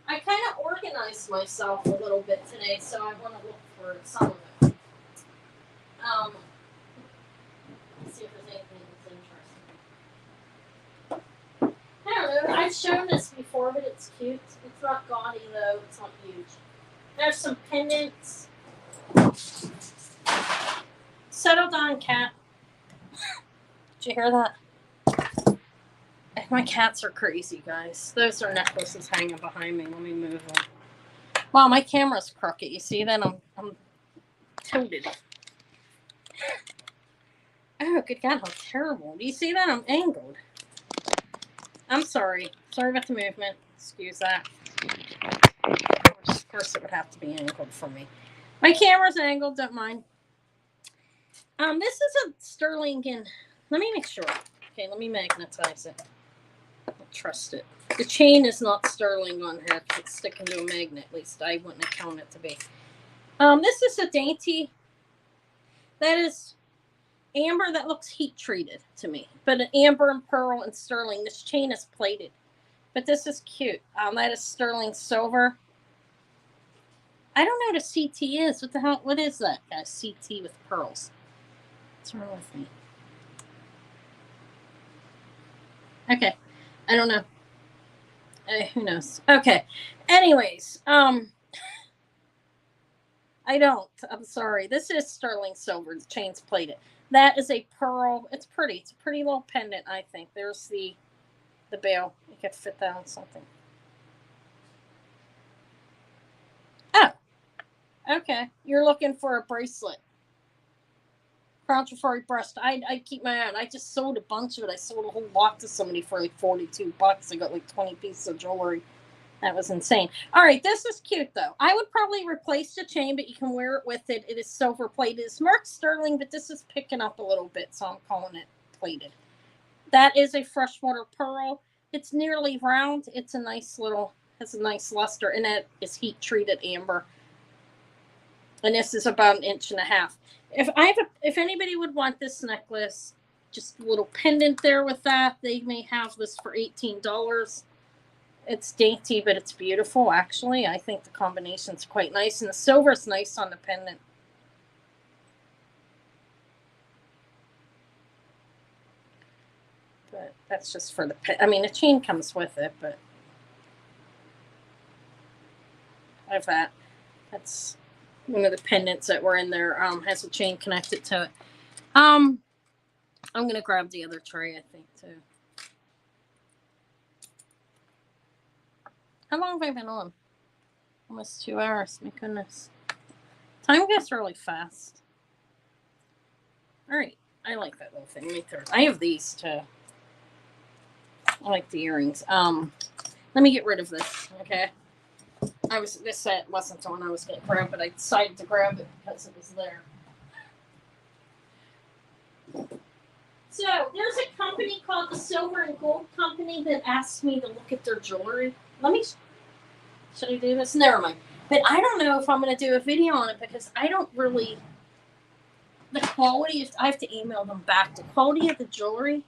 I kind of organized myself a little bit today, so I want to look for some of it. Let's see if there's anything that's interesting. I don't know. I've shown this before, but it's cute. It's not gaudy, though. It's not huge. There's some pendants. Settle down, cat. Did you hear that? My cats are crazy, guys. Those are necklaces hanging behind me. Let me move them. Wow, my camera's crooked. You see that? I'm tilted. Oh, good God, how terrible. Do you see that? I'm angled. I'm sorry. Sorry about the movement. Excuse that. Of course, it would have to be angled for me. My camera's angled, don't mind. This is a sterling and let me make sure. Okay, let me magnetize it. I trust it. The chain is not sterling on here. It's sticking to a magnet. At least I wouldn't account it to be. This is a dainty. That is amber that looks heat treated to me. But an amber and pearl and sterling. This chain is plated. But this is cute. That is sterling silver. I don't know what a CT is. What the hell? What is that? A CT with pearls. What's wrong with me? Okay. I don't know. Who knows? Okay. Anyways, I don't. I'm sorry. This is sterling silver. The chain's plated. That is a pearl. It's pretty. It's a pretty little pendant, I think. There's the bail. You could fit that on something. Oh. Okay. You're looking for a bracelet. Contemporary breast. I keep my own. I just sold a bunch of it. I sold a whole lot to somebody for like $42. I got like 20 pieces of jewelry. That was insane. All right, this is cute though. I would probably replace the chain, but you can wear it with it. It is silver plated. It's marked sterling, but this is picking up a little bit, so I'm calling it plated. That is a freshwater pearl. It's nearly round. It's a nice little, has a nice luster, and it is heat treated amber. And this is about 1.5 inches. If anybody would want this necklace, just a little pendant there with that, they may have this for $18. It's dainty, but it's beautiful, actually. I think the combination's quite nice, and the silver's nice on the pendant. But that's just for the the chain comes with it, but I have that. That's one of the pendants that were in there. Has a chain connected to it. I'm gonna grab the other tray, I think, too. How long have I been on? Almost 2 hours. My goodness. Time goes really fast. All right. I like that little thing. I have these too. I like the earrings. Let me get rid of this. Okay. This set wasn't the one I was going to grab, but I decided to grab it because it was there. So there's a company called the Silver and Gold Company that asked me to look at their jewelry. Should I do this? Never mind. But I don't know if I'm going to do a video on it because I don't really, the quality, I have to email them back. The quality of the jewelry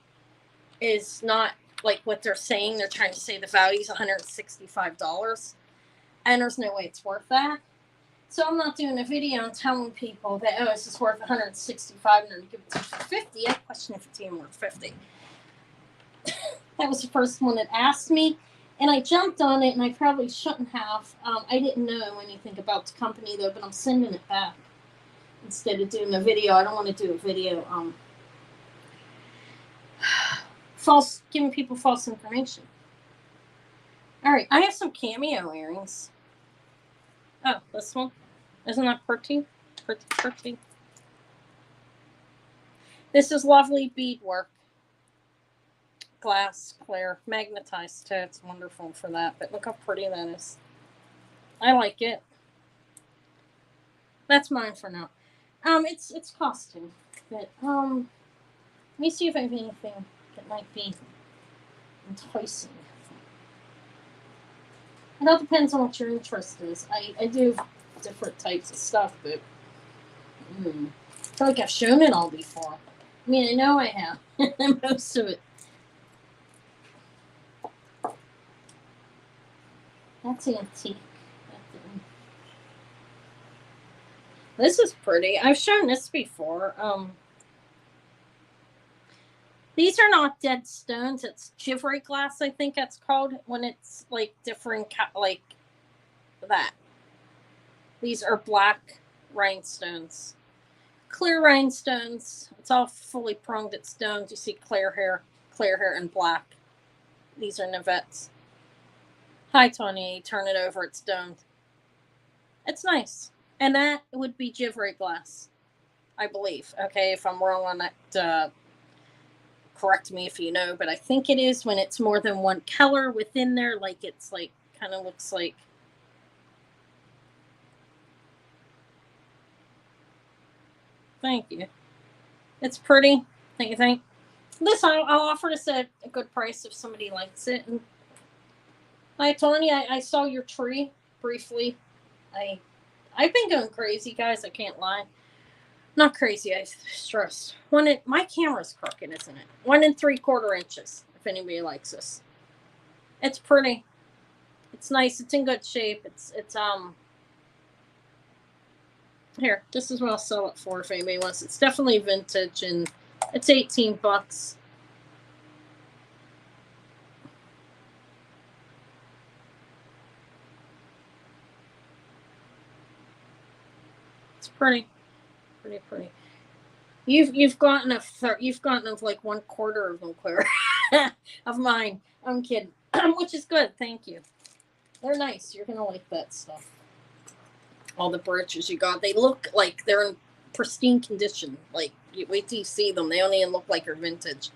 is not like what they're saying. They're trying to say the value is $165. And there's no way it's worth that. So I'm not doing a video and telling people that, oh, this is worth $165 and they're give it to you for $50. I question if it's even worth $50. That was the first one that asked me. And I jumped on it, and I probably shouldn't have. I didn't know anything about the company, though, but I'm sending it back instead of doing a video. I don't want to do a video giving people false information. All right, I have some cameo earrings. Oh, this one. Isn't that pretty? Pretty. This is lovely beadwork. Glass, clear, magnetized too. It's wonderful for that. But look how pretty that is. I like it. That's mine for now. It's costing. But let me see if I have anything that might be enticing. It all depends on what your interest is. I do different types of stuff, but I feel like I've shown it all before. I mean, I know I have. Most of it. That's antique. This is pretty. I've shown this before. These are not dead stones. It's Chivalry glass, I think that's called, when it's like different, like that. These are black rhinestones. Clear rhinestones. It's all fully pronged at stones. You see clear hair, and black. These are Nevettes. Hi, Tony. Turn it over. It's stoned. It's nice. And that would be Chivalry glass, I believe. Okay, if I'm wrong on that, correct me if you know. But I think it is when it's more than one color within there. Like it's like, kind of looks like. Thank you. It's pretty. Don't you think? This, I'll offer this at a good price if somebody likes it. And hi, Tony. I saw your tree briefly. I've been going crazy, guys. I can't lie. Not crazy. I stressed. My camera's crooked, isn't it? 1 3/4 inches. If anybody likes this, it's pretty. It's nice. It's in good shape. It's here. This is what I'll sell it for if anybody wants. It's definitely vintage, and it's $18. It's pretty. Pretty. You've gotten like 1/4 of them, Claire, of mine. I'm kidding, which is good. Thank you. They're nice. You're gonna like that stuff. All the brooches you got, they look like they're in pristine condition. Like, you wait till you see them. They don't even look like they're vintage.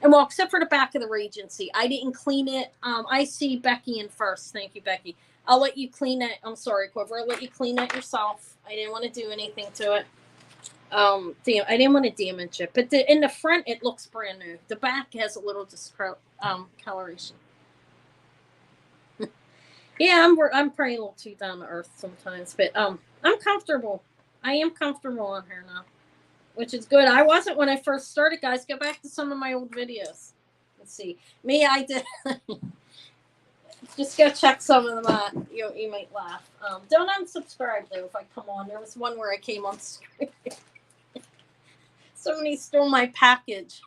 And well, except for the back of the Regency, I didn't clean it. I see Becky in first. Thank you, Becky. I'll let you clean it. I'm sorry, Quiver. I'll let you clean it yourself. I didn't want to do anything to it. I didn't want to damage it. But in the front, it looks brand new. The back has a little coloration. Yeah, I'm probably a little too down to earth sometimes, but I'm comfortable. I am comfortable on here now, which is good. I wasn't when I first started, guys. Go back to some of my old videos. Let's see. Me, I did. Just go check some of them out. You might laugh. Don't unsubscribe though if I come on. There was one where I came on screen. Somebody stole my package.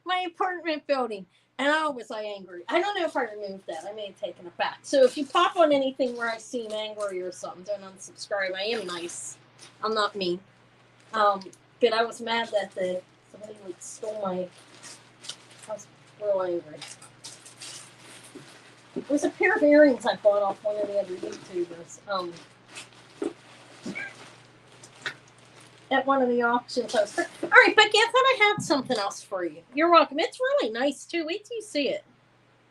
My apartment building. And was I angry? I don't know if I removed that. I may have taken it back. So if you pop on anything where I seem angry or something, don't unsubscribe. I am nice. I'm not mean. But I was mad that somebody stole my. I was real angry. It was a pair of earrings I bought off one of the other YouTubers. At one of the auctions. All right, Becky, I thought I had something else for you. You're welcome. It's really nice, too. Wait till you see it.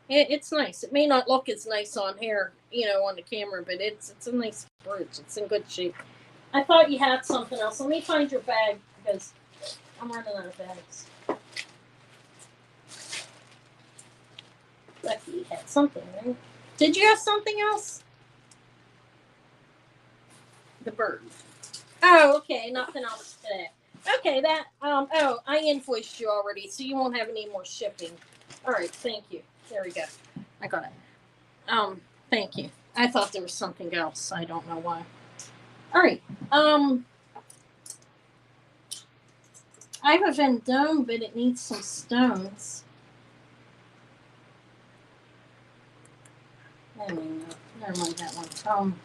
It's nice. It may not look as nice on here, on the camera, but it's a nice brooch. It's in good shape. I thought you had something else. Let me find your bag, because I'm running out of bags. Becky had something, right? Did you have something else? The bird. Oh, okay. Nothing else today. Okay, that, I invoiced you already, so you won't have any more shipping. All right, thank you. There we go. I got it. Thank you. I thought there was something else. I don't know why. All right. I have a Vendome, but it needs some stones. Never mind that one.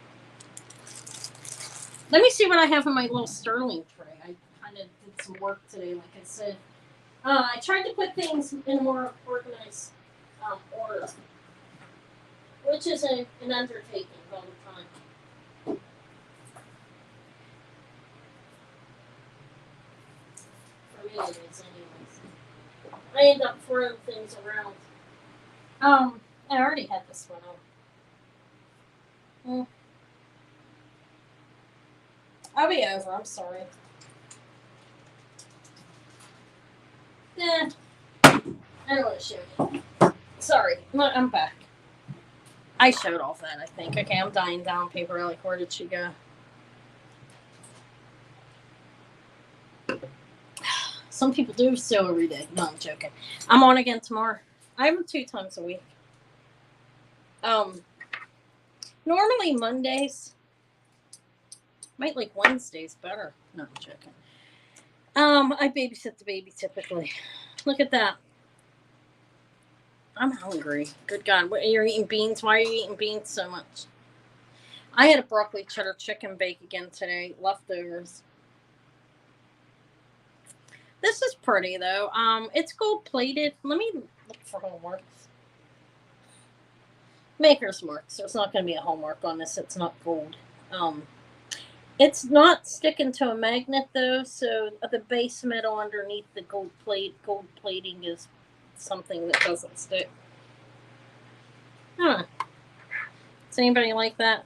Let me see what I have in my little sterling tray. I kind of did some work today, like I said. I tried to put things in a more organized order, which is an undertaking all the time. For me, it is, anyways. I end up throwing things around. I already had this one on. I'll be over. I'm sorry. I don't want to show you. Sorry. I'm back. I showed off that, I think. Okay, I'm dying down. Paper Relic. Where did she go? Some people do sew every day. No, I'm joking. I'm on again tomorrow. I have them 2 times a week. Normally Mondays. Might like Wednesdays better. No, I'm joking. I babysit the baby typically. Look at that. I'm hungry. Good God. You're eating beans? Why are you eating beans so much? I had a broccoli cheddar chicken bake again today. Leftovers. This is pretty though. It's gold plated. Let me look for hallmarks. Maker's mark. So it's not going to be a hallmark on this. It's not gold. It's not sticking to a magnet though, so the base metal underneath the gold plating is something that doesn't stick. Huh. Does anybody like that?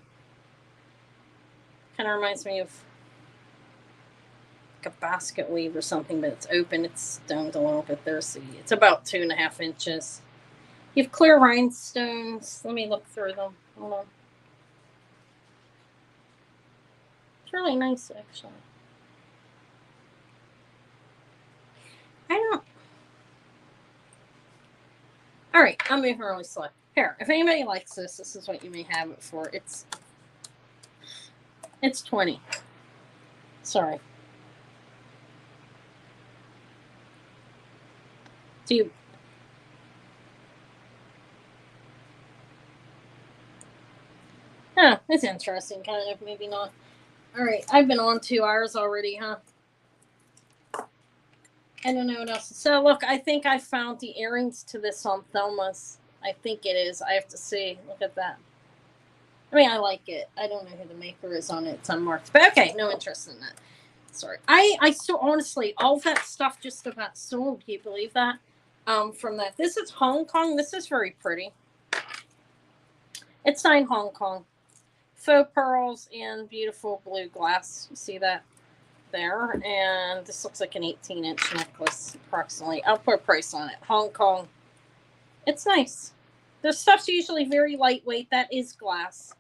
Kind of reminds me of like a basket weave or something, but it's open. It's stoned a little bit there, so it's about 2.5 inches. You have clear rhinestones. Let me look through them. Hold on. Really nice, actually. I don't. All right, I'm moving really slow. Here, if anybody likes this, this is what you may have it for. It's 20. Sorry. Do you? Huh, it's interesting, kind of, maybe not. All right, I've been on 2 hours already, huh? I don't know what else. So, look, I think I found the earrings to this on Thelma's. I think it is. I have to see. Look at that. I mean, I like it. I don't know who the maker is on it. It's unmarked. But okay, no interest in that. Sorry. I still, honestly, all that stuff just about sold. Can you believe that? From that. This is Hong Kong. This is very pretty. It's signed Hong Kong. Faux pearls and beautiful blue glass. You see that there? And this looks like an 18-inch necklace, approximately. I'll put a price on it. Hong Kong. It's nice. Their stuff's usually very lightweight. That is glass.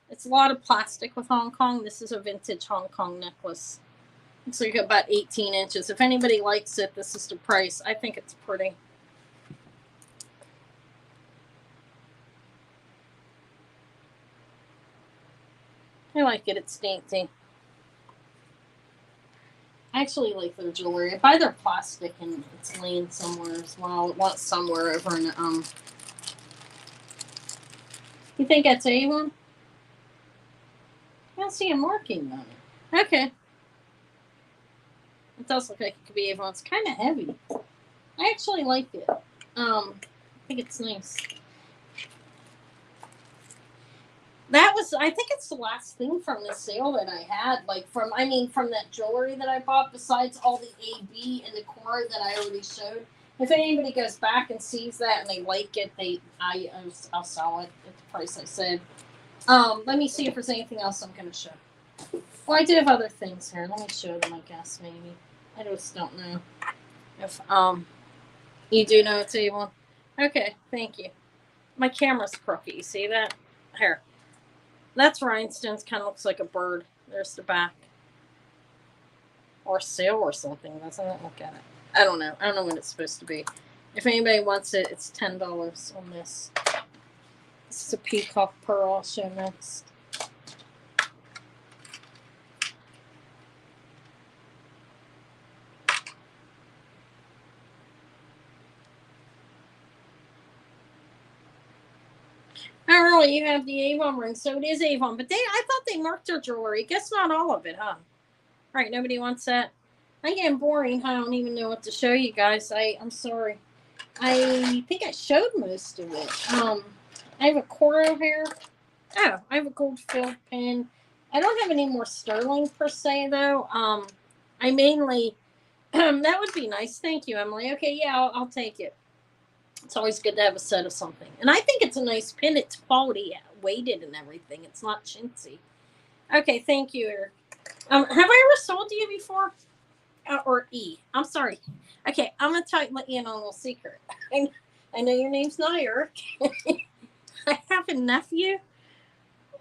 It's a lot of plastic with Hong Kong. This is a vintage Hong Kong necklace. Looks like about 18 inches. If anybody likes it, this is the price. I think it's pretty. I like it. It's dainty. I actually like their jewelry. I buy their plastic and it's laying somewhere as well. Well, it's somewhere over in You think that's A1? I don't see a marking on it. Okay. It does look like it could be A1. It's kind of heavy. I actually like it. I think it's nice. That was, I think it's the last thing from the sale that I had. Like from that jewelry that I bought, besides all the AB and the Coro that I already showed. If anybody goes back and sees that and they like it, I'll sell it at the price I said. Let me see if there's anything else I'm going to show. Well, I do have other things here. Let me show them, I guess, maybe. I just don't know if, you do know it's A1. Okay, thank you. My camera's crooked. You see that? Here. That's Rhinestone's. Kind of looks like a bird. There's the back. Or sail or something, doesn't it? Look at it. I don't know. I don't know what it's supposed to be. If anybody wants it, it's $10 on this. This is a peacock pearl. I'll show next. Oh, really? You have the Avon ring, so it is Avon. But I thought they marked their jewelry. Guess not all of it, huh? All right, nobody wants that. I'm getting boring. I don't even know what to show you guys. I'm sorry. I think I showed most of it. I have a Coro here. Oh, I have a gold-filled pin. I don't have any more sterling per se, though. I mainly... that would be nice. Thank you, Emily. Okay, yeah, I'll take it. It's always good to have a set of something. And I think it's a nice pin. It's quality, weighted and everything. It's not chintzy. Okay, thank you, Eric. Have I ever sold to you before? Or E? I'm sorry. Okay, I'm going to let you in on a little secret. I know your name's not Eric. I have a nephew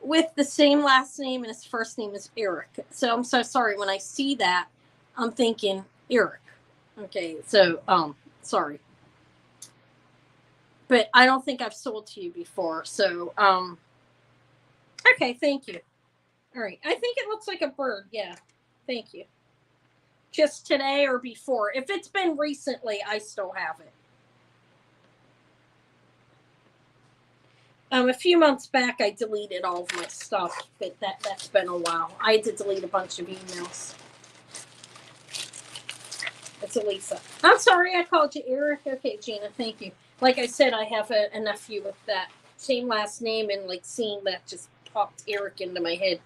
with the same last name, and his first name is Eric. So I'm so sorry. When I see that, I'm thinking Eric. Okay, so, sorry. But I don't think I've sold to you before. So, okay, thank you. All right. I think it looks like a bird. Yeah. Thank you. Just today or before. If it's been recently, I still have it. A few months back, I deleted all of my stuff, but that's been a while. I had to delete a bunch of emails. It's Elisa. I'm sorry I called you Eric. Okay, Gina, thank you. Like I said, I have a nephew with that same last name, and like seeing that just popped Eric into my head.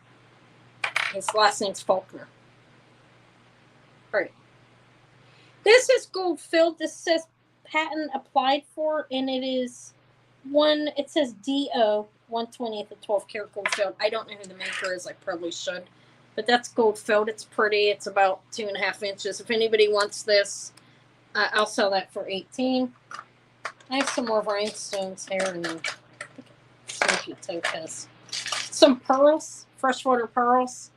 His last name's Faulkner. All right. This is gold filled. This says patent applied for, and it is it says DO 1/20th of 12 karat gold filled. I don't know who the maker is. I probably should. But that's gold filled. It's pretty. It's about 2.5 inches. If anybody wants this, I'll sell that for $18. I have some more rhinestones here and then sneaky topaz. Some pearls, freshwater pearls,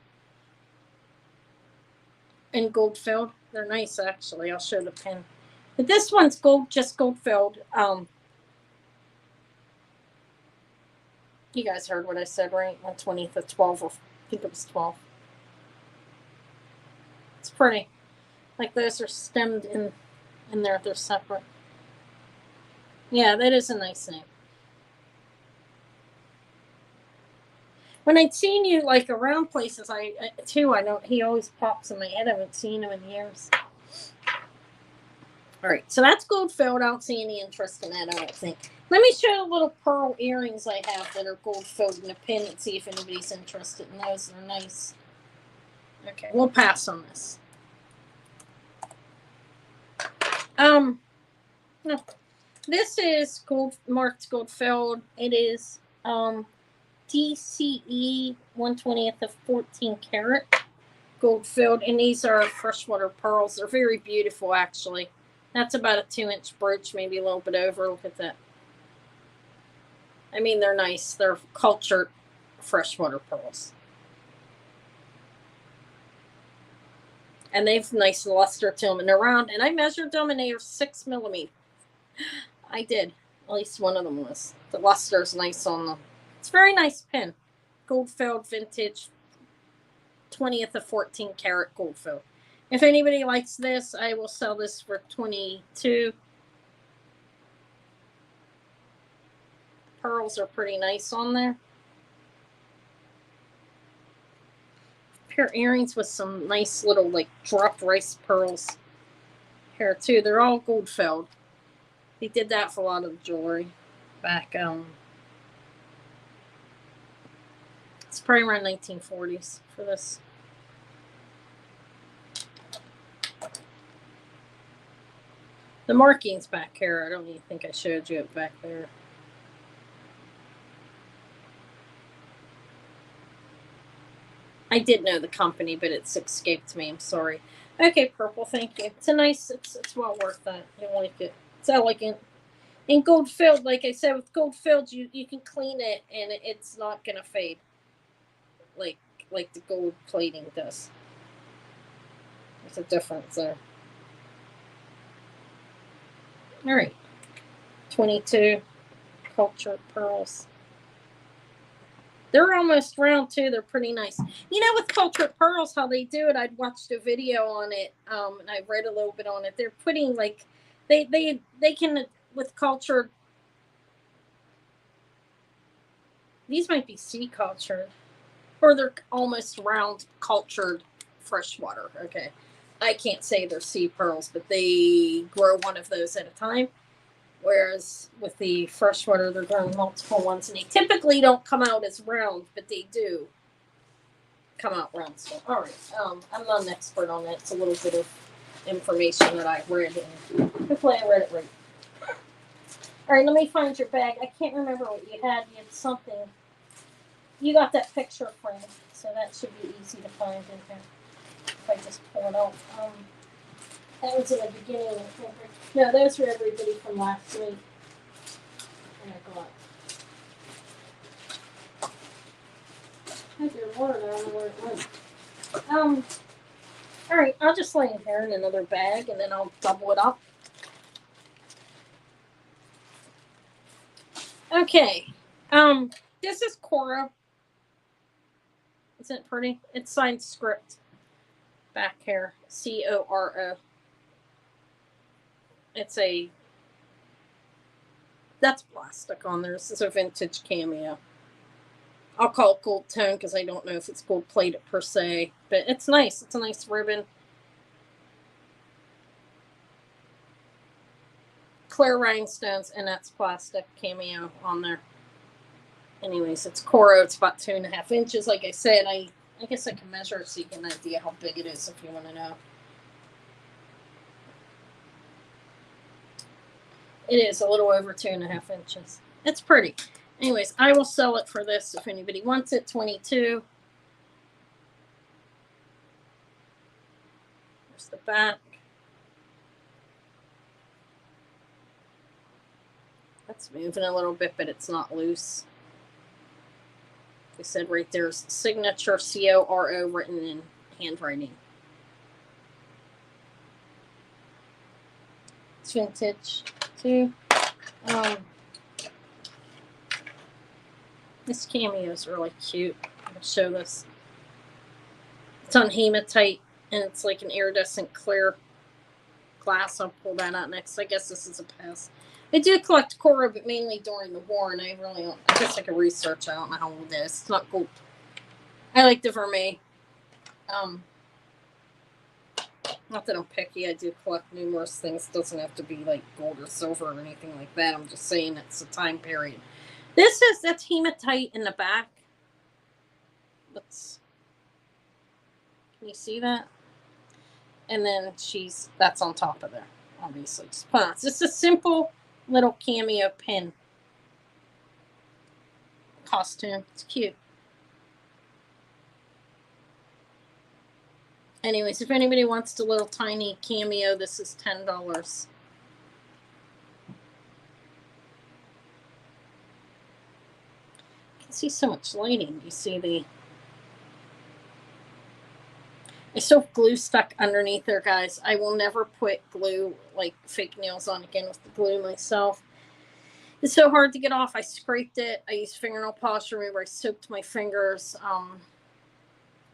and gold filled. They're nice, actually. I'll show the pin. But this one's gold, just gold filled. You guys heard what I said, right? 1/20th of 12, or I think it was 12. It's pretty. Like those are stemmed in there. They're separate. Yeah, that is a nice name. When I'd seen you like around places, I don't. He always pops in my head. I haven't seen him in years. All right, so that's gold filled. I don't see any interest in that. I don't think. Let me show you the little pearl earrings I have that are gold filled in a pin and see if anybody's interested in those. They're nice. Okay, we'll pass on this. No. This is gold marked gold filled. It is DCE 1/20th of 14 karat gold filled, and these are freshwater pearls. They're very beautiful, actually. That's about a 2-inch brooch, maybe a little bit over. Look at that. I mean, they're nice. They're cultured freshwater pearls. And they've nice luster to them, and they're round. And I measured them, and they are 6 millimeters. I did. At least one of them was. The luster's nice on them. It's a very nice pin. Gold filled vintage 20th of 14 karat gold filled. If anybody likes this, I will sell this for $22. Pearls are pretty nice on there. Pair of earrings with some nice little like dropped rice pearls here too. They're all gold filled. They did that for a lot of the jewelry back. It's probably around 1940s for this. The markings back here, I don't even think I showed you it back there. I did know the company, but it's escaped me. I'm sorry. Okay, purple, thank you. It's a nice, it's well worth that. You like it. It's elegant. And gold filled, like I said, with gold filled, you can clean it and it's not gonna fade. Like the gold plating does. There's a difference there. All right, 22 cultured pearls. They're almost round too. They're pretty nice. You know, with cultured pearls, how they do it, I'd watched a video on it, and I read a little bit on it. They're putting like they can with cultured. These might be sea cultured, or they're almost round cultured freshwater. Okay, I can't say they're sea pearls, but they grow one of those at a time. Whereas with the freshwater, they're growing multiple ones, and they typically don't come out as round, but they do come out round. So, all right, I'm not an expert on that. It's a little bit of information that I read, and hopefully I read it right. All right, let me find your bag. I can't remember what you had. You had something. You got that picture frame, so that should be easy to find in here. If I just pull it out. That was in the beginning, I think. No, those were everybody from last week. And I got. I had your water, I don't know where it went. All right, I'll just lay it here in another bag, and then I'll double it up. Okay. This is Coro. Isn't it pretty? It's signed script. Back here, CORO. That's plastic on there. This is a vintage cameo. I'll call it gold tone because I don't know if it's gold plated per se, but it's nice. It's a nice ribbon. Clear rhinestones, and that's plastic cameo on there. Anyways, it's Coro. It's about 2.5 inches. Like I said, I guess I can measure it so you get an idea how big it is if you want to know. It is a little over 2.5 inches. It's pretty. Anyways, I will sell it for this if anybody wants it. 22. There's the back. That's moving a little bit, but it's not loose. They said right there's signature CORO written in handwriting. It's vintage too. This cameo is really cute. I'm going to show this. It's on Hematite, and it's like an iridescent clear glass. I'll pull that out next. I guess this is a pass. I do collect Coro, but mainly during the war, and I really don't. I guess I could research. I don't know how old it is. It's not gold. I like the vermeil. Not that I'm picky. I do collect numerous things. It doesn't have to be like gold or silver or anything like that. I'm just saying it's a time period. That's hematite in the back. Can you see that? And then that's on top of there, obviously. It's just a simple little cameo pin costume. It's cute. Anyways, if anybody wants the little tiny cameo, this is $10. I can see so much lighting. You see I still have glue stuck underneath there, guys. I will never put glue, like fake nails on again with the glue myself. It's so hard to get off. I scraped it. I used fingernail polish remover. I soaked my fingers. I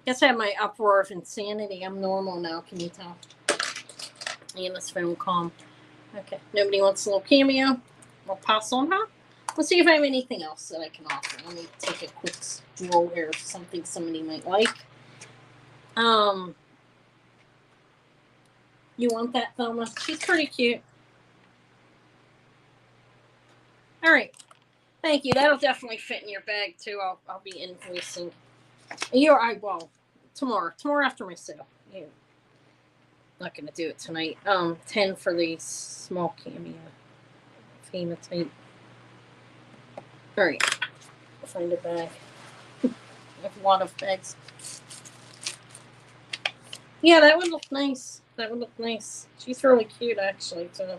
guess I have my uproar of insanity. I'm normal now. Can you tell? And this phone calm. Okay. Nobody wants a little cameo. I'll pass on her. Let's see if I have anything else that I can offer. Let me take a quick stroll here. Something somebody might like. You want that, Thelma? She's pretty cute. All right. Thank you. That'll definitely fit in your bag too. I'll be invoicing. Tomorrow after my sale. Yeah. Not gonna do it tonight. 10 for the small cameo. Hematite. All right. I'll find a bag. I have a lot of bags. Yeah, that would look nice. She's really cute, actually, too.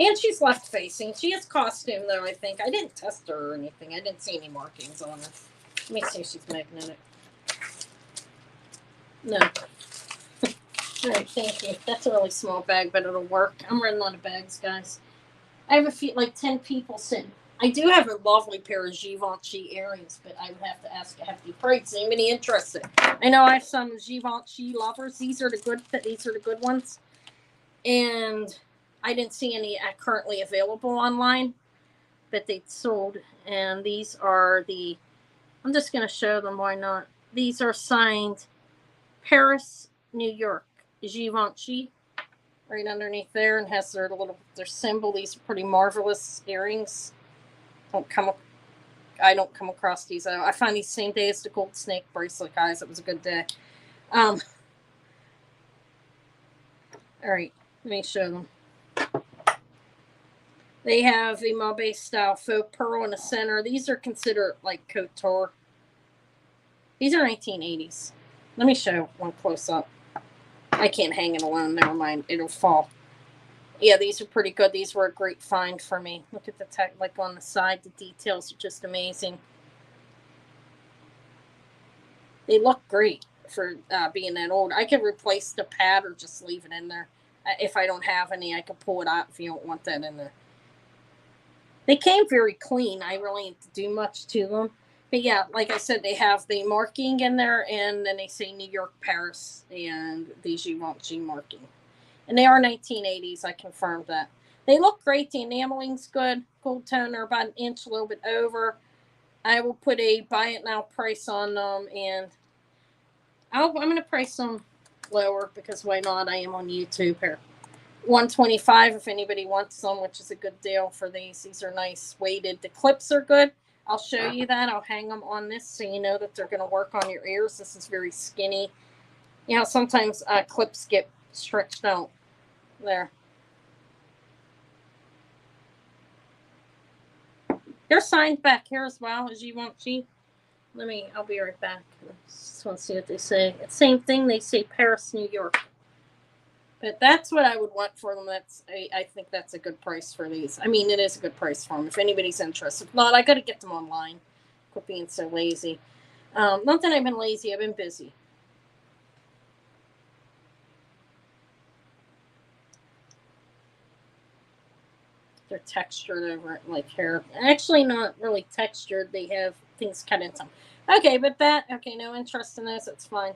And she's left facing. She has costume, though, I think. I didn't test her or anything. I didn't see any markings on her. Let me see if she's magnetic. No. All right, thank you. That's a really small bag, but it'll work. I'm running out of bags, guys. I have 10 people sitting. I do have a lovely pair of Givenchy earrings, but I would have to ask a hefty price. Anybody interested? I know I have some Givenchy lovers. These are the good ones. And I didn't see any currently available online, but they sold. And these are I'm just going to show them, why not? These are signed Paris, New York, Givenchy, right underneath there, and has their symbol. These are pretty marvelous earrings. I don't come across these. I found these same day as the gold snake bracelet, guys. It was a good day. All right, let me show them. They have a Monet style faux pearl in the center. These are considered like couture. These are 1980s. Let me show one close up. I can't hang it alone. Never mind. It'll fall. Yeah, these are pretty good. These were a great find for me. Look at the tech, like on the side. The details are just amazing. They look great for being that old. I could replace the pad or just leave it in there. If I don't have any, I could pull it out if you don't want that in there. They came very clean. I really didn't do much to them. But yeah, like I said, they have the marking in there, and then they say New York, Paris, and the Givenchy marking. And they are 1980s. I confirmed that. They look great. The enameling's good. Gold tone are about an inch, a little bit over. I will put a buy it now price on them, and I'm going to price them lower because why not? I am on YouTube here. $125 if anybody wants them, which is a good deal for these. These are nice weighted. The clips are good. I'll show you that. I'll hang them on this so you know that they're going to work on your ears. This is very skinny. You know, sometimes clips get stretched out. There. They're signed back here as well as Givenchy. I'll be right back. Just want to see what they say. It's the same thing. They say Paris, New York. But that's what I would want for them. I think that's a good price for these. I mean, it is a good price for them if anybody's interested. If not, I got to get them online. Quit being so lazy. Not that I've been lazy. I've been busy. They're textured over it, like hair. Actually, not really textured. They have things cut into them. Okay, but no interest in those. It's fine.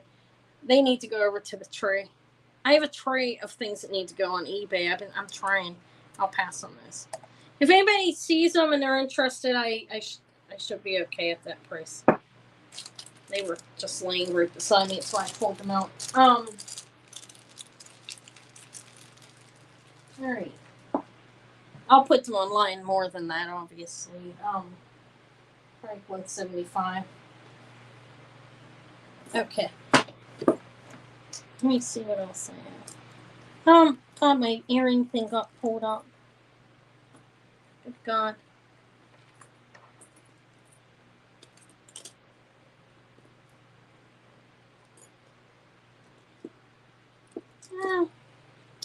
They need to go over to the tray. I have a tray of things that need to go on eBay. I'm trying. I'll pass on this. If anybody sees them and they're interested, I should be okay at that price. They were just laying right beside me. That's why I pulled them out. All right. I'll put them online more than that, obviously. Probably $175. Okay. Let me see what else I have. God, my earring thing got pulled up. Good God.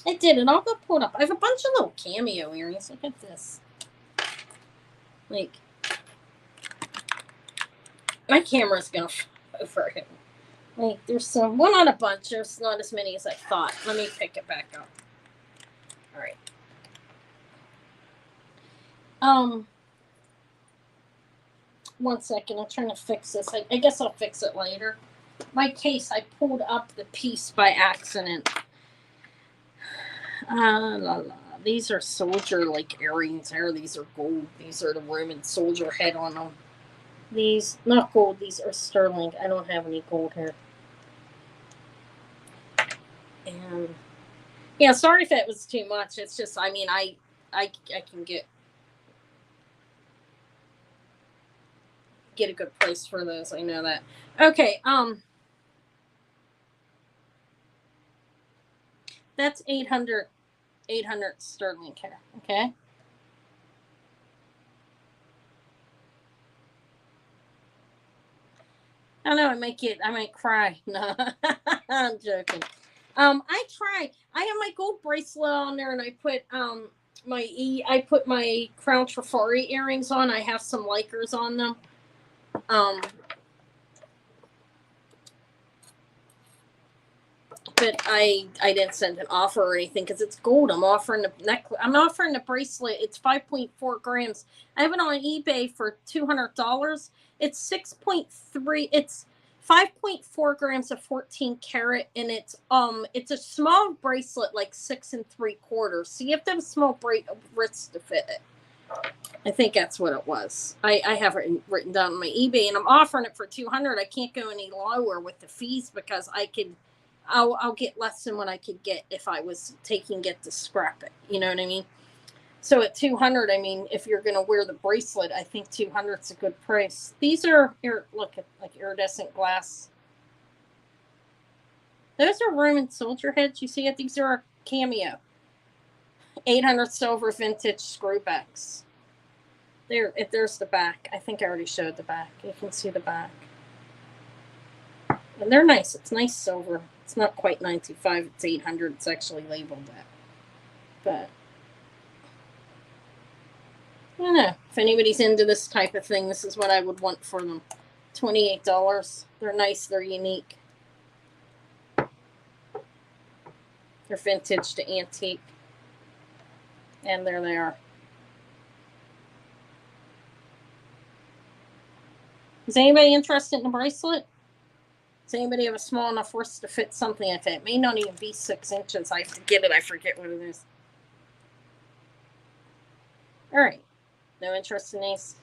It did. It all got pulled up. I have a bunch of little cameo earrings. Look at this. Like, my camera's going to fall over it. Like, there's some. Well, not a bunch. There's not as many as I thought. Let me pick it back up. All right. One second. I'm trying to fix this. I guess I'll fix it later. My case, I pulled up the piece by accident. These are soldier like earrings here. These are gold. These are the Roman soldier head on them. These, not gold, these are sterling. I don't have any gold here. And yeah, sorry if it was too much. It's just, I mean, I can get a good price for those. I know that. Okay, that's 800 sterling here. Okay. I know I might cry. No, I'm joking. I have my gold bracelet on there, and I put I put my Crown Trifari earrings on. I have some Likers on them. But I didn't send an offer or anything because it's gold. I'm offering the necklace. I'm offering the bracelet. It's 5.4 grams. I have it on eBay for $200. It's 6.3. It's 5.4 grams of 14 karat, and it's a small bracelet, like 6 3/4. So you have to have a small wrist to fit it. I think that's what it was. I have it written down on my eBay, and I'm offering it for $200. I can't go any lower with the fees because I'll get less than what I could get if I was taking it to scrap it. You know what I mean? So at $200, I mean, if you're going to wear the bracelet, I think $200 is a good price. These are, look at like iridescent glass. Those are Roman soldier heads. You see it? These are a cameo. 800 silver vintage screwbacks. There's the back. I think I already showed the back. You can see the back. And they're nice. It's nice silver. It's not quite 95. It's 800. It's actually labeled that. But I don't know. If anybody's into this type of thing, this is what I would want for them. $28. They're nice. They're unique. They're vintage to antique. And there they are. Is anybody interested in a bracelet? Does anybody have a small enough wrist to fit something like that? It may not even be 6 inches. I forget it. I forget what it is. All right. No interest in these?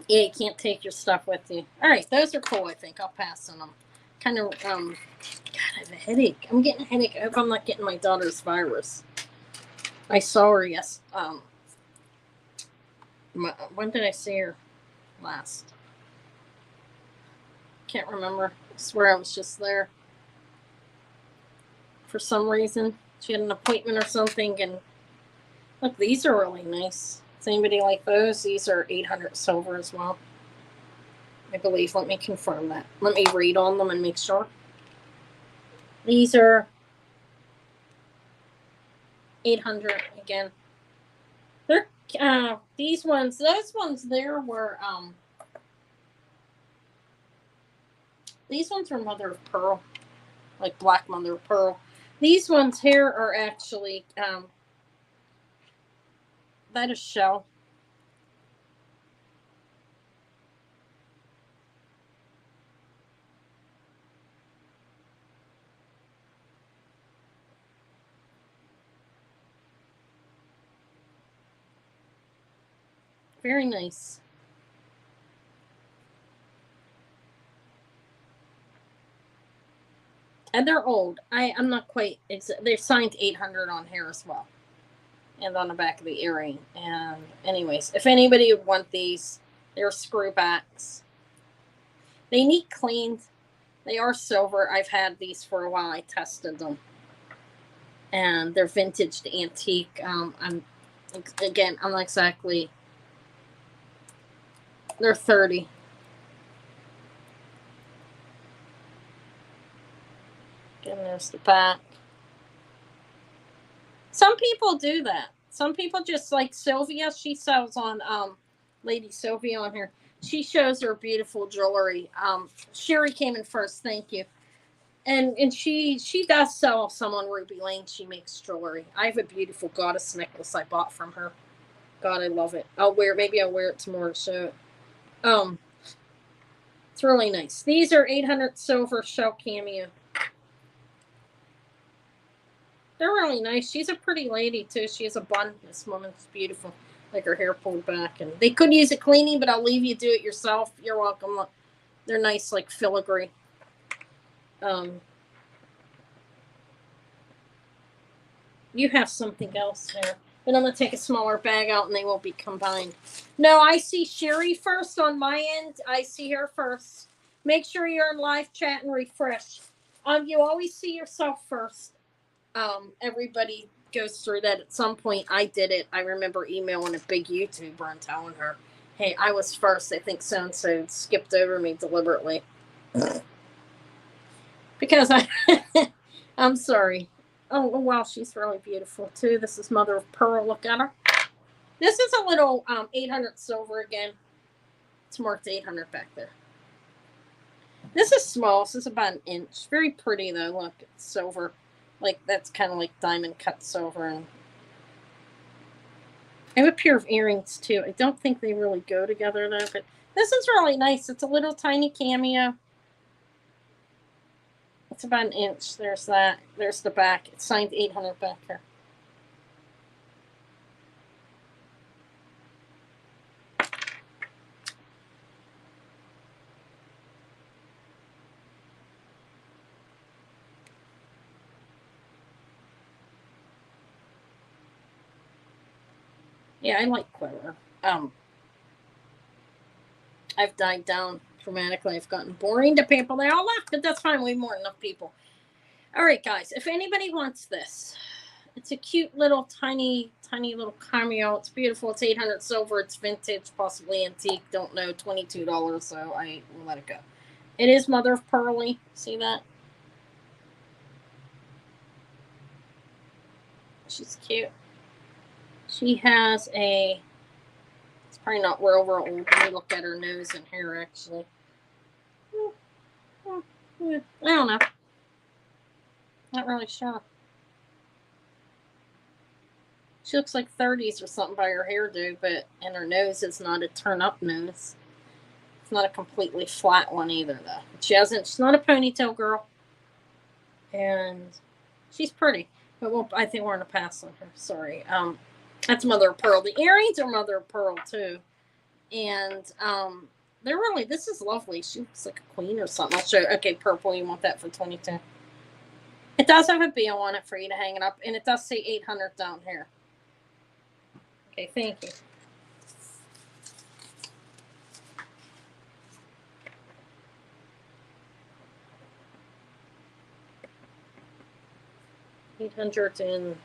Yeah, you can't take your stuff with you. All right. Those are cool, I think. I'll pass on them. Kind of, God, I have a headache. I'm getting a headache. I hope I'm not getting my daughter's virus. I saw her, yes. When did I see her last? Can't remember. I swear I was just there. For some reason. She had an appointment or something. And look, these are really nice. Does anybody like those? These are 800 silver as well. I believe. Let me confirm that. Let me read on them and make sure. These are 800 again. They're these ones, those ones there were these ones are mother of pearl, like black mother of pearl. These ones here are actually, that is shell. Very nice. And they're old. I'm not quite, they're signed 800 on here as well. And on the back of the earring. And anyways, if anybody would want these, they're screwbacks. They need cleaned. They are silver. I've had these for a while. I tested them. And they're vintage to antique. I'm not exactly, they're 30. And there's the back. Some people do that. Some people just like Sylvia. She sells on Lady Sylvia on here. She shows her beautiful jewelry. Sherry came in first. Thank you. And she does sell some on Ruby Lane. She makes jewelry. I have a beautiful goddess necklace I bought from her. God, I love it. Maybe I'll wear it tomorrow to show it. It's really nice. These are 800 silver shell cameo. They're really nice. She's a pretty lady, too. She has a bun. This woman's beautiful. Like her hair pulled back. And they could use a cleaning, but I'll leave you do it yourself. You're welcome. Look, they're nice, like filigree. You have something else there. But I'm going to take a smaller bag out, and they won't be combined. No, I see Sherry first on my end. I see her first. Make sure you're in live chat and refresh. You always see yourself first. Everybody goes through that at some point. I did it. I remember emailing a big YouTuber and telling her, hey, I was first. I think so-and-so skipped over me deliberately. Because I'm sorry. Oh, wow, she's really beautiful, too. This is Mother of Pearl. Look at her. This is a little 800 silver again. It's marked 800 back there. This is small. This is about 1 inch. Very pretty, though. Look, it's silver. Like, that's kind of like diamond cut silver. And I have a pair of earrings, too. I don't think they really go together, though. But this is really nice. It's a little tiny cameo. It's about 1 inch. There's that. There's the back. It's signed 800 back here. Yeah, I like glitter. I've died down dramatically. I've gotten boring to people. They all left, but that's fine. We have more than enough people. All right, guys. If anybody wants this, it's a cute little tiny little cameo. It's beautiful. It's 800 silver. It's vintage, possibly antique. Don't know. $22. So I will let it go. It is Mother of Pearly. See that? She's cute. She has a, it's probably not real old. Let me look at her nose and hair, actually. I don't know. Not really sure. She looks like 30s or something by her hairdo, and her nose is not a turn-up nose. It's not a completely flat one either, though. She's not a ponytail girl. And she's pretty. But I think we're going to pass on her. Sorry. That's Mother of Pearl. The earrings are Mother of Pearl, too. And they're really, this is lovely. She looks like a queen or something. I'll show you. Okay, purple. You want that for $22. It does have a bill on it for you to hang it up. And it does say 800 down here. Okay, thank you. $800 and...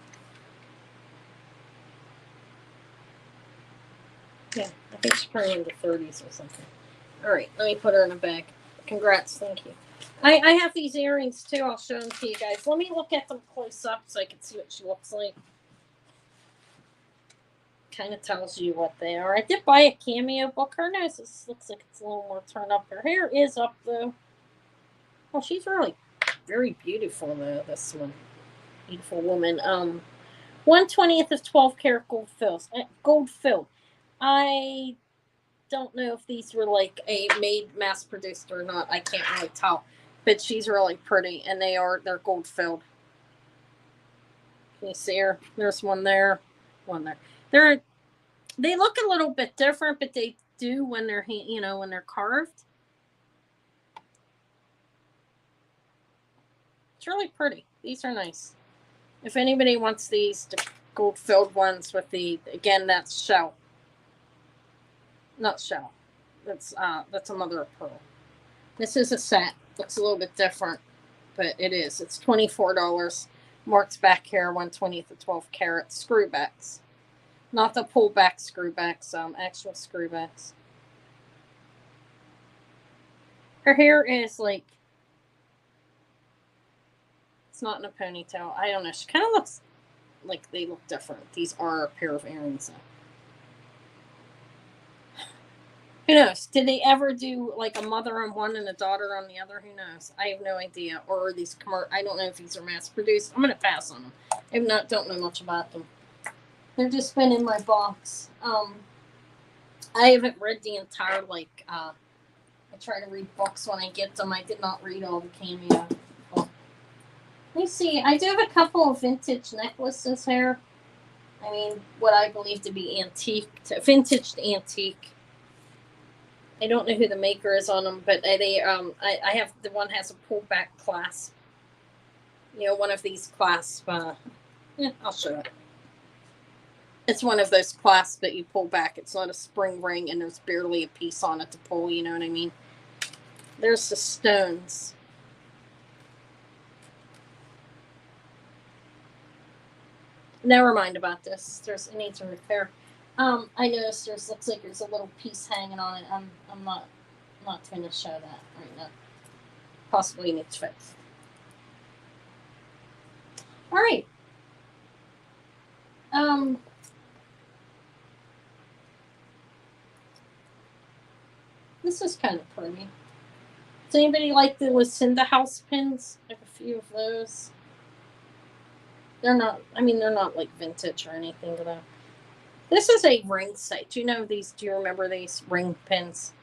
Yeah, I think she's probably in the 30s or something. All right, let me put her in a bag. Congrats, thank you. I have these earrings, too. I'll show them to you guys. Let me look at them close up so I can see what she looks like. Kind of tells you what they are. I did buy a cameo book. Her nose looks like it's a little more turned up. Her hair is up, though. Oh, she's really very beautiful, though, this one. Beautiful woman. 1/20th of 12 karat gold fills. Gold filled. I don't know if these were like a made mass produced or not. I can't really tell. But she's really pretty, and they're gold filled. Can you see her? There's one there, one there. They look a little bit different, but they do when they're when they're carved. It's really pretty. These are nice. If anybody wants these gold filled ones with again, that's shell. Not shell. That's a mother of pearl. This is a set. Looks a little bit different, but it is. It's $24. Marks back here, 1/20th of 12 karat screwbacks. Not the pullback screwbacks, actual screwbacks. Her hair is like, it's not in a ponytail. I don't know. She kind of looks like they look different. These are a pair of earrings, though. Who knows? Did they ever do like a mother on one and a daughter on the other? Who knows? I have no idea. Or are these I don't know if these are mass produced. I'm going to pass on them. I don't know much about them. They're just been in my box. I haven't read the entire, I try to read books when I get them. I did not read all the cameo. Oh. Let me see. I do have a couple of vintage necklaces here. I mean, what I believe to be vintage to antique. I don't know who the maker is on them, but I have, the one has a pullback clasp. One of these clasps. I'll show it. It's one of those clasps that you pull back. It's not a spring ring, and there's barely a piece on it to pull. You know what I mean? There's the stones. Never mind about this. It needs a repair. I noticed looks like there's a little piece hanging on it. I'm not going to show that right now. Possibly needs fixed. All right. This is kind of pretty. Does anybody like the Lucinda house pins? I have a few of those. They're not like vintage or anything, though. This is a ring set. Do you know these? Do you remember these ring pins?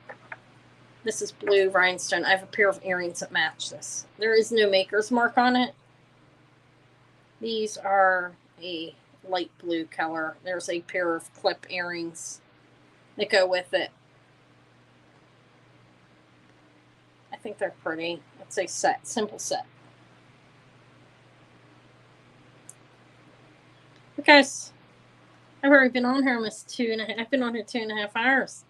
This is blue rhinestone. I have a pair of earrings that match this. There is no maker's mark on it. These are a light blue color. There's a pair of clip earrings that go with it. I think they're pretty. It's a set, simple set. But guys, I've already been on here almost I've been on here 2.5 hours.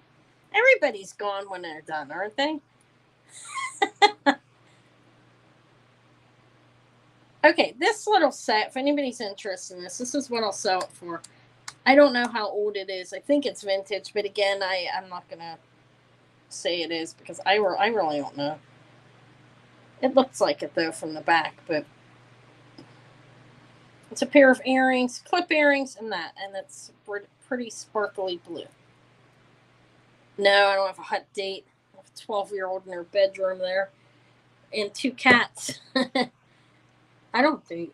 Everybody's gone when they're done, aren't they? Okay, this little set, if anybody's interested in this is what I'll sell it for. I don't know how old it is. I think it's vintage, but again, I'm not going to say it is because I really don't know. It looks like it, though, from the back, but it's a pair of earrings, clip earrings, and it's pretty sparkly blue. No, I don't have a hot date. I have a 12-year-old in her bedroom there, and 2 cats. I don't date.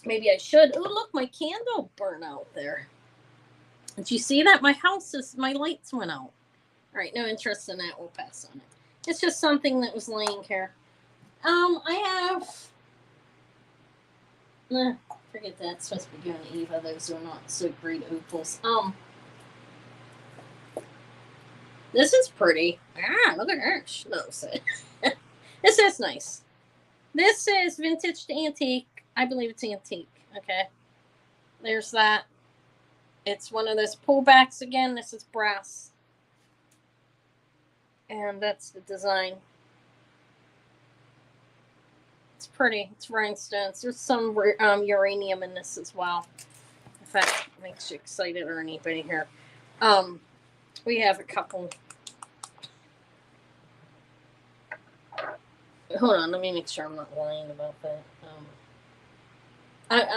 Maybe I should. Oh, look, my candle burned out there. Did you see that? My lights went out. All right, no interest in that. We'll pass on it. It's just something that was laying here. I have... forget that. It's supposed to be going to Eva. Those are not so great opals. This is pretty. Look at her. No, this is nice. This is vintage to antique. I believe it's antique. Okay. There's that. It's one of those pullbacks again. This is brass. And that's the design. It's pretty. It's rhinestones. There's some uranium in this as well. If that makes you excited or anybody here. We have a couple. Hold on, let me make sure I'm not lying about that.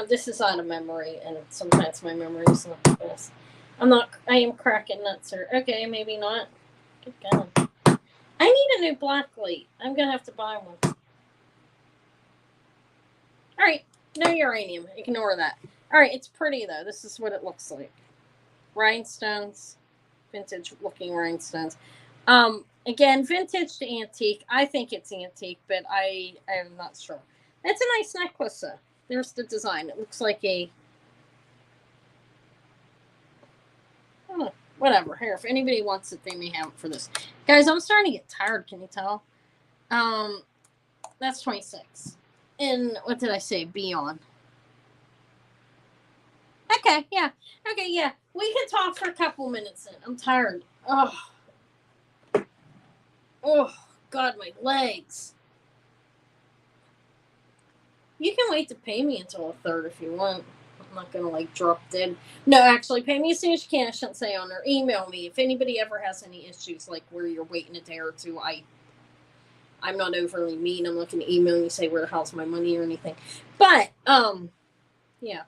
This is out of memory, and sometimes my memory is not the best. I am cracking nuts here. Okay, maybe not. Good going. I need a new black light. I'm going to have to buy one. All All right, no uranium. Ignore that. All right, it's pretty though. This is what it looks like. Rhinestones, vintage looking rhinestones. Again, vintage to antique. I think it's antique, but I am not sure. That's a nice necklace though. There's the design. It looks like a, I don't know, whatever. Here, if anybody wants it, they may have it for this. Guys, I'm starting to get tired, can you tell? That's 26. And what did I say? Beyond. Okay, yeah. Okay, yeah. We can talk for a couple minutes then. I'm tired. Oh. Oh, God, my legs. You can wait to pay me until the 3rd if you want. I'm not going to, like, drop dead. No, actually, pay me as soon as you can. I shouldn't say on there. Email me. If anybody ever has any issues, like, where you're waiting a day or two, I'm not overly mean. I'm not going to email you, say where the hell's my money or anything. But, yeah.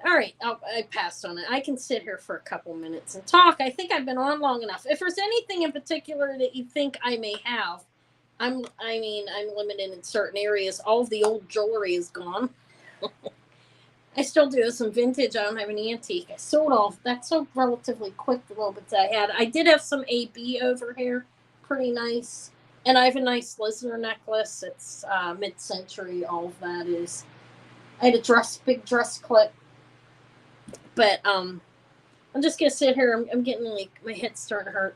All right, I passed on it. I can sit here for a couple minutes and talk. I think I've been on long enough. If there's anything in particular that you think I may have, I'm limited in certain areas. All of the old jewelry is gone. I still do some vintage. I don't have any antique. I sold off. That sold relatively quick, the little bits I had. I did have some AB over here. Pretty nice. And I have a nice Lisner necklace. It's mid-century. All of that is. I had a big dress clip. But I'm just going to sit here. I'm getting, like, my head's starting to hurt.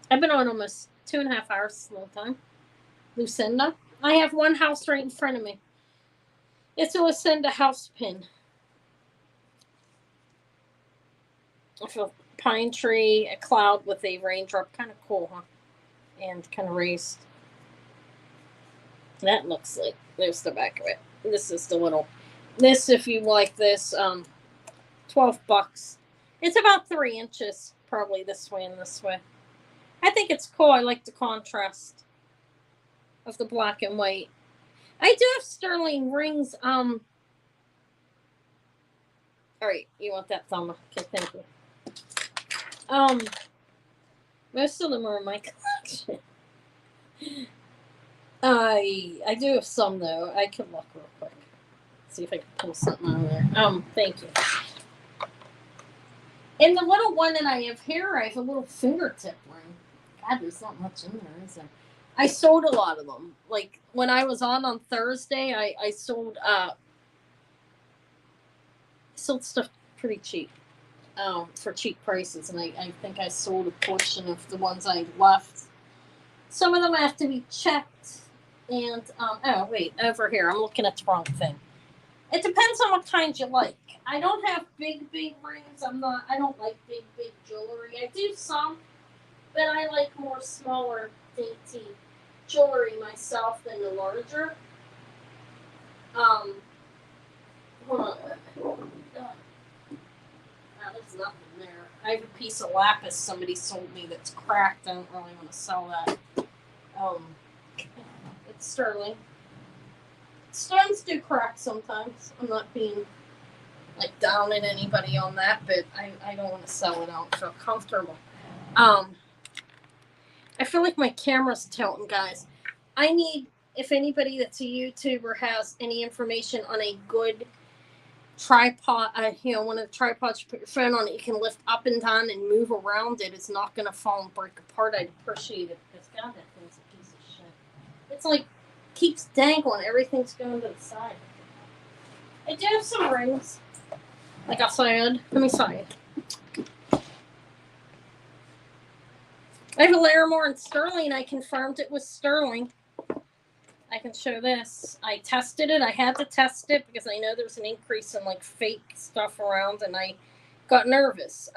I've been on almost 2.5 hours. A long time. Lucinda. I have one house right in front of me. It's a Lucinda house pin. I feel pine tree, a cloud with a raindrop. Kind of cool, huh? And kind of raised. That looks like, there's the back of it. This is the little, this, if you like this, $12. It's about 3 inches, probably this way and this way. I think it's cool. I like the contrast of the black and white. I do have sterling rings. All right, you want that thumb? Okay, thank you. Most of them are in my collection. I do have some though. I can look real quick. See if I can pull something out of there. Thank you. And the little one that I have here, I have a little fingertip ring. God, there's not much in there, is there? I sold a lot of them. Like, when I was on Thursday, I sold stuff pretty cheap. For cheap prices. And I think I sold a portion of the ones I left. Some of them have to be checked. And, oh, wait, over here. I'm looking at the wrong thing. It depends on what kind you like. I don't have big rings. I don't like big jewelry. I do some, but I like more smaller, dainty jewelry myself than the larger. Hold on. There's nothing there. I have a piece of lapis somebody sold me that's cracked. I don't really want to sell that. It's sterling. Stones do crack sometimes. I'm not being, like, down at anybody on that, but I don't want to sell it. I don't feel comfortable. I feel like my camera's tilting, guys. I need, if anybody that's a YouTuber has any information on a good tripod, one of the tripods you put your phone on that you can lift up and down and move around it, it's not going to fall and break apart, I'd appreciate it. Because, God, that thing's a piece of shit. It's like, keeps dangling. Everything's going to the side. I do have some rings. Like I said. Let me show you. I have a Larimore in sterling. I confirmed it was sterling. I can show this. I tested it. I had to test it because I know there's an increase in, like, fake stuff around, and I got nervous.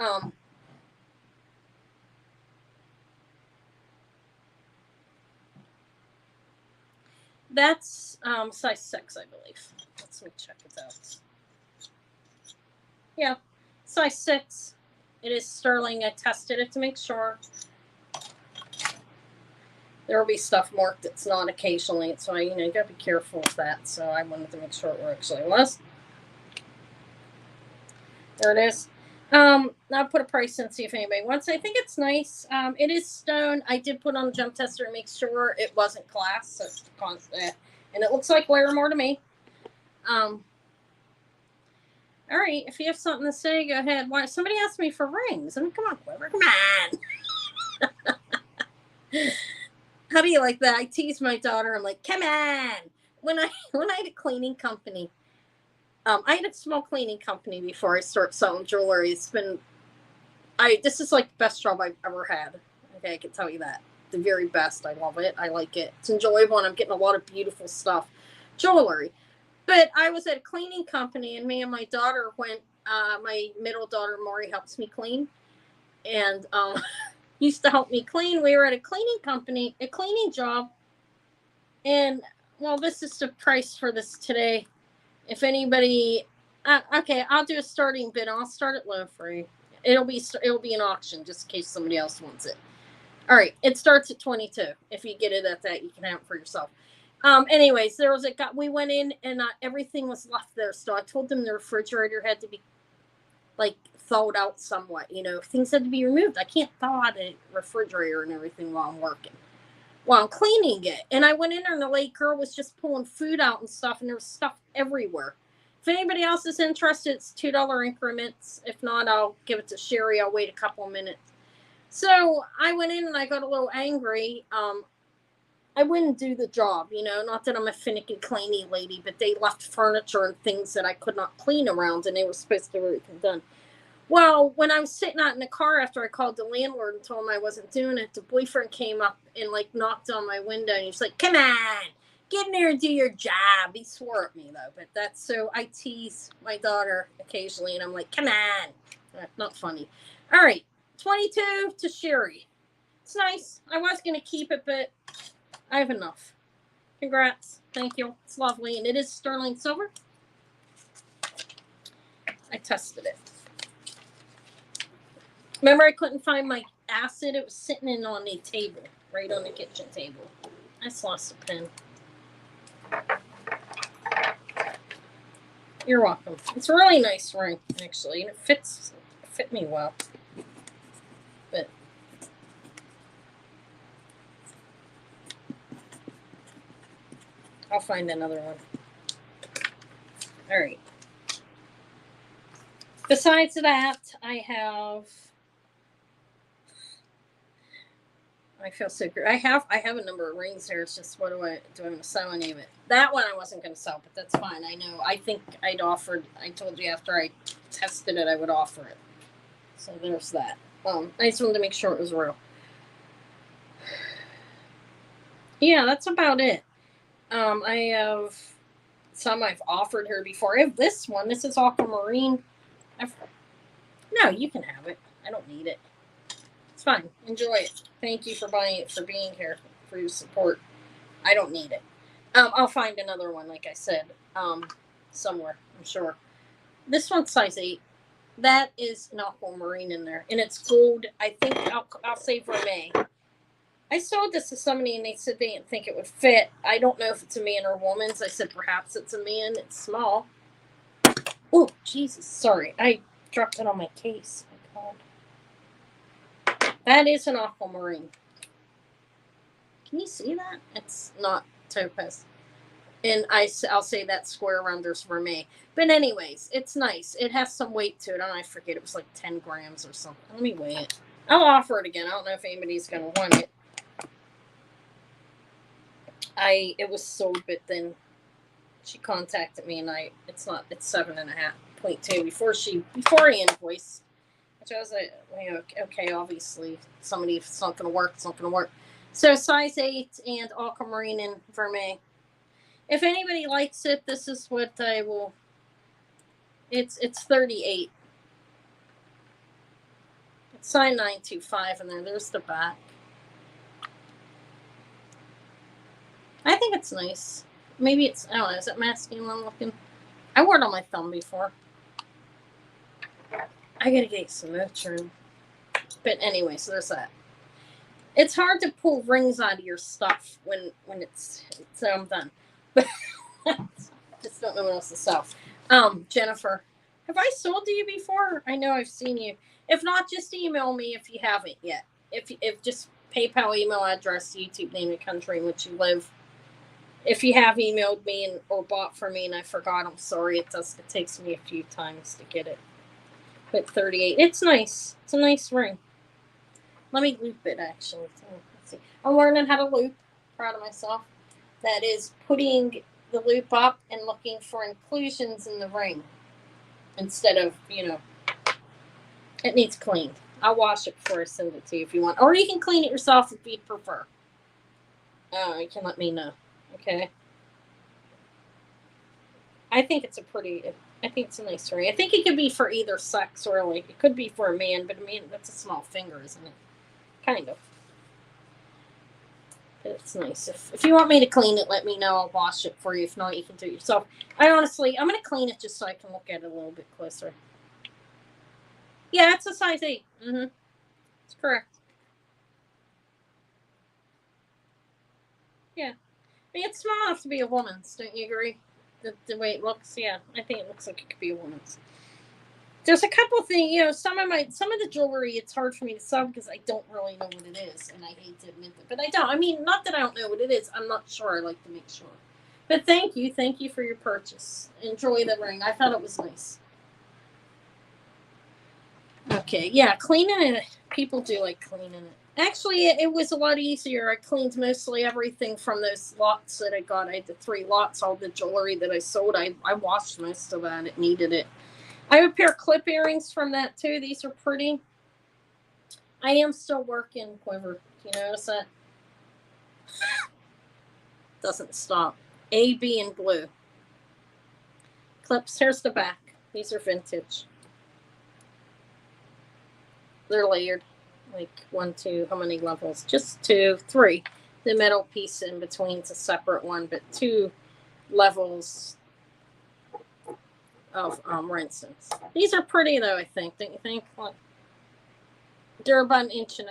That's size 6, I believe. Let me check it out. Yeah, size 6. It is sterling. I tested it to make sure. There will be stuff marked that's not occasionally, so you gotta be careful with that. So I wanted to make sure it actually was. There it is. I'll put a price in, see if anybody wants. I think it's nice. It is stone. I did put on a jump tester to make sure it wasn't glass, so it's constant. And it looks like Larimore to me. All right, if you have something to say, go ahead. Why? Somebody asked me for rings. I mean, come on, Quiver, come on. How do you like that? I tease my daughter. I'm like, come on. When I had a cleaning company, I had a small cleaning company before I started selling jewelry. It's been, this is like the best job I've ever had. Okay, I can tell you that. The very best. I love it. I like it. It's enjoyable, and I'm getting a lot of beautiful stuff, jewelry. But I was at a cleaning company, and me and my daughter went. My middle daughter, Maury, helps me clean, and used to help me clean. We were at a cleaning company, a cleaning job, and well, this is the price for this today. If anybody, okay, I'll do a starting bid. I'll start it low for you. It'll be an auction just in case somebody else wants it. All right, it starts at 22. If you get it at that, you can have it for yourself. Anyways, there was we went in and everything was left there. So I told them the refrigerator had to be like thawed out somewhat. You know, things had to be removed. I can't thaw out a refrigerator and everything while I'm working, while I'm cleaning it. And I went in there and the lady girl was just pulling food out and stuff, and there was stuff everywhere. If anybody else is interested, it's $2 increments. If not, I'll give it to Sherry. I'll wait a couple of minutes. So I went in and I got a little angry. I wouldn't do the job, you know, not that I'm a finicky cleaning lady, but they left furniture and things that I could not clean around, and they were supposed to have everything done. Well, when I was sitting out in the car after I called the landlord and told him I wasn't doing it, the boyfriend came up and like knocked on my window, and he was like, come on, get in there and do your job. He swore at me though, but that's so I tease my daughter occasionally, and I'm like, come on. Not funny. All right, 22 to Sherry. It's nice. I was going to keep it, but I have enough. Congrats. Thank you. It's lovely. And it is sterling silver. I tested it. Remember I couldn't find my acid? It was sitting in on the table. Right on the kitchen table. I just lost a pen. You're welcome. It's a really nice ring, actually. And it fit me well. But I'll find another one. All right. Besides that, I feel so good. I have a number of rings here. It's just, do I want to sell any of it? That one I wasn't going to sell, but that's fine. I know. I think I told you after I tested it, I would offer it. So there's that. I just wanted to make sure it was real. Yeah, that's about it. I have some I've offered her before. I have this one. This is aquamarine. No, you can have it. I don't need it. It's fine. Enjoy it. Thank you for buying it, for being here, for your support. I don't need it. I'll find another one, like I said, somewhere, I'm sure. This one's size 8. That is an aquamarine in there, and it's gold. I think I'll say vermeil. I sold this to somebody, and they said they didn't think it would fit. I don't know if it's a man or woman's. I said perhaps it's a man. It's small. Oh, Jesus. Sorry. I dropped it on my case. My God. That is an aquamarine. Can you see that? It's not topaz. And I'll say that square around there's vermeil. But anyways, it's nice. It has some weight to it. I forget. It was like 10 grams or something. Let me weigh it. I'll offer it again. I don't know if anybody's going to want it. It was sold, but then she contacted me, and it's 7.5.2 before I invoiced. Which I was like, okay, obviously if it's not going to work, it's not going to work. So size 8 and aquamarine and vermeil. If anybody likes it, this is what I will. It's 38. It's signed 925 in there. There's the back. I think it's nice. Maybe it's, I don't know, is it masculine looking? I wore it on my thumb before. I gotta get some room. But anyway, so there's that. It's hard to pull rings out of your stuff when it's done. But just don't know what else to sell. Jennifer, have I sold to you before? I know I've seen you. If not, just email me if you haven't yet. If just PayPal email address, YouTube name, and country in which you live, If you have emailed me or bought from me and I forgot, I'm sorry. It takes me a few times to get it. But 38. It's nice. It's a nice ring. Let me loop it, actually. Let's see. I'm learning how to loop. Proud of myself. That is putting the loop up and looking for inclusions in the ring. Instead of, it needs cleaned. I'll wash it before I send it to you if you want. Or you can clean it yourself if you prefer. You can let me know. Okay. I think it's a nice ring. I think it could be for either sex, really. It could be for a man, but that's a small finger, isn't it? Kind of. But it's nice. If you want me to clean it, let me know. I'll wash it for you. If not, you can do it yourself. I'm going to clean it just so I can look at it a little bit closer. Yeah, it's a size 8. Mm-hmm. It's correct. Yeah. It's small enough to be a woman's. Don't you agree? The way it looks, yeah. I think it looks like it could be a woman's. There's a couple of things, some of the jewelry, it's hard for me to sell because I don't really know what it is, and I hate to admit that. But I don't. Not that I don't know what it is. I'm not sure. I like to make sure. But thank you. Thank you for your purchase. Enjoy the ring. I thought it was nice. Okay, yeah, cleaning it. People do like cleaning it. Actually, it was a lot easier. I cleaned mostly everything from those lots that I got. I had the 3 lots, all the jewelry that I sold. I washed most of that. It needed it. I have a pair of clip earrings from that, too. These are pretty. I am still working, Quiver. Do you notice that? Doesn't stop. A, B, and blue. Clips. Here's the back. These are vintage. They're layered. Like 1, 2, how many levels? Just 2, 3. The metal piece in between is a separate one, but 2 levels of rhinestones. These are pretty, though, I think. Don't you think? Look. They're about 1.5 inches.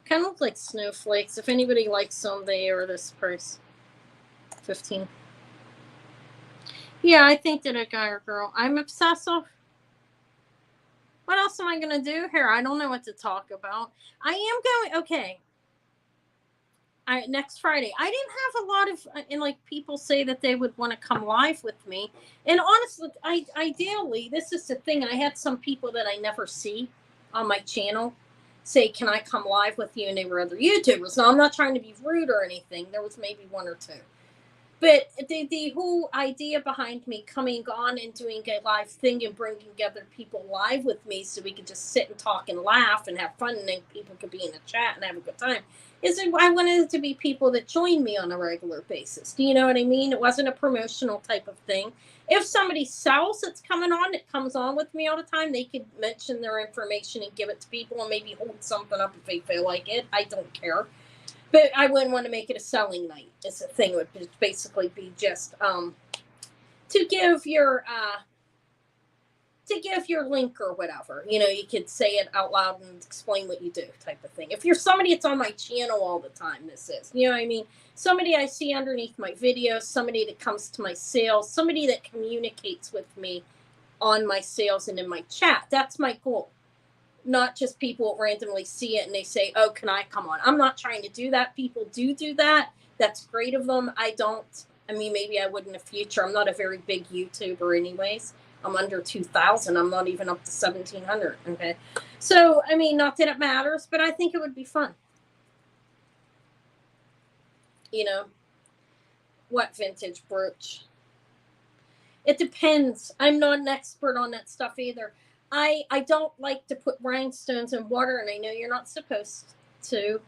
Kind of look like snowflakes. If anybody likes them, they are this price. 15. Yeah, I think that a guy or girl. I'm obsessive. What else am I going to do here? I don't know what to talk about. I am going, okay. Next Friday. I didn't have a lot of, and like people say that they would want to come live with me. And honestly, ideally, this is the thing. And I had some people that I never see on my channel say, can I come live with you? And they were other YouTubers. Now, I'm not trying to be rude or anything. There was maybe 1 or 2. But the whole idea behind me coming on and doing a live thing and bringing other people live with me so we could just sit and talk and laugh and have fun and then people could be in a chat and have a good time is that I wanted it to be people that join me on a regular basis. Do you know what I mean? It wasn't a promotional type of thing. If somebody sells that's coming on, that comes on with me all the time, they could mention their information and give it to people and maybe hold something up if they feel like it. I don't care. But I wouldn't want to make it a selling night. It's a thing. It would basically be just to give your link or whatever. You could say it out loud and explain what you do type of thing. If you're somebody that's on my channel all the time, this is. You know what I mean? Somebody I see underneath my videos, somebody that comes to my sales, somebody that communicates with me on my sales and in my chat. That's my goal. Not just people randomly see it and they say, oh, can I come on? I'm not trying to do that. People do that. That's great of them. I don't. Maybe I would in the future. I'm not a very big YouTuber anyways. I'm under 2,000. I'm not even up to 1,700. Okay. So, not that it matters, but I think it would be fun. What vintage brooch? It depends. I'm not an expert on that stuff either. I don't like to put rhinestones in water, and I know you're not supposed to.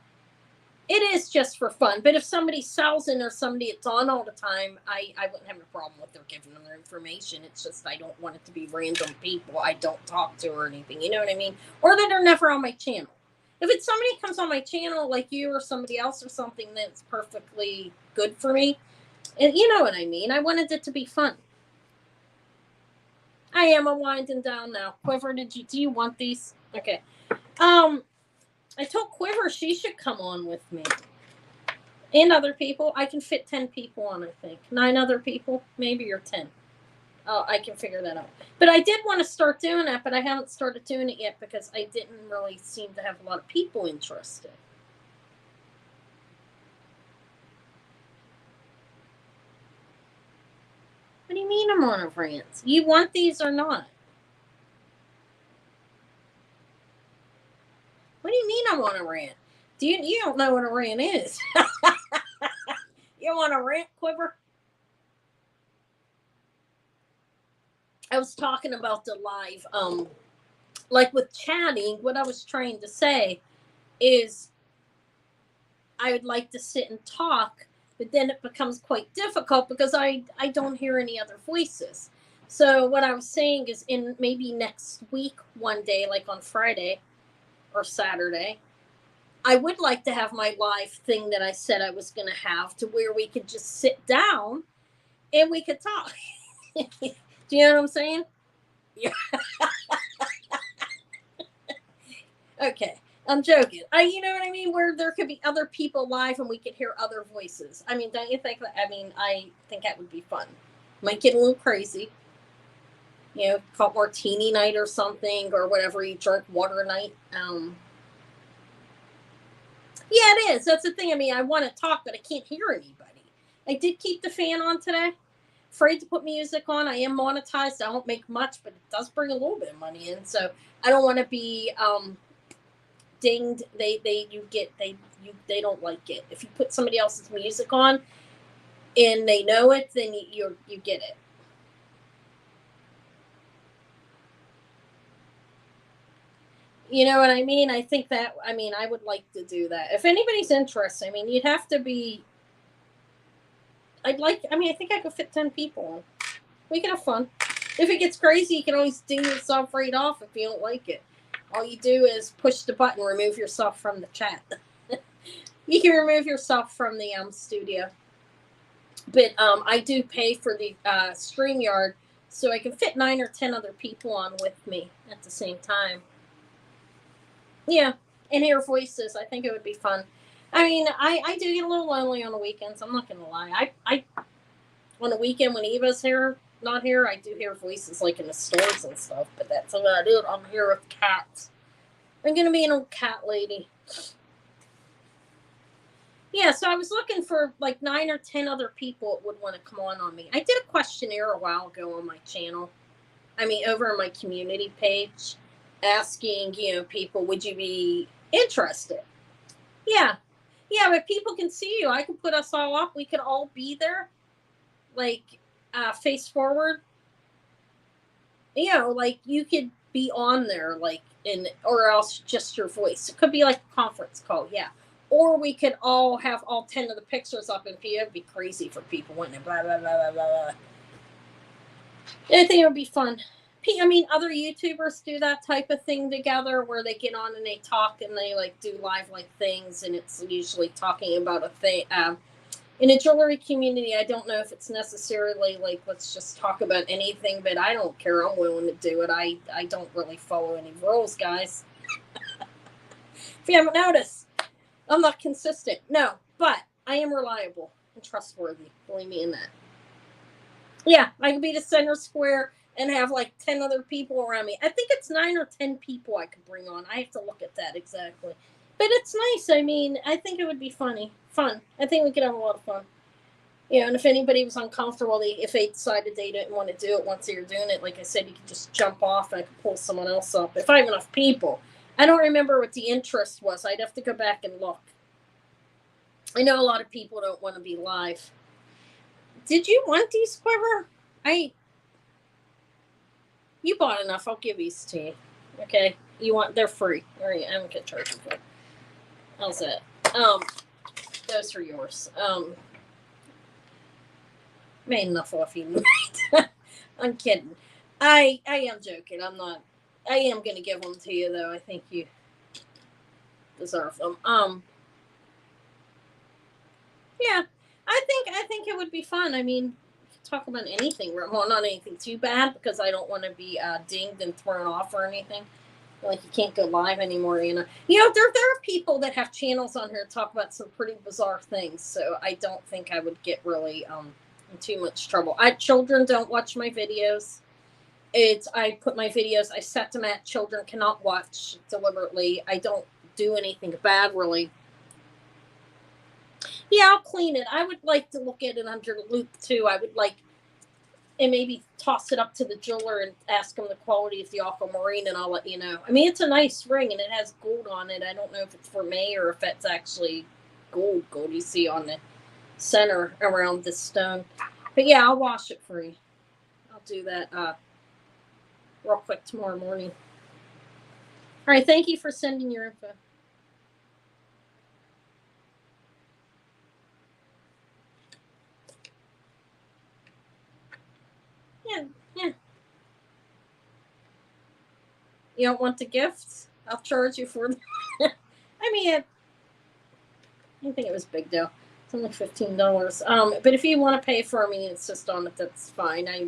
It is just for fun. But if somebody sells it or somebody it's on all the time, I wouldn't have a problem with their giving them their information. It's just I don't want it to be random people I don't talk to or anything. You know what I mean? Or that are never on my channel. If it's somebody who comes on my channel like you or somebody else or something that's perfectly good for me, and you know what I mean. I wanted it to be fun. I am winding down now. Quiver, do you want these? Okay. I told Quiver she should come on with me. And other people. I can fit 10 people on, I think. 9 other people, maybe, or 10. Oh, I can figure that out. But I did want to start doing that, but I haven't started doing it yet because I didn't really seem to have a lot of people interested. What do you mean I'm on a rant? You want these or not? What do you mean I'm on a rant? You don't know what a rant is. You want a rant, Quiver? I was talking about the live, like with chatting, what I was trying to say is I would like to sit and talk, but then it becomes quite difficult because I don't hear any other voices. So what I was saying is in maybe next week, one day, like on Friday or Saturday, I would like to have my live thing that I said I was going to have to where we could just sit down and we could talk. Do you know what I'm saying? Yeah. Okay. I'm joking. You know what I mean? Where there could be other people live and we could hear other voices. I mean, don't you think that? I mean, I think that would be fun. Might get a little crazy. You know, call martini night or something, or whatever you drink, water night. Yeah, it is. That's the thing. I mean, I want to talk, but I can't hear anybody. I did keep the fan on today. Afraid to put music on. I am monetized. I don't make much, but it does bring a little bit of money in. So I don't want to be dinged. They don't like it. If you put somebody else's music on and they know it, then you get it. You know what I mean? I think that, I mean, I would like to do that. If anybody's interested, I mean, you'd have to be, I think I could fit 10 people on. We can have fun. If it gets crazy, you can always ding yourself right off if you don't like it. All you do is push the button, remove yourself from the chat. You can remove yourself from the studio. But I do pay for the StreamYard so I can fit 9 or 10 other people on with me at the same time. Yeah, and hear voices. I think it would be fun. I mean, I do get a little lonely on the weekends. I'm not going to lie. I on the weekend when Eva's not here, I do hear voices like in the stores and stuff. But that's about it. I'm here with cats. I'm going to be an old cat lady. Yeah, so I was looking for like 9 or 10 other people that would want to come on me. I did a questionnaire a while ago on my channel. I mean, over on my community page, asking, people, would you be interested? Yeah, but people can see you. I can put us all up. We could all be there, like face forward. Like you could be on there, like or else just your voice. It could be like a conference call, yeah. Or we could all have all 10 of the pictures up in PO. It'd be crazy for people, wouldn't it? Blah, blah, blah, blah, blah. I think it would be fun. I mean, other YouTubers do that type of thing together where they get on and they talk and they like do live like things, and it's usually talking about a thing. In a jewelry community, I don't know if it's necessarily like let's just talk about anything, but I don't care. I'm willing to do it. I don't really follow any rules, guys. If you haven't noticed, I'm not consistent. No, but I am reliable and trustworthy. Believe me in that. Yeah, I could be the center square and have like 10 other people around me. I think it's 9 or 10 people I could bring on. I have to look at that exactly. But it's nice. I mean, I think it would be fun. I think we could have a lot of fun. And if anybody was uncomfortable, if they decided they didn't want to do it once they were doing it, like I said, you could just jump off and I could pull someone else up. If I have enough people. I don't remember what the interest was. I'd have to go back and look. I know a lot of people don't want to be live. Did you want these, Quiver? You bought enough. I'll give these to you. Okay? They're free. All right, I'm going to charge you for it. How's that? Those are yours. Made enough off you. I'm kidding. I am joking. I'm not. I am going to give them to you, though. I think you deserve them. Yeah. I think it would be fun. I mean, talk about anything. Well, not anything too bad because I don't want to be dinged and thrown off or anything. Like you can't go live anymore. There are people that have channels on here to talk about some pretty bizarre things. So I don't think I would get really in too much trouble. Children don't watch my videos. I put my videos. I set them at children cannot watch deliberately. I don't do anything bad really. Yeah, I'll clean it. I would like to look at it under the loop too. I would like, and maybe toss it up to the jeweler and ask them the quality of the aquamarine, and I'll let you know. I mean, it's a nice ring, and it has gold on it. I don't know if it's for May or if it's actually gold you see on the center around this stone. But yeah, I'll wash it for you. I'll do that real quick tomorrow morning. All right, thank you for sending your info. Yeah. You don't want the gifts? I'll charge you for them. I mean, I didn't think it was a big deal. It's only $15. But if you want to pay for me and insist on it, that's fine. I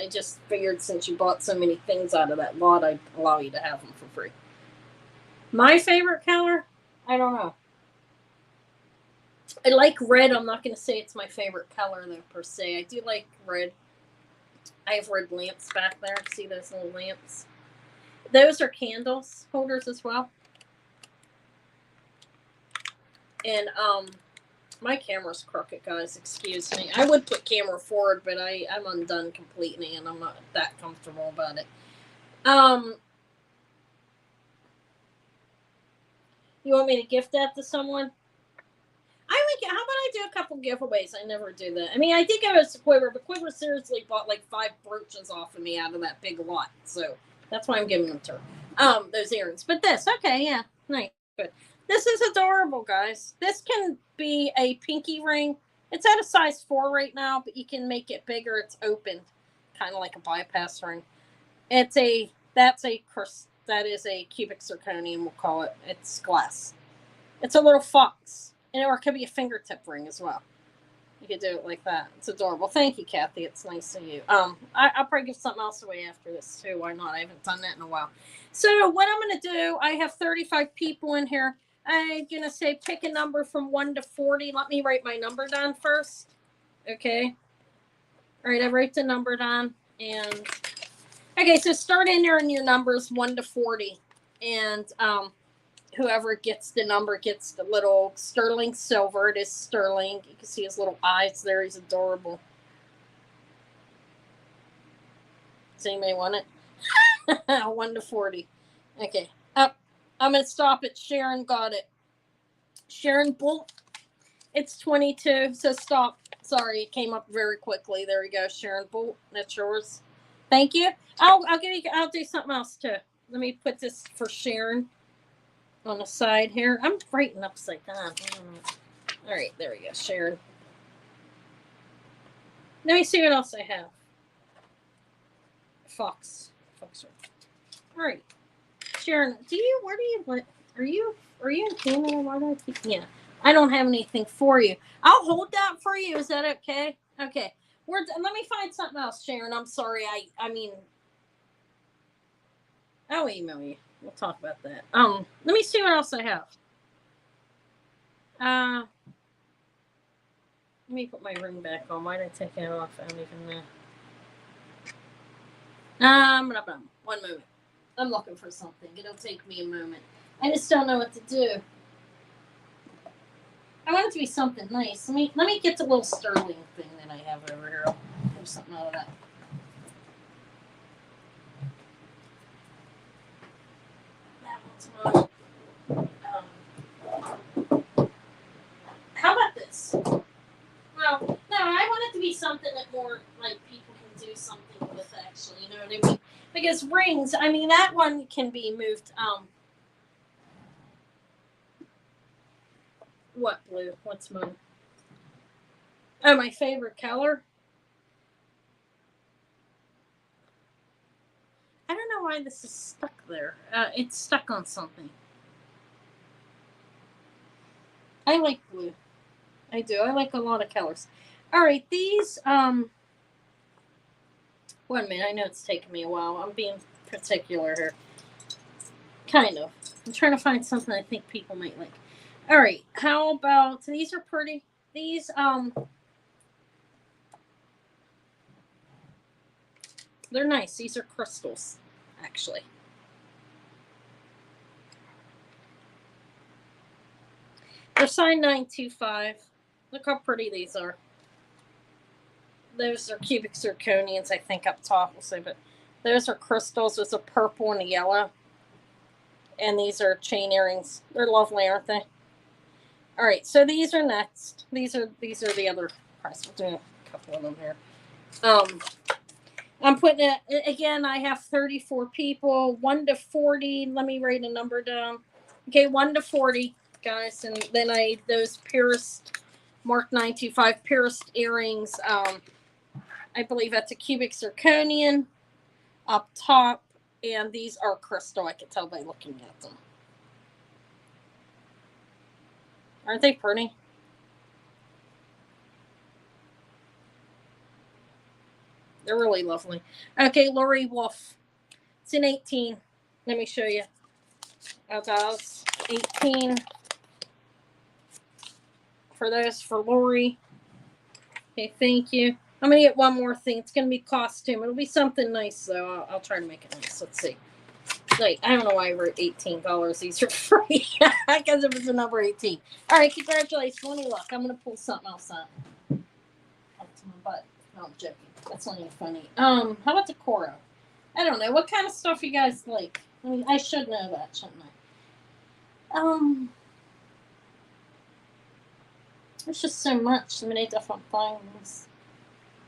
just figured since you bought so many things out of that lot, I'd allow you to have them for free. My favorite color? I don't know. I like red. I'm not going to say it's my favorite color, though, per se. I do like red. I have red lamps back there. See those little lamps? Those are candles holders as well. And my camera's crooked, guys. Excuse me. I would put camera forward, but I'm undone completely, and I'm not that comfortable about it. You want me to gift that to someone? How about I do a couple giveaways? I never do that. I mean, I did go to Quiver, but Quiver seriously bought like 5 brooches off of me out of that big lot. So that's why I'm giving them to her. Those earrings. But this, okay, yeah. Nice. Good. This is adorable, guys. This can be a pinky ring. It's at a size 4 right now, but you can make it bigger. It's open, kind of like a bypass ring. That is a cubic zirconium, we'll call it. It's glass. It's a little fox. Or it could be a fingertip ring as well. You could do it like that. It's adorable. Thank you, Kathy. It's nice of you. I'll probably give something else away after this, too. Why not? I haven't done that in a while. So what I'm going to do, I have 35 people in here. I'm going to say pick a number from 1 to 40. Let me write my number down first. Okay. All right, I write the number down. And okay, so start in there in your numbers 1 to 40. And whoever gets the number gets the little sterling silver. It is sterling. You can see his little eyes there. He's adorable. Does anybody want it? 1 to 40. Okay. Up. I'm going to stop it. Sharon got it. Sharon Bolt. It's 22. So stop. Sorry, it came up very quickly. There we go. Sharon Bolt. That's yours. Thank you. I'll do something else too. Let me put this for Sharon on the side here. I'm writing upside down. All right, there we go, Sharon. Let me see what else I have. Fox. All right, Sharon. Are you in Canada? Why do I keep? Yeah, I don't have anything for you. I'll hold that for you. Is that okay? Okay. Let me find something else, Sharon. I'm sorry. I mean, I'll email you. We'll talk about that. Let me see what else I have. Let me put my ring back on. Why did I take it off? I don't even know. 1 moment. I'm looking for something. It'll take me a moment. I just don't know what to do. I want it to be something nice. Let me get the little sterling thing that I have over here. I'll do something out of that. How about this? Well, no, I want it to be something that more like people can do something with, actually. You know what I mean? Because rings, I mean, that one can be moved. What blue? What's mine? Oh, my favorite color? I don't know why this is stuck there. It's stuck on something. I like blue. I do. I like a lot of colors. All right, these, 1 minute. I know it's taking me a while. I'm being particular here. Kind of. I'm trying to find something I think people might like. All right, how about, these are pretty. These, they're nice. These are crystals, actually. They're signed 925. Look how pretty these are. those are cubic zirconians, I think, up top. We'll see, but those are crystals. There's a purple and a yellow. And these are chain earrings. They're lovely, aren't they? All right, so these are next. These are the other price. We'll do a couple of them here. I'm putting it again. I have 34 people, 1 to 40. Let me write a number down. Okay, 1 to 40, guys, and then I those pierced Mark 925 pierced earrings. I believe that's a cubic zirconian up top, and these are crystal. I can tell by looking at them. Aren't they pretty? They're really lovely. Okay, Lori Wolf. It's in 18. Let me show you. Oh, guys. 18. For those for Lori. Okay, thank you. I'm going to get one more thing. It's going to be costume. It'll be something nice, though. I'll try to make it nice. Let's see. Like, I don't know why I wrote $18. These are free. Because it was the number 18. All right, congratulations. Let me look. I'm going to pull something else out. Up to my butt. No, I'm joking. That's not even funny. How about the Coro? I don't know. What kind of stuff you guys like? I mean, I should know that, shouldn't I? There's just so much. So many different things.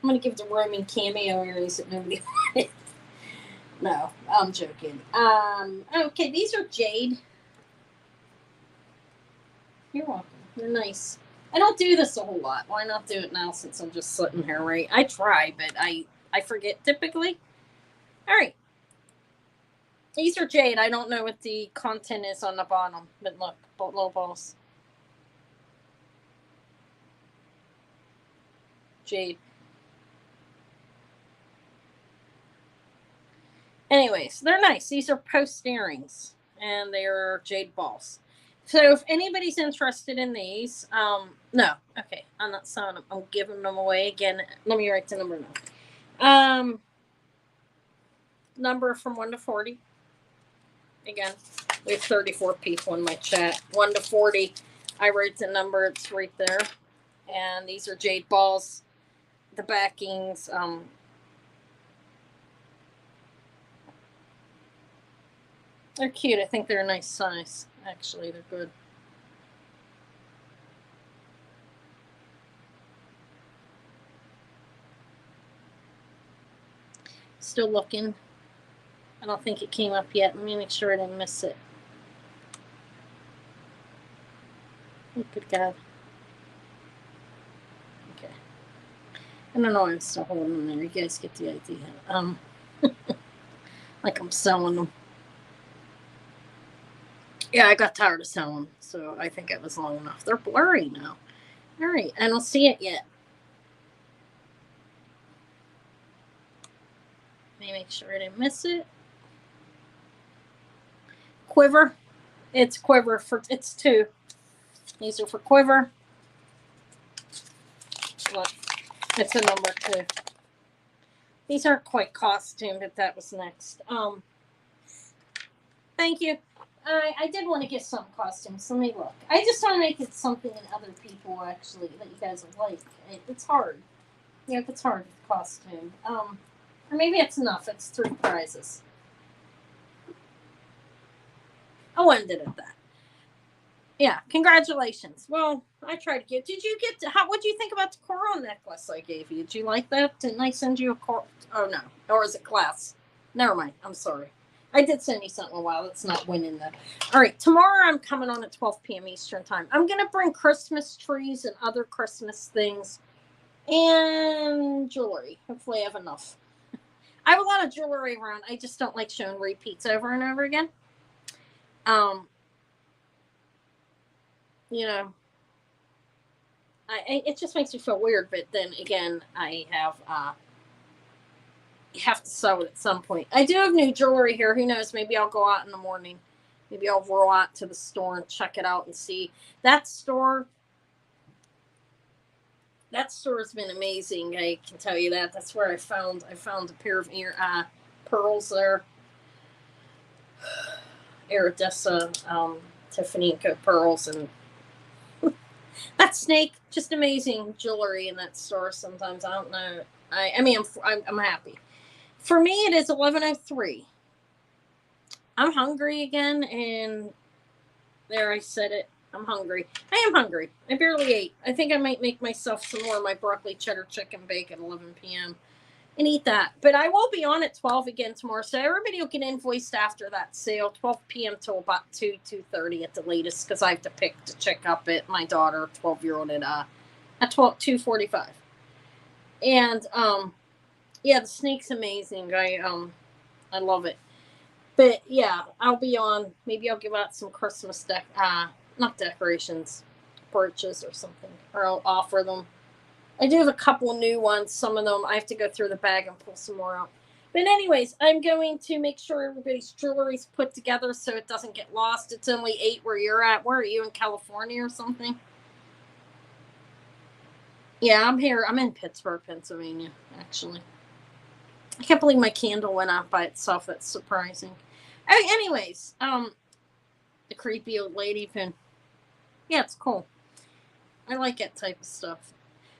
I'm going to give the Roman cameo earrings that nobody wanted. No, I'm joking. Okay, these are Jade. You're welcome. They're nice. I don't do this a whole lot. Why not do it now since I'm just sitting here, right? I try, but I forget typically. All right. These are Jade. I don't know what the content is on the bottom, but look, little balls. Jade. Anyways, they're nice. These are post earrings, and they're jade balls. So if anybody's interested in these, no, okay, I'm not selling them. I'm giving them away again. Let me write the number now. Number from 1 to 40. Again, we have 34 people in my chat. 1 to 40. I wrote the number. It's right there. And these are jade balls. The backings. They're cute. I think they're a nice size. Actually, they're good. Still looking. I don't think it came up yet. Let me make sure I didn't miss it. Oh, good God. Okay. I don't know why I'm still holding them there. You guys get the idea. Like I'm selling them. Yeah, I got tired of selling them, so I think it was long enough. They're blurry now. All right, I don't see it yet. Let me make sure I didn't miss it. Quiver. It's quiver for it's 2. These are for quiver. Look, it's a number 2. These aren't quite costume, but that was next. Thank you. I did want to get some costumes. Let me look. I just want to make it something that other people actually that you guys will like. It's hard. Yeah, it's hard with costume. Or maybe it's enough. It's 3 prizes. I'll end it at that. Yeah, congratulations. Well, I tried to get. Did you get? What do you think about the coral necklace I gave you? Did you like that? Didn't I send you a coral? Oh no, or is it glass? Never mind. I'm sorry. I did send you something a while. That's not winning though. All right, tomorrow I'm coming on at 12 p.m. Eastern time. I'm gonna bring Christmas trees and other Christmas things and jewelry. Hopefully, I have enough. I have a lot of jewelry around. I just don't like showing repeats over and over again. You know, it just makes me feel weird. But then again, I have you have to sew it at some point. I do have new jewelry here. Who knows? Maybe I'll go out in the morning. Maybe I'll roll out to the store and check it out and see. That store has been amazing. I can tell you that. That's where I found a pair of pearls there. Iridescent, Tiffany & Co. pearls, and that snake, just amazing jewelry in that store sometimes. I don't know. I mean, I'm happy. For me, it is 11:03. I'm hungry again, and there I said it. I'm hungry. I am hungry. I barely ate. I think I might make myself some more of my broccoli cheddar chicken bake at 11 p.m. and eat that. But I will be on at 12 again tomorrow, so everybody will get invoiced after that sale, 12 p.m. till about 2:30 at the latest, because I have to pick to check up at my daughter, 12-year-old, at 2:45. And yeah, the snake's amazing. I love it. But yeah, I'll be on. Maybe I'll give out some Christmas not decorations, brooches or something, or I'll offer them. I do have a couple new ones. Some of them I have to go through the bag and pull some more out. But anyways, I'm going to make sure everybody's jewelry's put together so it doesn't get lost. It's only 8 where you're at. Where are you, in California or something? Yeah, I'm here. I'm in Pittsburgh, Pennsylvania, actually. I can't believe my candle went out by itself. That's surprising. Anyways, the creepy old lady pin. Yeah, it's cool. I like that type of stuff.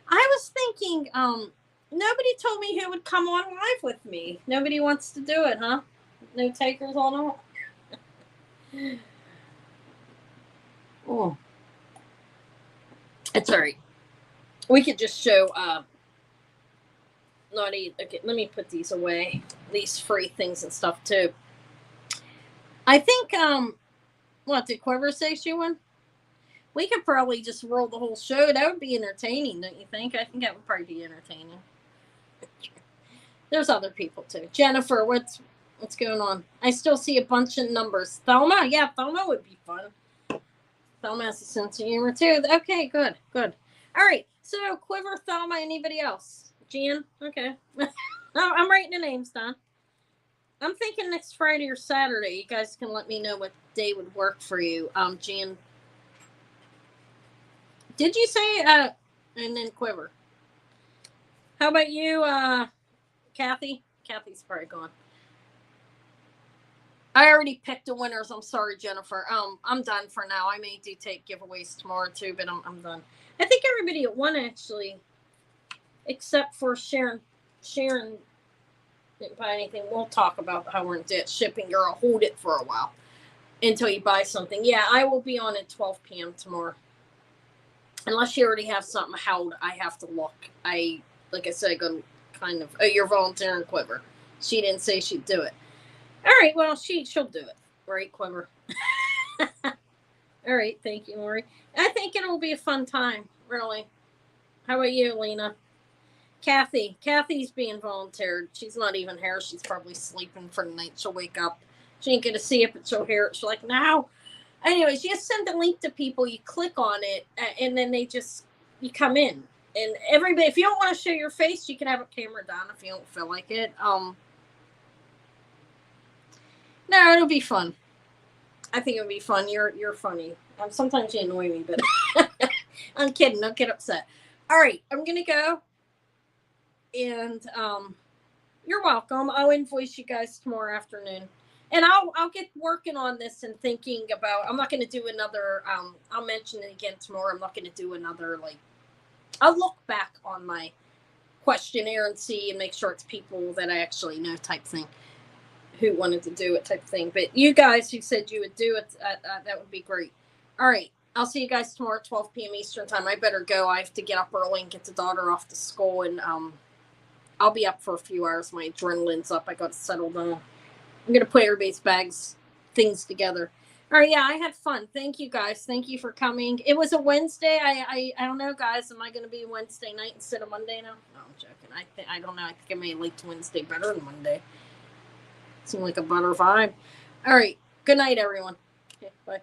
I was thinking, nobody told me who would come on live with me. Nobody wants to do it, huh? No takers on all? Oh. It's alright. We could just show, okay, let me put these away. These free things and stuff, too. I think, what, did Quiver say she won? We could probably just roll the whole show. That would be entertaining, don't you think? I think that would probably be entertaining. There's other people, too. Jennifer, what's going on? I still see a bunch of numbers. Thelma? Yeah, Thelma would be fun. Thelma has a sense of humor, too. Okay, good. All right, so Quiver, Thelma, anybody else? Jan? Okay. I'm writing the names down. I'm thinking next Friday or Saturday. You guys can let me know what day would work for you. Jan. Did you say, and then Quiver? How about you, Kathy? Kathy's probably gone. I already picked the winners. I'm sorry, Jennifer. I'm done for now. I may do take giveaways tomorrow, too, but I'm done. I think everybody won, actually, except for Sharon. Sharon didn't buy anything. We'll talk about how we're in debt shipping. Girl, hold it for a while until you buy something. Yeah, I will be on at 12 p.m. tomorrow. Unless you already have something held, I have to look. Like I said, I go kind of, you're volunteering, Quiver. She didn't say she'd do it. All right, well, she'll do it. Right, Quiver? All right, thank you, Lori. I think it'll be a fun time, really. How about you, Lena? Kathy's being volunteered. She's not even here. She's probably sleeping for the night. She'll wake up. She ain't gonna see it, but she'll hear it. She's like, no. Anyways, you just send the link to people. You click on it, and then you come in. And everybody, if you don't want to show your face, you can have a camera down if you don't feel like it. No, it'll be fun. I think it'll be fun. You're funny. Sometimes you annoy me, but I'm kidding. Don't get upset. All right, I'm gonna go. And you're welcome. I'll invoice you guys tomorrow afternoon. And I'll get working on this and thinking about, I'm not going to do another, I'll mention it again tomorrow. I'm not going to do another, I'll look back on my questionnaire and see and make sure it's people that I actually know type thing, who wanted to do it type thing. But you guys who said you would do it, that would be great. All right. I'll see you guys tomorrow at 12 p.m. Eastern time. I better go. I have to get up early and get the daughter off to school. And I'll be up for a few hours. My adrenaline's up. I got to settle down. I'm going to put everybody's things together. All right, yeah, I had fun. Thank you, guys. Thank you for coming. It was a Wednesday. I don't know, guys. Am I going to be Wednesday night instead of Monday now? No, I'm joking. I don't know. I think I may like Wednesday better than Monday. Seemed like a better vibe. All right. Good night, everyone. Okay, bye.